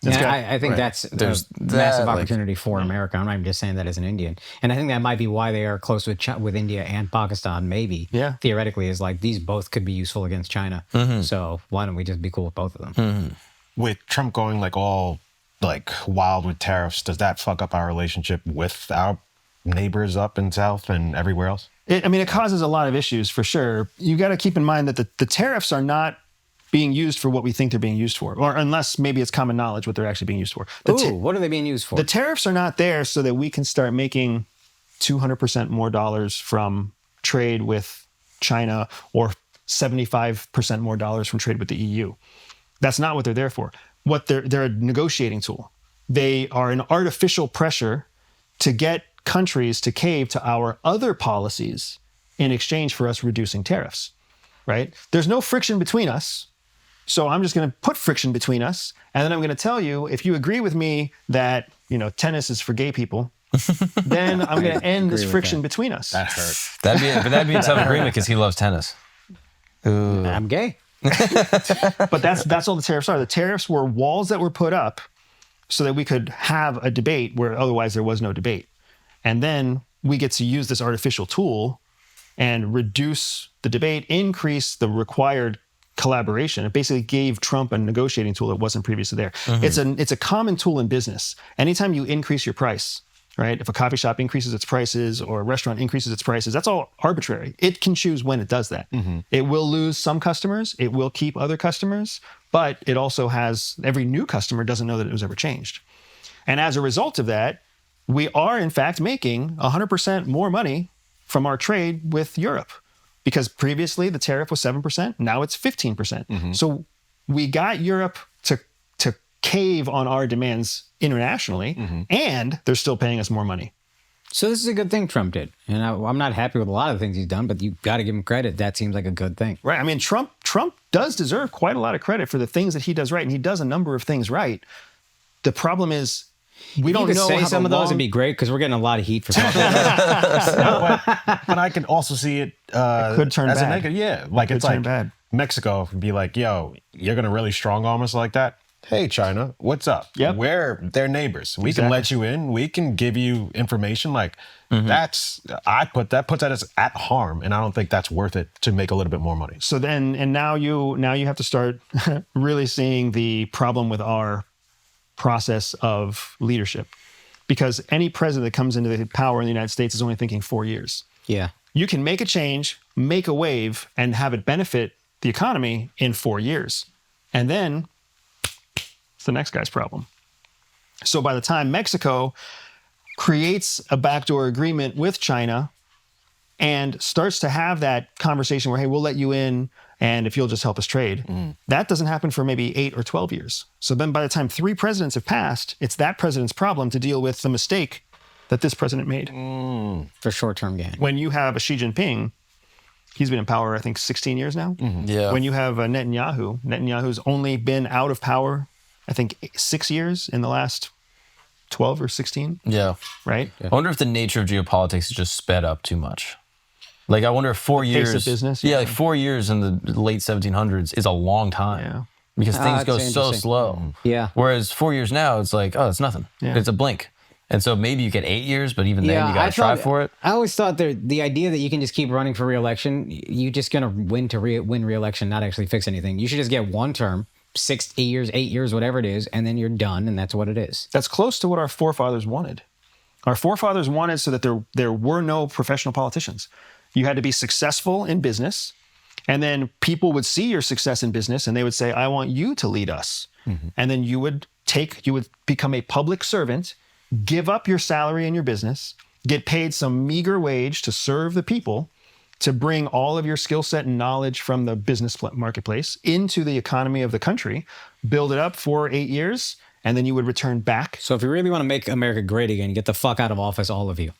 It's And got- I think that's There's a massive that, like- opportunity for America. I'm not even just saying that as an Indian. And I think that might be why they are close with India and Pakistan, maybe. Yeah. Theoretically, is like these both could be useful against China. So why don't we just be cool with both of them? With Trump going like all like wild with tariffs, does that fuck up our relationship with our neighbors up in South and everywhere else? It causes a lot of issues for sure. You got to keep in mind that the tariffs are not being used for what we think they're being used for, or unless maybe it's common knowledge what they're actually being used for. What are they being used for? The tariffs are not there so that we can start making 200% more dollars from trade with China or 75% more dollars from trade with the EU. That's not what they're there for. What they're a negotiating tool. They are an artificial pressure to get countries to cave to our other policies in exchange for us reducing tariffs, right? There's no friction between us. So I'm just going to put friction between us. And then I'm going to tell you, if you agree with me that, tennis is for gay people, then I'm going to end this friction between us. That hurt. That'd be a tough agreement because he loves tennis. I'm gay. But that's all the tariffs are. The tariffs were walls that were put up so that we could have a debate where otherwise there was no debate. And then we get to use this artificial tool and reduce the debate, increase the required collaboration. It basically gave Trump a negotiating tool that wasn't previously there. It's a common tool in business. Anytime you increase your price, right? If a coffee shop increases its prices or a restaurant increases its prices, that's all arbitrary. It can choose when it does that. It will lose some customers. It will keep other customers, but it also has every new customer doesn't know that it was ever changed. And as a result of that, we are in fact making 100% more money from our trade with Europe. Because previously the tariff was 7%, now it's 15%. So we got Europe to cave on our demands internationally, and they're still paying us more money. So this is a good thing Trump did. And I'm not happy with a lot of the things he's done, but you got to give him credit. That seems like a good thing. Right. I mean, Trump does deserve quite a lot of credit for the things that he does right, and he does a number of things right. The problem is we don't know say how some of those would be great because we're getting a lot of heat for talking about But I could also see it could turn as bad. a negative. Yeah, like Could it's turn like bad. Mexico would be like, "Yo, you're gonna really strong arm us like that? Hey, China, what's up? Yep. We're their neighbors. We can Exactly. let you in. We can give you information. Like puts that as at harm, and I don't think that's worth it to make a little bit more money. So then, and now you have to start really seeing the problem with our process of leadership, because any president that comes into the power in the United States is only thinking 4 years. Yeah. You can make a change, make a wave, and have it benefit the economy in 4 years. And then it's the next guy's problem. So by the time Mexico creates a backdoor agreement with China and starts to have that conversation where, hey, we'll let you in, and if you'll just help us trade, that doesn't happen for maybe 8 or 12 years. So then by the time 3 presidents have passed, it's that president's problem to deal with the mistake that this president made. For short-term gain. When you have a Xi Jinping, he's been in power, I think, 16 years now. Yeah. When you have a Netanyahu's only been out of power, I think, 6 years in the last 12 or 16, Yeah. right? I wonder if the nature of geopolitics is just sped up too much. Like, I wonder if 4 years. of business, Yeah, yeah. like 4 years in the late 1700s is a long time. Yeah. Because things that's go so interesting. slow. Yeah. Whereas 4 years now, it's like, oh, it's nothing. Yeah. It's a blink. And so maybe you get 8 years, but even then, you got I to try thought- for it. I always thought the idea that you can just keep running for re-election, you're just going to win re-election, not actually fix anything. You should just get one term, 6, 8 years, 8 years, whatever it is, and then you're done, and that's what it is. That's close to what our forefathers wanted. Our forefathers wanted so that there were no professional politicians. You had to be successful in business, and then people would see your success in business, and they would say, I want you to lead us. And then you would become a public servant, give up your salary in your business, get paid some meager wage to serve the people, to bring all of your skill set and knowledge from the business marketplace into the economy of the country, build it up for 8 years, and then you would return back. So if you really want to make America great again, get the fuck out of office, all of you.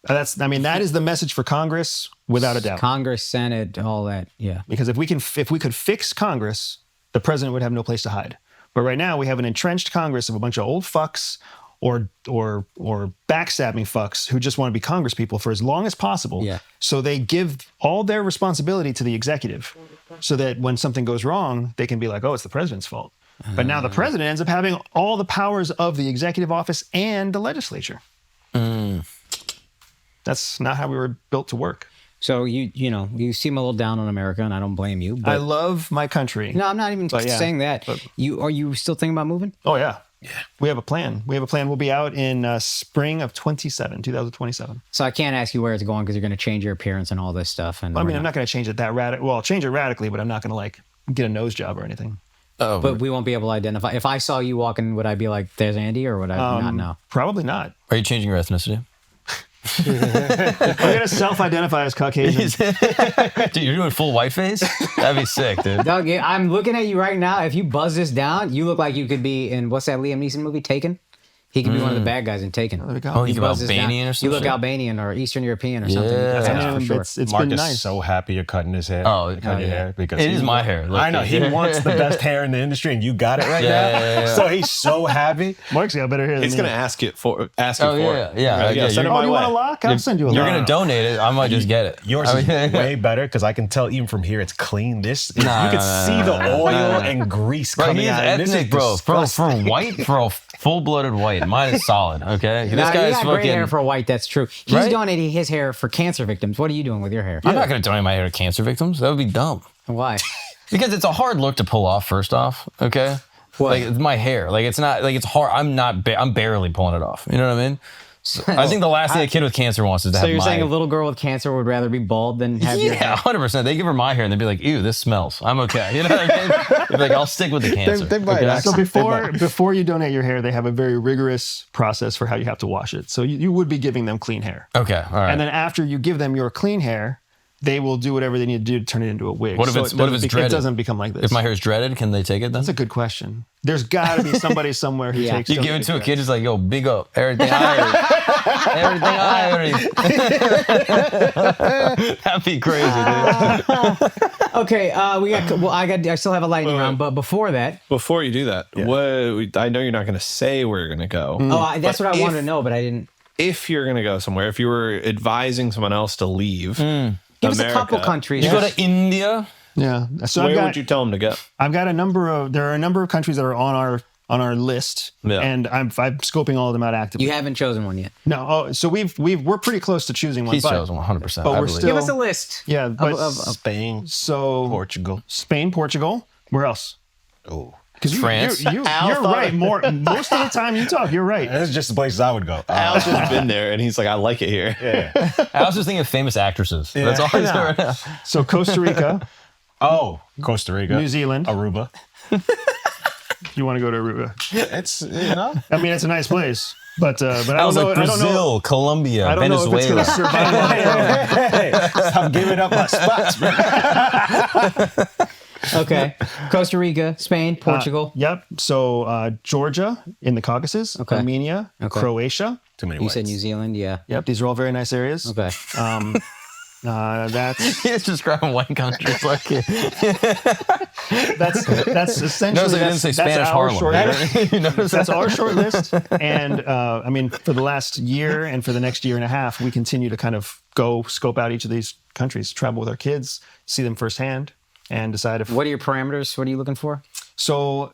That is the message for Congress, without a doubt. Congress, Senate, all that. Yeah. Because if we could fix Congress, the president would have no place to hide. But right now we have an entrenched Congress of a bunch of old fucks or backstabbing fucks who just want to be Congress people for as long as possible. Yeah. So they give all their responsibility to the executive so that when something goes wrong, they can be like, oh, it's the president's fault. But now the president ends up having all the powers of the executive office and the legislature. That's not how we were built to work. So you seem a little down on America, and I don't blame you. But I love my country. no, I'm not even saying that. Are you still thinking about moving? Oh, yeah. Yeah. We have a plan. We'll be out in spring of 2027. So I can't ask you where it's going because you're going to change your appearance and all this stuff. And I mean, I'm not going to change it that radically. Well, I'll change it radically, but I'm not going to like get a nose job or anything. Oh, but we won't be able to identify. If I saw you walking, would I be like, "There's Andy," or would I not know? Probably not. are you changing your ethnicity? I'm going to self-identify as Caucasian. Dude, you're doing full whiteface? That'd be sick, dude. Doug, I'm looking at you right now. If you buzz this down, you look like you could be in, what's that Liam Neeson movie, Taken? He could be one of the bad guys in Taken. There we go. Oh, you buzz look this down. Albanian or something? You look Albanian or Eastern European or something. Yeah. That's for sure. It's been Mark is nice. so happy you're cutting his hair. Oh, cutting your hair because it is my hair. Look, I know he wants the best hair in the industry, and you got it right now. Yeah. So he's so happy. Mark's got better hair than He's me. going to ask you for it. Yeah. Send it Oh, my you way. want a lock? I'll send you a You're lock. going to donate it. I might just get it. Yours is way better because I can tell even from here it's clean. This you can see the oil and grease Bro, coming he's out. And this ethnic, is bro. For disgusting. white, for a full-blooded white. Mine is solid, okay? This Nah, guy's you got great fucking... hair for a white, that's true. He's Right? donating his hair for cancer victims. What are you doing with your hair? I'm not going to donate my hair to cancer victims. That would be dumb. Why? Because it's a hard look to pull off, first off, okay? What? Like, it's my hair. Like, it's not... Like, it's hard. I'm barely pulling it off. You know what I mean? So, I think the last thing a kid with cancer wants is to So have you're my... saying a little girl with cancer would rather be bald than have your Yeah, hair? 100%. They give her my hair and they'd be like, ew, this smells. I'm okay. You know what I mean? They'd be like, I'll stick with the cancer. They might okay? actually- So before you donate your hair, they have a very rigorous process for how you have to wash it. So you would be giving them clean hair. Okay, all right. And then after you give them your clean hair, they will do whatever they need to do to turn it into a wig. What if it's dreaded? It doesn't become like this. If my hair is dreaded, can they take it then? That's a good question. There's got to be somebody somewhere who Yeah. takes. You give it to a kid, just like, yo, big up. Everything I heard. That'd be crazy, dude. Okay, I still have a lightning round, but before that, Before you do that, I know you're not going to say where you're going to go. that's what I wanted to know, but I didn't. If you're going to go somewhere, if you were advising someone else to leave, Give us a couple America, countries. You go to India? Yeah. So where would you tell them to go? I've got there are a number of countries that are on our list, Yeah. and I'm scoping all of them out actively. You haven't chosen one yet. No. Oh, so we're pretty close to choosing one. He's but, chosen 100%. but I we're believe. still- Give us a list. Yeah, but Spain, so Portugal. Spain, Portugal. Where else? Oh, Because France. You're right. Most of the time you talk, you're right. that's just the places I would go. Al's just been there, and he's like, I like it here. I was just thinking of famous actresses. That's all I know right now. So Costa Rica, Oh, Costa Rica, New Zealand. Aruba. You want to go to Aruba? It's I mean, it's a nice place, but I I don't was know. like I don't know. Brazil, Colombia, I don't know if it's going Venezuela. to survive. Hey, stop giving up my spots, man. Okay. Costa Rica, Spain, Portugal. Yep. So Georgia in the Caucasus, Okay. Armenia, Okay. Croatia. Too many You whites. said New Zealand, yeah. Yep. These are all very nice areas. Okay. That's He's describing white countries like it. that's essentially. Notice I didn't say that's Spanish our Harlem. short list. You notice That's that? our short list. And I mean, for the last year and for the next year and a half, we continue to kind of go scope out each of these countries, travel with our kids, see them firsthand, and decide if. What are your parameters? What are you looking for? So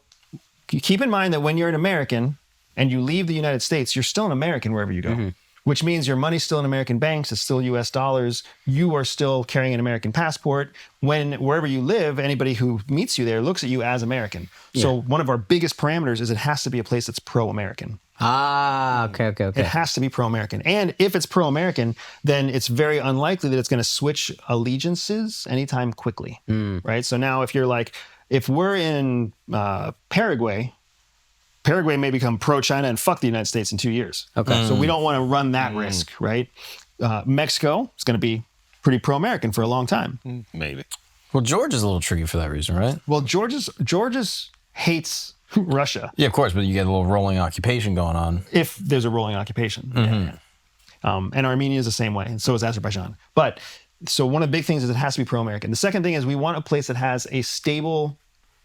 keep in mind that when you're an American and you leave the United States, you're still an American wherever you go. Which means your money's still in American banks, it's still US dollars, you are still carrying an American passport. Wherever you live, anybody who meets you there looks at you as American. So one of our biggest parameters is it has to be a place that's pro-American. Okay. It has to be pro-American. And if it's pro-American, then it's very unlikely that it's going to switch allegiances anytime quickly, right? So now if we're in Paraguay may become pro-China and fuck the United States in 2 years. Okay. So we don't want to run that risk, right? Mexico is going to be pretty pro-American for a long time. Maybe. Well, Georgia's a little tricky for that reason, right? Well, Georgia's hates Russia Yeah, of course, but you get a little rolling occupation going on. if there's a rolling occupation. And Armenia is the same way, and so is Azerbaijan. But so one of the big things is it has to be pro-American. The second thing is we want a place that has a stable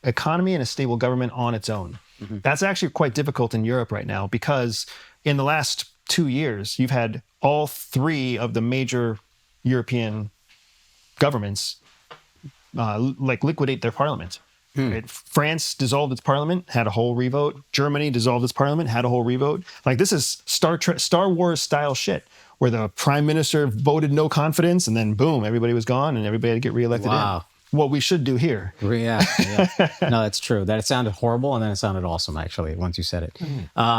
economy and a stable government on its own. That's actually quite difficult in Europe right now because in the last 2 years, you've had all 3 of the major European governments liquidate their parliament. Right? France dissolved its parliament, had a whole revote. Germany dissolved its parliament, had a whole revote. Like this is Star Wars style shit, where the prime minister voted no confidence, and then boom, everybody was gone, and everybody had to get reelected. Wow. What we should do here. Yeah. No, that's true. That it sounded horrible, and then it sounded awesome, actually, once you said it.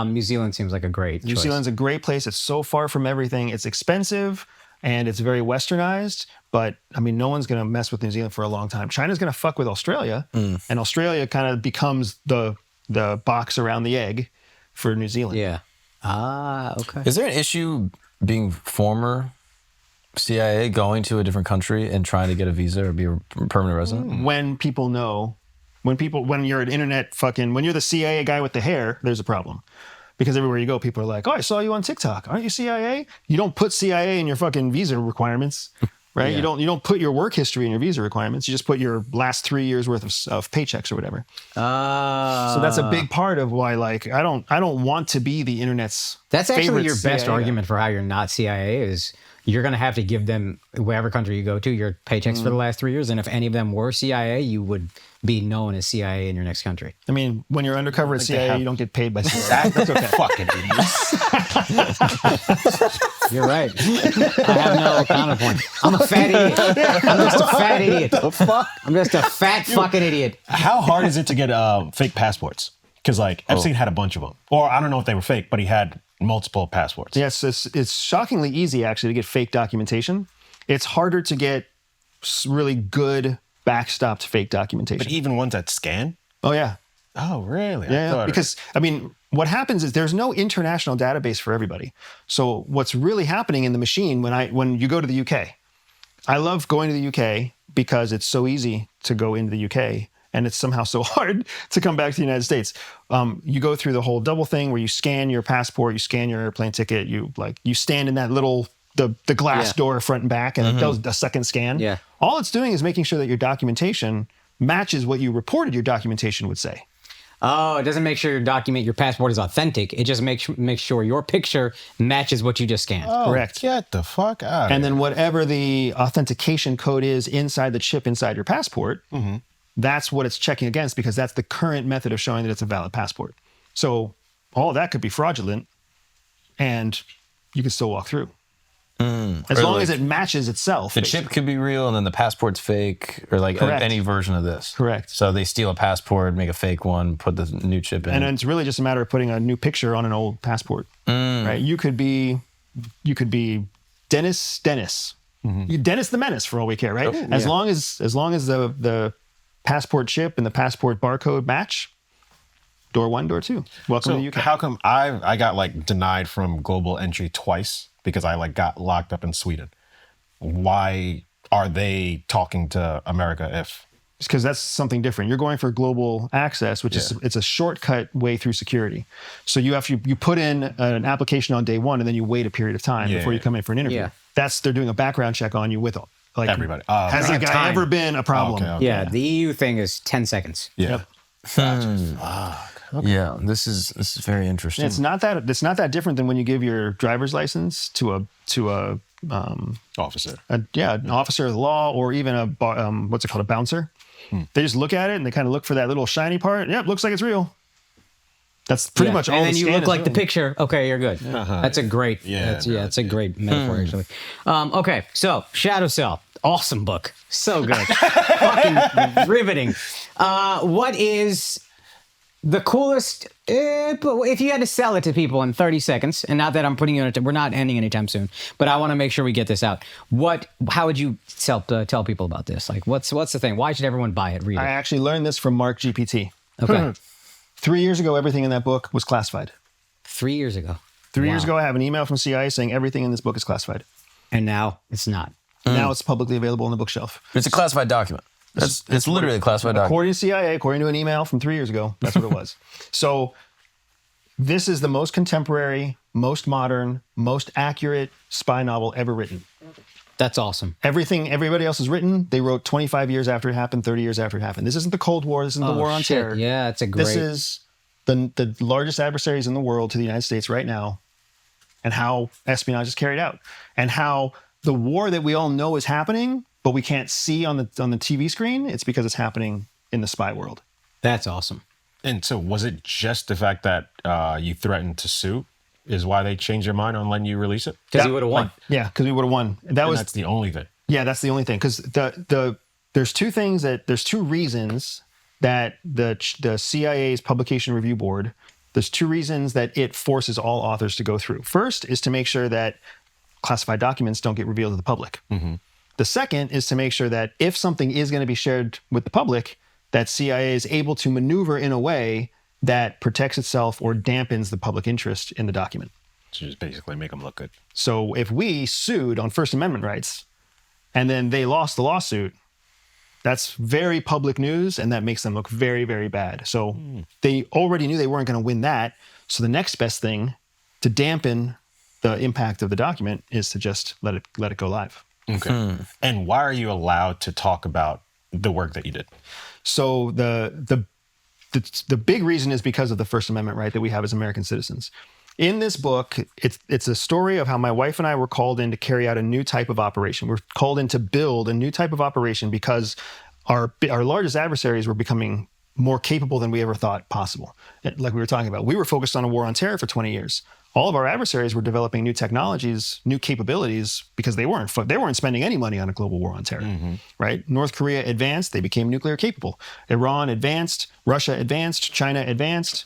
New Zealand seems like a great New choice. Zealand's a great place. It's so far from everything. It's expensive, and it's very westernized. But, I mean, no one's going to mess with New Zealand for a long time. China's going to fuck with Australia, and Australia kind of becomes the box around the egg for New Zealand. Yeah. Ah, okay. Is there an issue being former CIA going to a different country and trying to get a visa or be a permanent resident? When people know, when you're an internet when you're the CIA guy with the hair, there's a problem. Because everywhere you go, people are like, oh, I saw you on TikTok. Aren't you CIA? You don't put CIA in your fucking visa requirements, right? Yeah. You don't put your work history in your visa requirements. You just put your last 3 years worth of paychecks or whatever. So that's a big part of why, like, I don't want to be the internet's That's actually favorite your best CIA guy. argument for how you're not CIA is you're going to have to give them, whatever country you go to, your paychecks for the last 3 years. And if any of them were CIA, you would be known as CIA in your next country. I mean, when you're undercover at CIA, you don't get paid by CIA. That's okay. Fucking idiots. You're right. I have no counterpoint. I'm a fat idiot. I'm just a fat idiot. I'm just a fat fucking idiot. How hard is it to get fake passports? Because like Epstein had a bunch of them, or I don't know if they were fake, but he had multiple passports. Yes, it's shockingly easy actually to get fake documentation. It's harder to get really good backstopped fake documentation. But even ones that scan? Oh yeah. Oh, really? Yeah, because I mean, what happens is there's no international database for everybody. So what's really happening in the machine when you go to the UK, I love going to the UK because it's so easy to go into the UK and it's somehow so hard to come back to the United States. You go through the whole double thing where you scan your passport, you scan your airplane ticket, you stand in that little the glass door front and back, and it does a second scan. Yeah. All it's doing is making sure that your documentation matches what you reported your documentation would say. Oh, it doesn't make sure your passport is authentic. It just makes sure your picture matches what you just scanned. Oh, Correct. Get the fuck out. And then whatever the authentication code is inside the chip inside your passport, that's what it's checking against, because that's the current method of showing that it's a valid passport. So all that could be fraudulent, and you can still walk through. As long as it matches itself. The chip could be real and then the passport's fake, or like Correct. any version of this. Correct. So they steal a passport, make a fake one, put the new chip in. And it's really just a matter of putting a new picture on an old passport. Right? You could be Dennis. Dennis the Menace for all we care, right? As long as the passport chip and the passport barcode match, door 1, door 2. Welcome to the UK. How come I got like denied from global entry twice because I like got locked up in Sweden? Why are they talking to America if? Because that's something different. You're going for global access, which is it's a shortcut way through security. So you put in an application on day 1 and then you wait a period of time before you come in for an interview. Yeah. They're doing a background check on you with like Everybody. Has the guy ever been a problem? Okay. Yeah, the EU thing is 10 seconds. Yeah. Yeah, this is very interesting. It's not that different than when you give your driver's license to a Officer. an officer of the law, or even a bouncer. They just look at it and they kind of look for that little shiny part. Yep, looks like it's real. That's pretty much all. And then the you scan look is like the really. picture. Okay, you're good. That's a great. It's a great metaphor actually. Okay, so Shadow Cell, awesome book, so good, fucking riveting. What is the coolest? If you had to sell it to people in 30 seconds, and not that I'm putting you in we're not ending anytime soon, but I want to make sure we get this out. How would you tell people about this? Like, what's the thing? Why should everyone buy it? Read it. I actually learned this from Mark GPT. Okay. 3 years ago, everything in that book was classified. 3 years ago. 3 years ago, I have an email from CIA saying everything in this book is classified. And now it's not. Now it's publicly available on the bookshelf. It's a classified document. It's literally a classified document. According to CIA, according to an email from 3 years ago, that's what it was. So this is the most contemporary, most modern, most accurate spy novel ever written. That's awesome. Everything everybody else has written, they wrote 25 years after it happened, 30 years after it happened. This isn't the Cold War. This isn't the War on Terror. Yeah, it's a great... This is the largest adversaries in the world to the United States right now, and how espionage is carried out, and how the war that we all know is happening, but we can't see on the TV screen, it's because it's happening in the spy world. That's awesome. And so was it just the fact that you threatened to sue is why they changed their mind on letting you release it? Because he would have won. Yeah, because we would have won. That's the only thing. Yeah, that's the only thing. Because there's two reasons that the CIA's Publication Review Board, there's two reasons that it forces all authors to go through. First is to make sure that classified documents don't get revealed to the public. Mm-hmm. The second is to make sure that if something is going to be shared with the public, that CIA is able to maneuver in a way that protects itself or dampens the public interest in the document. So just basically make them look good. So if we sued on First Amendment rights and then they lost the lawsuit, that's very public news, and that makes them look very, very bad. So they already knew they weren't going to win that. So the next best thing to dampen the impact of the document is to just let it go live. Okay. And why are you allowed to talk about the work that you did? So the big reason is because of the First Amendment right that we have as American citizens. In this book, it's a story of how my wife and I were called in to carry out a new type of operation. We're called in to build a new type of operation because our largest adversaries were becoming more capable than we ever thought possible. Like we were talking about, we were focused on a war on terror for 20 years. All of our adversaries were developing new technologies, new capabilities, because they weren't spending any money on a global war on terror, right? North Korea advanced, they became nuclear capable. Iran advanced, Russia advanced, China advanced,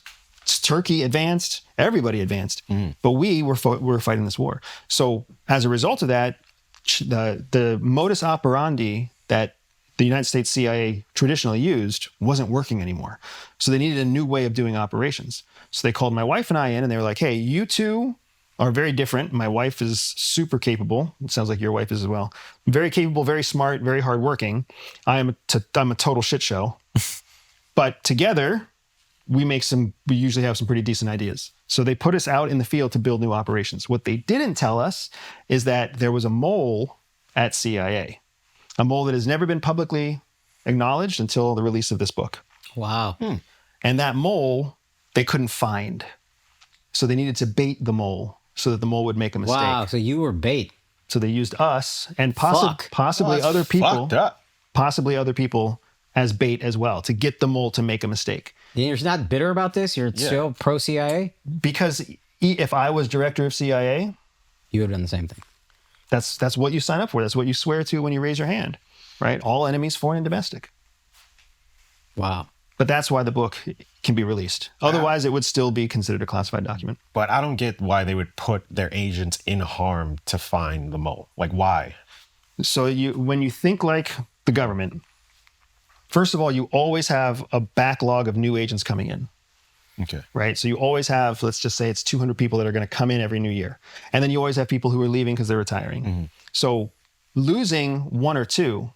Turkey advanced, everybody advanced. But we were fighting this war. So as a result of that, the modus operandi that the United States CIA traditionally used wasn't working anymore. So they needed a new way of doing operations. So they called my wife and I in, and they were like, hey, you two are very different. My wife is super capable. It sounds like your wife is as well. Very capable, very smart, very hardworking. I'm a total shit show. But together, we usually have some pretty decent ideas. So they put us out in the field to build new operations. What they didn't tell us is that there was a mole at CIA, a mole that has never been publicly acknowledged until the release of this book. Wow. And that mole, they couldn't find. So they needed to bait the mole so that the mole would make a mistake. Wow, so you were bait. So they used us and possibly other people, as bait as well to get the mole to make a mistake. You're not bitter about this? You're still pro-CIA? Because if I was director of CIA, you would have done the same thing. That's what you sign up for. That's what you swear to when you raise your hand, right? All enemies, foreign and domestic. Wow. But that's why the book can be released. Otherwise, it would still be considered a classified document. But I don't get why they would put their agents in harm to find the mole. Like, why? So when you think like the government, first of all, you always have a backlog of new agents coming in. Okay. Right? So you always have, let's just say it's 200 people that are going to come in every new year. And then you always have people who are leaving because they're retiring. So losing one or two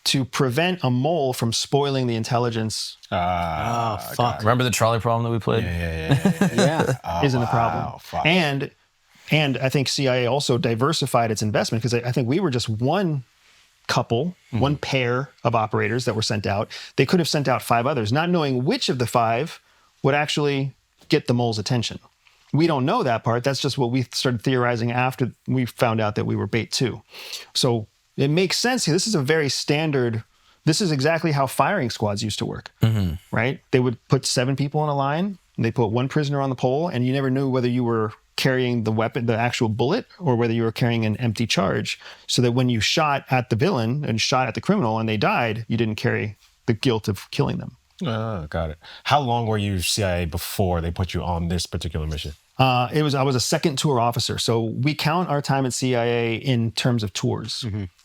to prevent a mole from spoiling the intelligence fuck. Remember the trolley problem that we played? Yeah. isn't a problem. And I think CIA also diversified its investment because I think we were just one one pair of operators that were sent out. They could have sent out 5 others, not knowing which of the 5 would actually get the mole's attention. We don't know that part. That's just what we started theorizing after we found out that we were bait too. So it makes sense. This is a very standard, this is exactly how firing squads used to work, right? They would put 7 people in a line, and they put 1 prisoner on the pole, and you never knew whether you were carrying the weapon, the actual bullet, or whether you were carrying an empty charge, so that when you shot at the villain and shot at the criminal and they died, you didn't carry the guilt of killing them. Oh, got it. How long were you CIA before they put you on this particular mission? I was a second tour officer. So we count our time at CIA in terms of tours.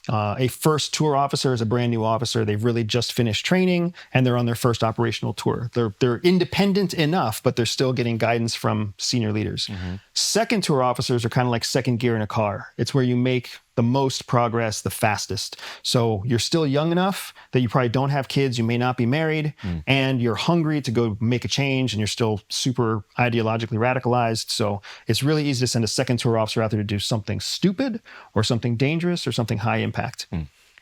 A first tour officer is a brand new officer. They've really just finished training and they're on their first operational tour. They're independent enough, but they're still getting guidance from senior leaders. Second tour officers are kind of like second gear in a car. It's where you make the most progress the fastest. So you're still young enough that you probably don't have kids, you may not be married, and you're hungry to go make a change, and you're still super ideologically radicalized. So it's really easy to send a second tour officer out there to do something stupid or something dangerous or something high impact.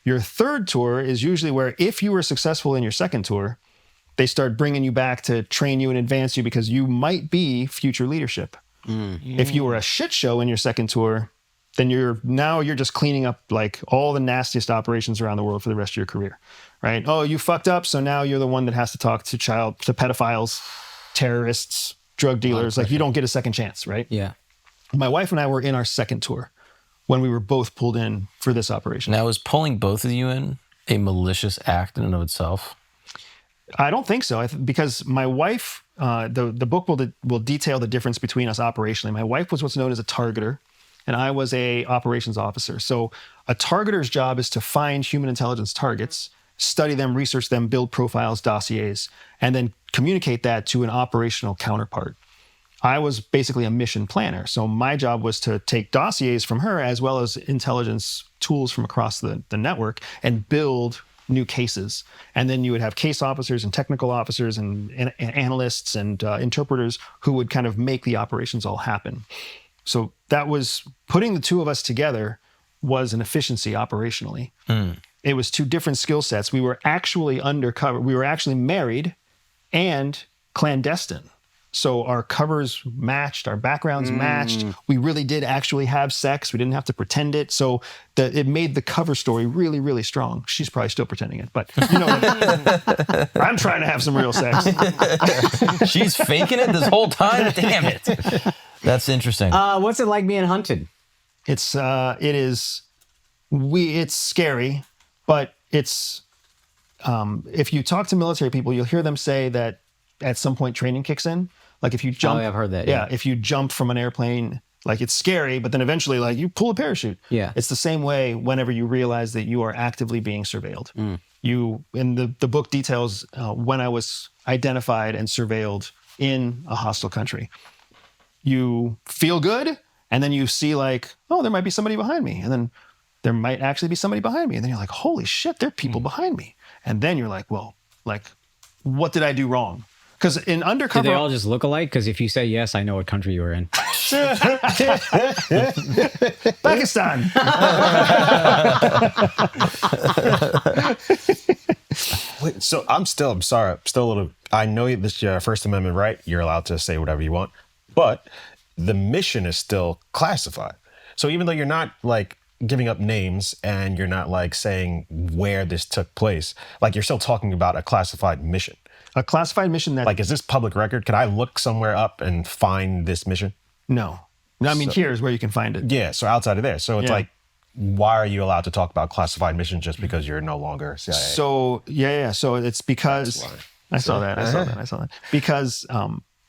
Your third tour is usually where, if you were successful in your second tour, they start bringing you back to train you and advance you because you might be future leadership. If you were a shit show in your second tour, then you're just cleaning up like all the nastiest operations around the world for the rest of your career, right? Oh, you fucked up, so now you're the one that has to talk to pedophiles, terrorists, drug dealers. Like, you don't get a second chance, right? Yeah. My wife and I were in our second tour when we were both pulled in for this operation. Now, is pulling both of you in a malicious act in and of itself? I don't think so, because my wife, the book will detail the difference between us operationally. My wife was what's known as a targeter, and I was a operations officer. So a targeter's job is to find human intelligence targets, study them, research them, build profiles, dossiers, and then communicate that to an operational counterpart. I was basically a mission planner. So my job was to take dossiers from her as well as intelligence tools from across the network and build new cases. And then you would have case officers and technical officers and analysts and interpreters who would kind of make the operations all happen. So that was, putting the two of us together was an efficiency operationally. It was two different skill sets. We were actually undercover. We were actually married and clandestine. So our covers matched, our backgrounds matched. We really did actually have sex. We didn't have to pretend it. So it made the cover story really, really strong. She's probably still pretending it, but you know, I'm trying to have some real sex. She's faking it this whole time? Damn it. That's interesting. What's it like being hunted? It's scary, but it's, if you talk to military people, you'll hear them say that at some point training kicks in. Like if you jump, I've heard that. Yeah, if you jump from an airplane, like it's scary, but then eventually like you pull a parachute. Yeah. It's the same way whenever you realize that you are actively being surveilled. You, in the book details when I was identified and surveilled in a hostile country. You feel good, and then you see like, oh, there might be somebody behind me. And then there might actually be somebody behind me. And then you're like, holy shit, there are people behind me. And then you're like, well, like, what did I do wrong? Because in undercover... Do they all just look alike? Because if you say yes, I know what country you were in. Pakistan. Wait, so I'm still a little, I know this First Amendment right, you're allowed to say whatever you want, but the mission is still classified. So even though you're not like giving up names and you're not like saying where this took place, like you're still talking about a classified mission. A classified mission that... Like, is this public record? Can I look somewhere up and find this mission? No. I mean, here's where you can find it. Yeah, so outside of there. So it's like, why are you allowed to talk about classified missions just because you're no longer CIA? So, yeah. So it's because... I saw that. Because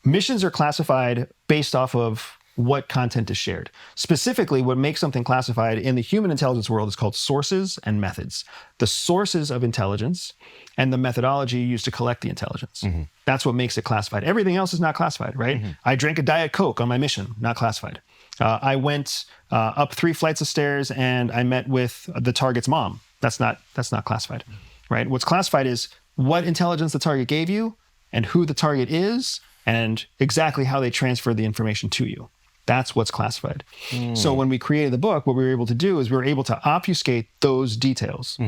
missions are classified based off of what content is shared. Specifically, what makes something classified in the human intelligence world is called sources and methods. The sources of intelligence and the methodology used to collect the intelligence. That's what makes it classified. Everything else is not classified, right? I drank a Diet Coke on my mission, not classified. I went up 3 flights of stairs and I met with the target's mom. That's not classified, right? What's classified is what intelligence the target gave you and who the target is and exactly how they transferred the information to you. That's what's classified. So when we created the book, what we were able to do is we were able to obfuscate those details,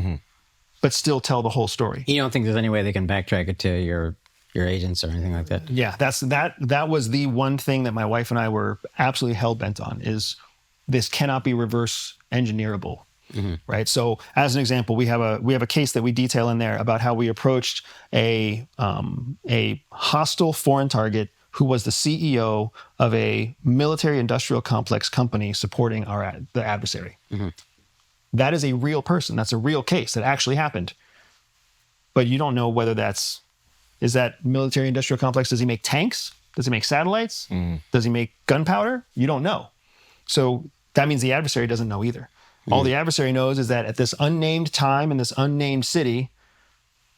but still tell the whole story. You don't think there's any way they can backtrack it to your agents or anything like that? Yeah, that was the one thing that my wife and I were absolutely hell-bent on, is this cannot be reverse engineerable. Right. So as an example, we have a case that we detail in there about how we approached a hostile foreign target who was the CEO of a military industrial complex company supporting the adversary. That is a real person. That's a real case that actually happened. But you don't know whether is that military industrial complex, does he make tanks? Does he make satellites? Does he make gunpowder? You don't know. So that means the adversary doesn't know either. All the adversary knows is that at this unnamed time in this unnamed city,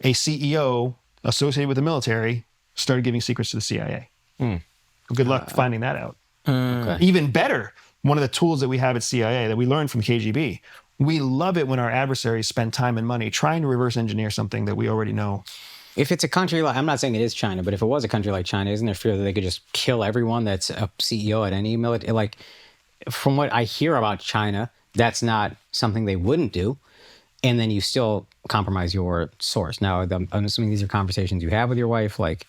a CEO associated with the military started giving secrets to the CIA. Good luck finding that out. Okay. Even better, one of the tools that we have at CIA that we learned from KGB. We love it when our adversaries spend time and money trying to reverse engineer something that we already know. If it's a country like, I'm not saying it is China, but if it was a country like China, isn't there fear that they could just kill everyone that's a CEO at any military? Like, from what I hear about China, that's not something they wouldn't do. And then you still compromise your source. Now, I'm assuming these are conversations you have with your wife, like,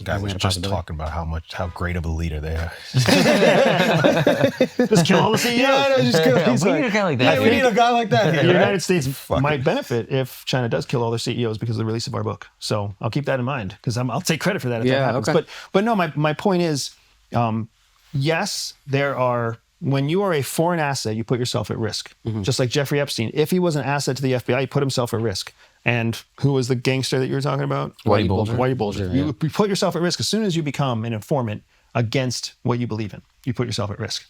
Guy was just talking about how great of a leader they are. Just kill all the CEOs. Yeah, no, just kill. He's We need a guy like that. we need a guy like that. The Here, right? United States might benefit if China does kill all their CEOs because of the release of our book. So I'll keep that in mind because I'll take credit for that if that happens. Okay. But no, my point is, yes, there are. When you are a foreign asset, you put yourself at risk. Just like Jeffrey Epstein, if he was an asset to the FBI, he put himself at risk. And who was the gangster that you were talking about? Whitey Bulger. Whitey Bulger. Yeah. You put yourself at risk as soon as you become an informant against what you believe in. You put yourself at risk.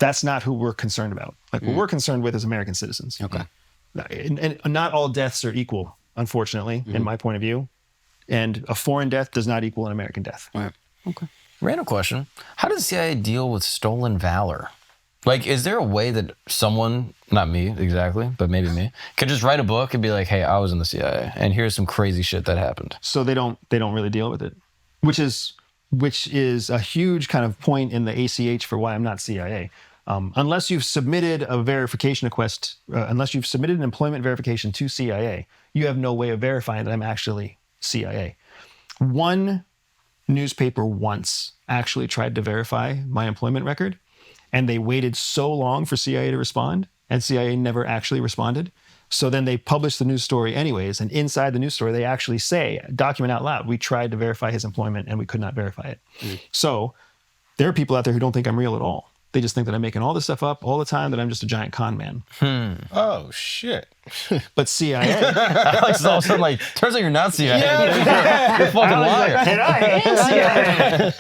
That's not who we're concerned about. Like what we're concerned with is American citizens. Okay. And not all deaths are equal, unfortunately, in my point of view. And a foreign death does not equal an American death. All right. Okay. Random question. How does the CIA deal with stolen valor? Like, is there a way that someone, not me exactly, but maybe me, could just write a book and be like, hey, I was in the CIA and here's some crazy shit that happened? So they don't really deal with it, which is a huge kind of point in the ACH for why I'm not CIA. Unless you've submitted a verification request, unless you've submitted an employment verification to CIA, you have no way of verifying that I'm actually CIA. One newspaper once actually tried to verify my employment record, and they waited so long for CIA to respond, and CIA never actually responded. So then they published the news story anyways, and inside the news story, they actually say, document out loud, we tried to verify his employment and we could not verify it. So there are people out there who don't think I'm real at all. They just think that I'm making all this stuff up all the time, that I'm just a giant con man. Oh shit! But CIA, Alex is all of a sudden like, turns out you're not CIA. You're a fucking liar. and I am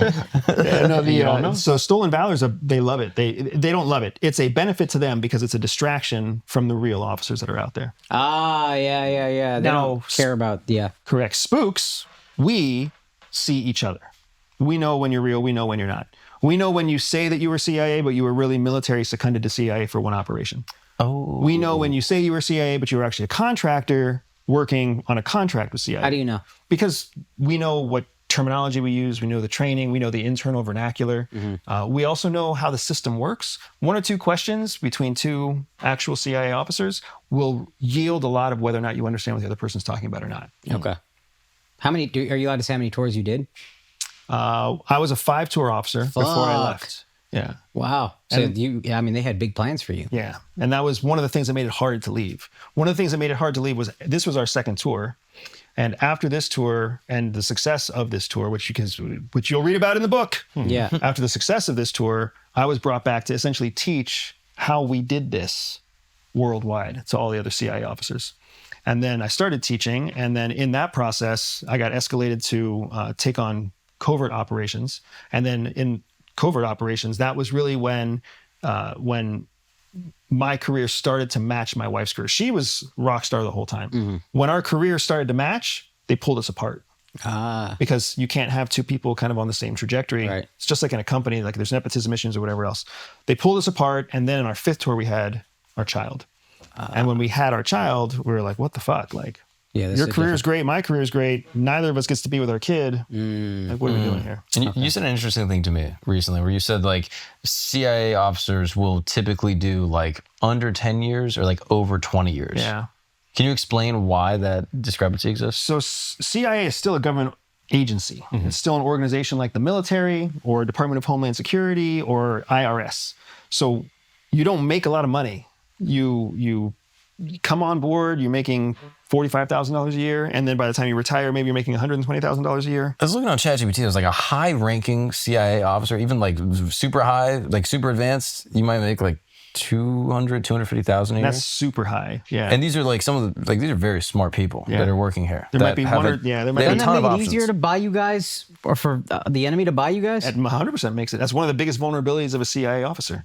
CIA. Yeah, no, so stolen valors, they love it. They don't love it. It's a benefit to them because it's a distraction from the real officers that are out there. Ah, yeah. They Now, don't care about, Correct. Spooks, we see each other. We know when you're real. We know when you're not. We know when you say that you were CIA, but you were really military seconded to CIA for one operation. Oh. We know when you say you were CIA, but you were actually a contractor working on a contract with CIA. How do you know? Because we know what terminology we use. We know the training. We know the internal vernacular. We also know how the system works. One or two questions between two actual CIA officers will yield a lot of whether or not you understand what the other person's talking about or not. Okay. How many, are you allowed to say how many tours you did? I was a 5-tour officer before I left. Yeah. Wow. So they had big plans for you. Yeah. And that was one of the things that made it hard to leave. One of the things that made it hard to leave was this was our second tour. And after this tour and the success of this tour, which you'll read about in the book. Yeah. After the success of this tour, I was brought back to essentially teach how we did this worldwide to all the other CIA officers. And then I started teaching. And then in that process, I got escalated to take on covert operations. And then in covert operations, that was really when my career started to match my wife's career. She was rock star the whole time. When our career started to match, they pulled us apart. Because you can't have two people kind of on the same trajectory. Right. It's just like in a company, like there's nepotism issues or whatever else. They pulled us apart. And then in our 5th tour, we had our child. And when we had our child, we were like, what the fuck? Like, your career is great. My career is great. Neither of us gets to be with our kid. Like, what are we doing here? And you said an interesting thing to me recently where you said like CIA officers will typically do like under 10 years or like over 20 years. Yeah. Can you explain why that discrepancy exists? So CIA is still a government agency. It's still an organization like the military or Department of Homeland Security or IRS. So you don't make a lot of money. You come on board, you're making $45,000 a year, and then by the time you retire, maybe you're making $120,000 a year. I was looking on ChatGPT. There's like a high-ranking CIA officer, even like super high, like super advanced. You might make like $250,000 a year. That's super high. Yeah. And these are like some of the these are very smart people that are working here. There might be one or there might be Doesn't that make it easier to buy you guys, or for the enemy to buy you guys? At 100% makes it. That's one of the biggest vulnerabilities of a CIA officer.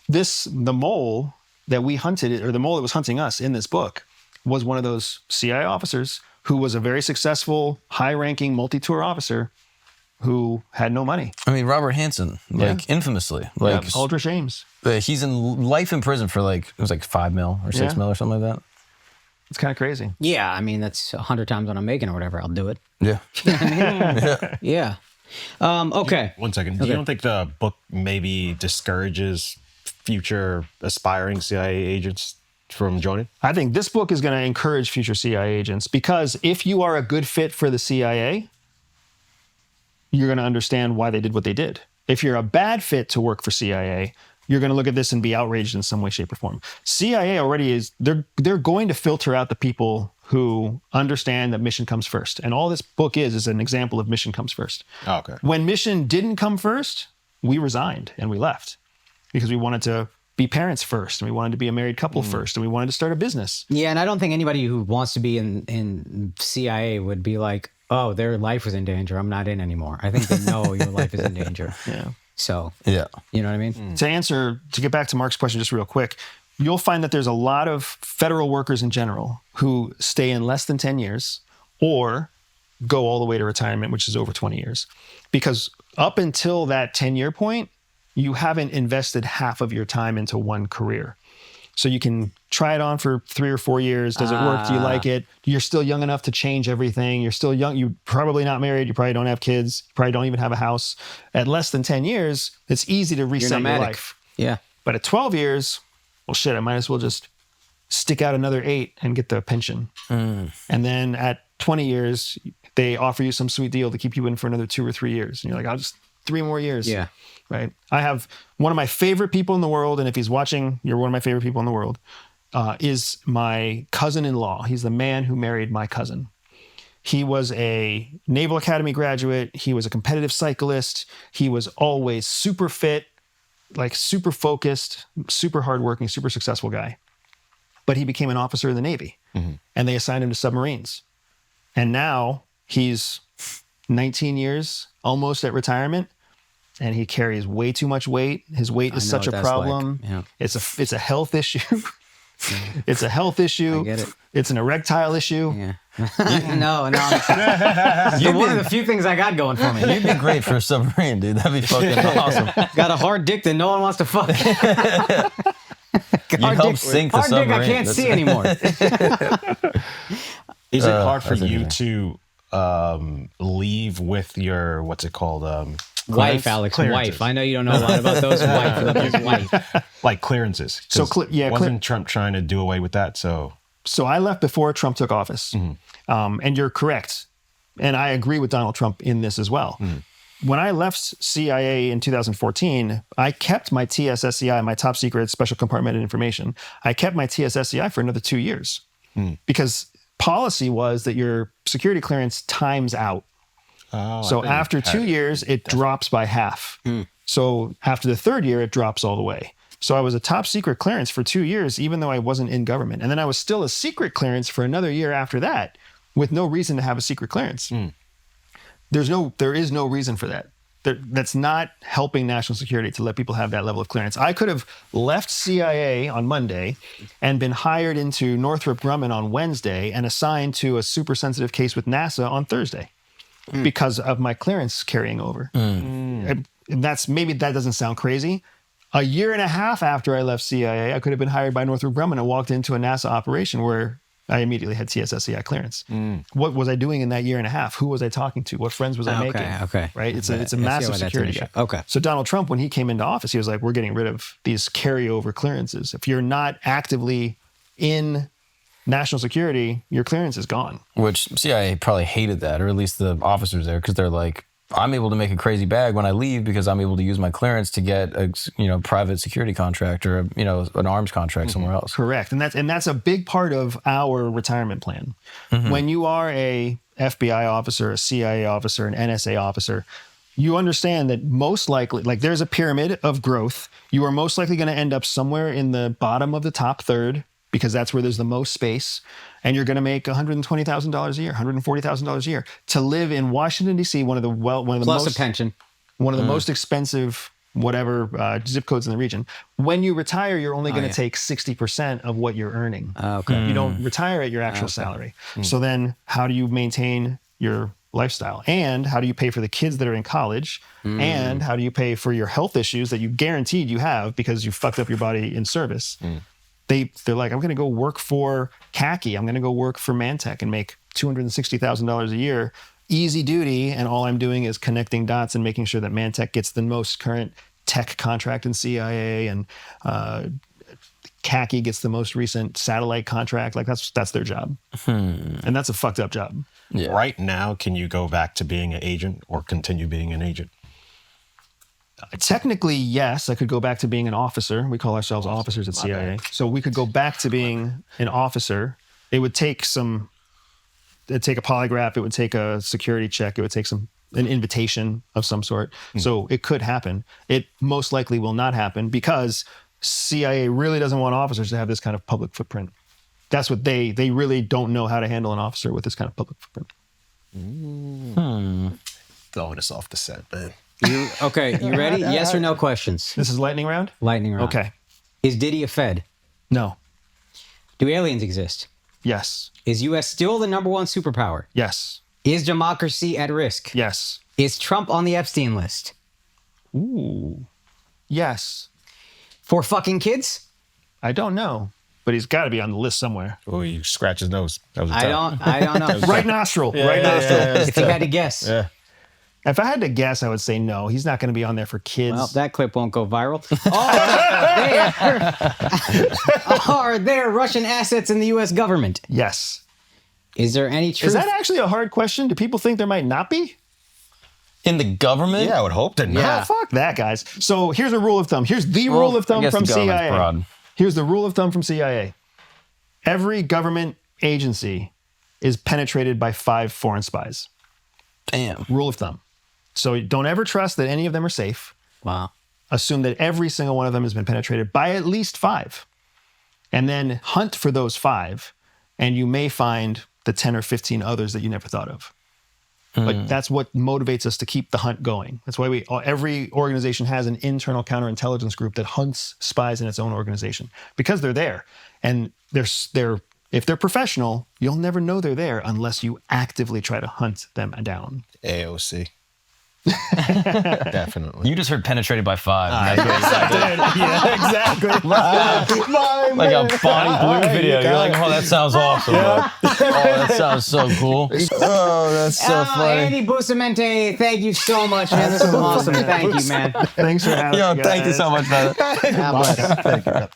The mole that we hunted, or the mole that was hunting us in this book, was one of those CIA officers who was a very successful, high-ranking multi-tour officer, who had no money. I mean, Robert Hansen, like infamously, like Aldrich Ames. he's in life in prison for like, it was like 5 mil or 6 mil or something like that. It's kind of crazy. Yeah, I mean, that's 100 times what I'm making or whatever. I'll do it. Yeah. Yeah. Okay. One second. You don't think the book maybe discourages future aspiring CIA agents from joining? I think this book is going to encourage future CIA agents because if you are a good fit for the CIA, you're going to understand why they did what they did. If you're a bad fit to work for CIA, you're going to look at this and be outraged in some way, shape, or form. CIA already is, they're going to filter out the people who understand that mission comes first. And all this book is an example of mission comes first. Oh, okay. When mission didn't come first, we resigned and we left because we wanted to be parents first and we wanted to be a married couple first and we wanted to start a business. Yeah, and I don't think anybody who wants to be in CIA would be like, oh, their life was in danger. I'm not in anymore. I think they know your life is in danger. Yeah. So, Yeah. you know what I mean? To get back to Mark's question just real quick, you'll find that there's a lot of federal workers in general who stay in less than 10 years or go all the way to retirement, which is over 20 years. Because up until that 10-year point, you haven't invested half of your time into one career. So you can try it on for 3 or 4 years. Does it work? Do you like it? You're still young enough to change everything. You're still young. You're probably not married. You probably don't have kids. You probably don't even have a house. At less than 10 years, it's easy to reset your life. Yeah. But at 12 years, well, shit, I might as well just stick out another 8 and get the pension. And then at 20 years, they offer you some sweet deal to keep you in for another 2 or 3 years. And you're like, I'll just 3 more years. Yeah. Right. I have one of my favorite people in the world. And if he's watching, you're one of my favorite people in the world, is my cousin-in-law. He's the man who married my cousin. He was a Naval Academy graduate. He was a competitive cyclist. He was always super fit, like super focused, super hardworking, super successful guy. But he became an officer in the Navy and they assigned him to submarines. And now he's 19 years almost at retirement and he carries way too much weight. His weight is such a problem. Like. Yeah. It's a health issue. It's a health issue. I get it. It's an erectile issue. Yeah. No. You're one of the few things I got going for me. You'd be great for a submarine, dude. That'd be fucking awesome. Got a hard dick that no one wants to fuck. You help sink the hard submarine. dick I can't see anymore. Is it hard for that's you interesting. to leave with your, what's it called? Wife, Alex, Clearances. wife. I know you don't know a lot about those. Wife. Like clearances. So 'Cause wasn't Trump trying to do away with that? So I left before Trump took office. And you're correct. And I agree with Donald Trump in this as well. When I left CIA in 2014, I kept my TSSCI, my top secret special compartmented information. I kept my TSSCI for another 2 years because policy was that your security clearance times out. So after 2 years, it drops by half. So after the 3rd year, it drops all the way. So I was a top secret clearance for 2 years, even though I wasn't in government. And then I was still a secret clearance for another year after that with no reason to have a secret clearance. There is no reason for that. That's not helping national security to let people have that level of clearance. I could have left CIA on Monday and been hired into Northrop Grumman on Wednesday and assigned to a super sensitive case with NASA on Thursday because of my clearance carrying over. And maybe that doesn't sound crazy. A year and a half after I left CIA, I could have been hired by Northrop Grumman and walked into a NASA operation where I immediately had TSSCI clearance. What was I doing in that year and a half? Who was I talking to? What friends was I making? Okay. Right? It's a massive security gap. Okay. So Donald Trump, when he came into office, he was like, we're getting rid of these carryover clearances. If you're not actively in national security, your clearance is gone. Which CIA probably hated that, or at least the officers there, because they're like, I'm able to make a crazy bag when I leave because I'm able to use my clearance to get a private security contract or an arms contract somewhere else. Correct, and that's a big part of our retirement plan. When you are a FBI officer, a CIA officer, an NSA officer, you understand that most likely, like there's a pyramid of growth. You are most likely going to end up somewhere in the bottom of the top third because that's where there's the most space. And you're going to make $120,000 a year, $140,000 a year to live in Washington, D.C., one of the plus most a pension, one of the most expensive zip codes in the region. When you retire, you're only going to take 60% of what you're earning. Okay. You don't retire at your actual salary. So then how do you maintain your lifestyle? And how do you pay for the kids that are in college? And how do you pay for your health issues that you guaranteed you have because you fucked up your body in service? They're like, I'm going to go work for Khaki. I'm going to go work for Mantech and make $260,000 a year, easy duty. And all I'm doing is connecting dots and making sure that Mantech gets the most current tech contract in CIA, and Khaki gets the most recent satellite contract. Like that's their job. And that's a fucked up job. Yeah. Right now, can you go back to being an agent or continue being an agent? Technically, yes, I could go back to being an officer. We call ourselves officers at CIA. So we could go back to being an officer. It would take it'd take a polygraph. It would take a security check. It would take an invitation of some sort. So it could happen. It most likely will not happen because CIA really doesn't want officers to have this kind of public footprint. That's what they really don't know how to handle an officer with this kind of public footprint. Throwing us off the set, man. Okay, you ready? Yes or no questions. This is lightning round? Lightning round. Okay. Is Diddy a Fed? No. Do aliens exist? Yes. Is U.S. still the #1 superpower? Yes. Is democracy at risk? Yes. Is Trump on the Epstein list? Ooh. Yes. For fucking kids? I don't know, but he's got to be on the list somewhere. Oh, you scratch his nose. That was a I tough. don't know. Right nostril. Right nostril. If you had to guess. Yeah. If I had to guess, I would say no. He's not going to be on there for kids. Well, that clip won't go viral. Are there Russian assets in the U.S. government? Yes. Is there any truth? Is that actually a hard question? Do people think there might not be? In the government? Yeah, I would hope that not. Yeah. Fuck that, guys. So here's a rule of thumb. Here's the Well, rule of I thumb guess from the government's CIA. broad. Here's the rule of thumb from CIA. Every government agency is penetrated by 5 foreign spies. Damn. Rule of thumb. So don't ever trust that any of them are safe. Wow. Assume that every single one of them has been penetrated by at least 5. And then hunt for those 5, and you may find the 10 or 15 others that you never thought of. Like that's what motivates us to keep the hunt going. That's why every organization has an internal counterintelligence group that hunts spies in its own organization, because they're there. And if they're professional, you'll never know they're there unless you actively try to hunt them down. AOC. Definitely. You just heard penetrated by 5. Yeah, exactly. Like a Bonnie Blue video. You're like, oh, that sounds awesome. Bro. Oh, that sounds so cool. Oh, that's so funny. Andy Bustamante, thank you so much, man. This was awesome. Thank you, man. Thanks for having me. Yo, thank you so much, brother. God bless. Thank you.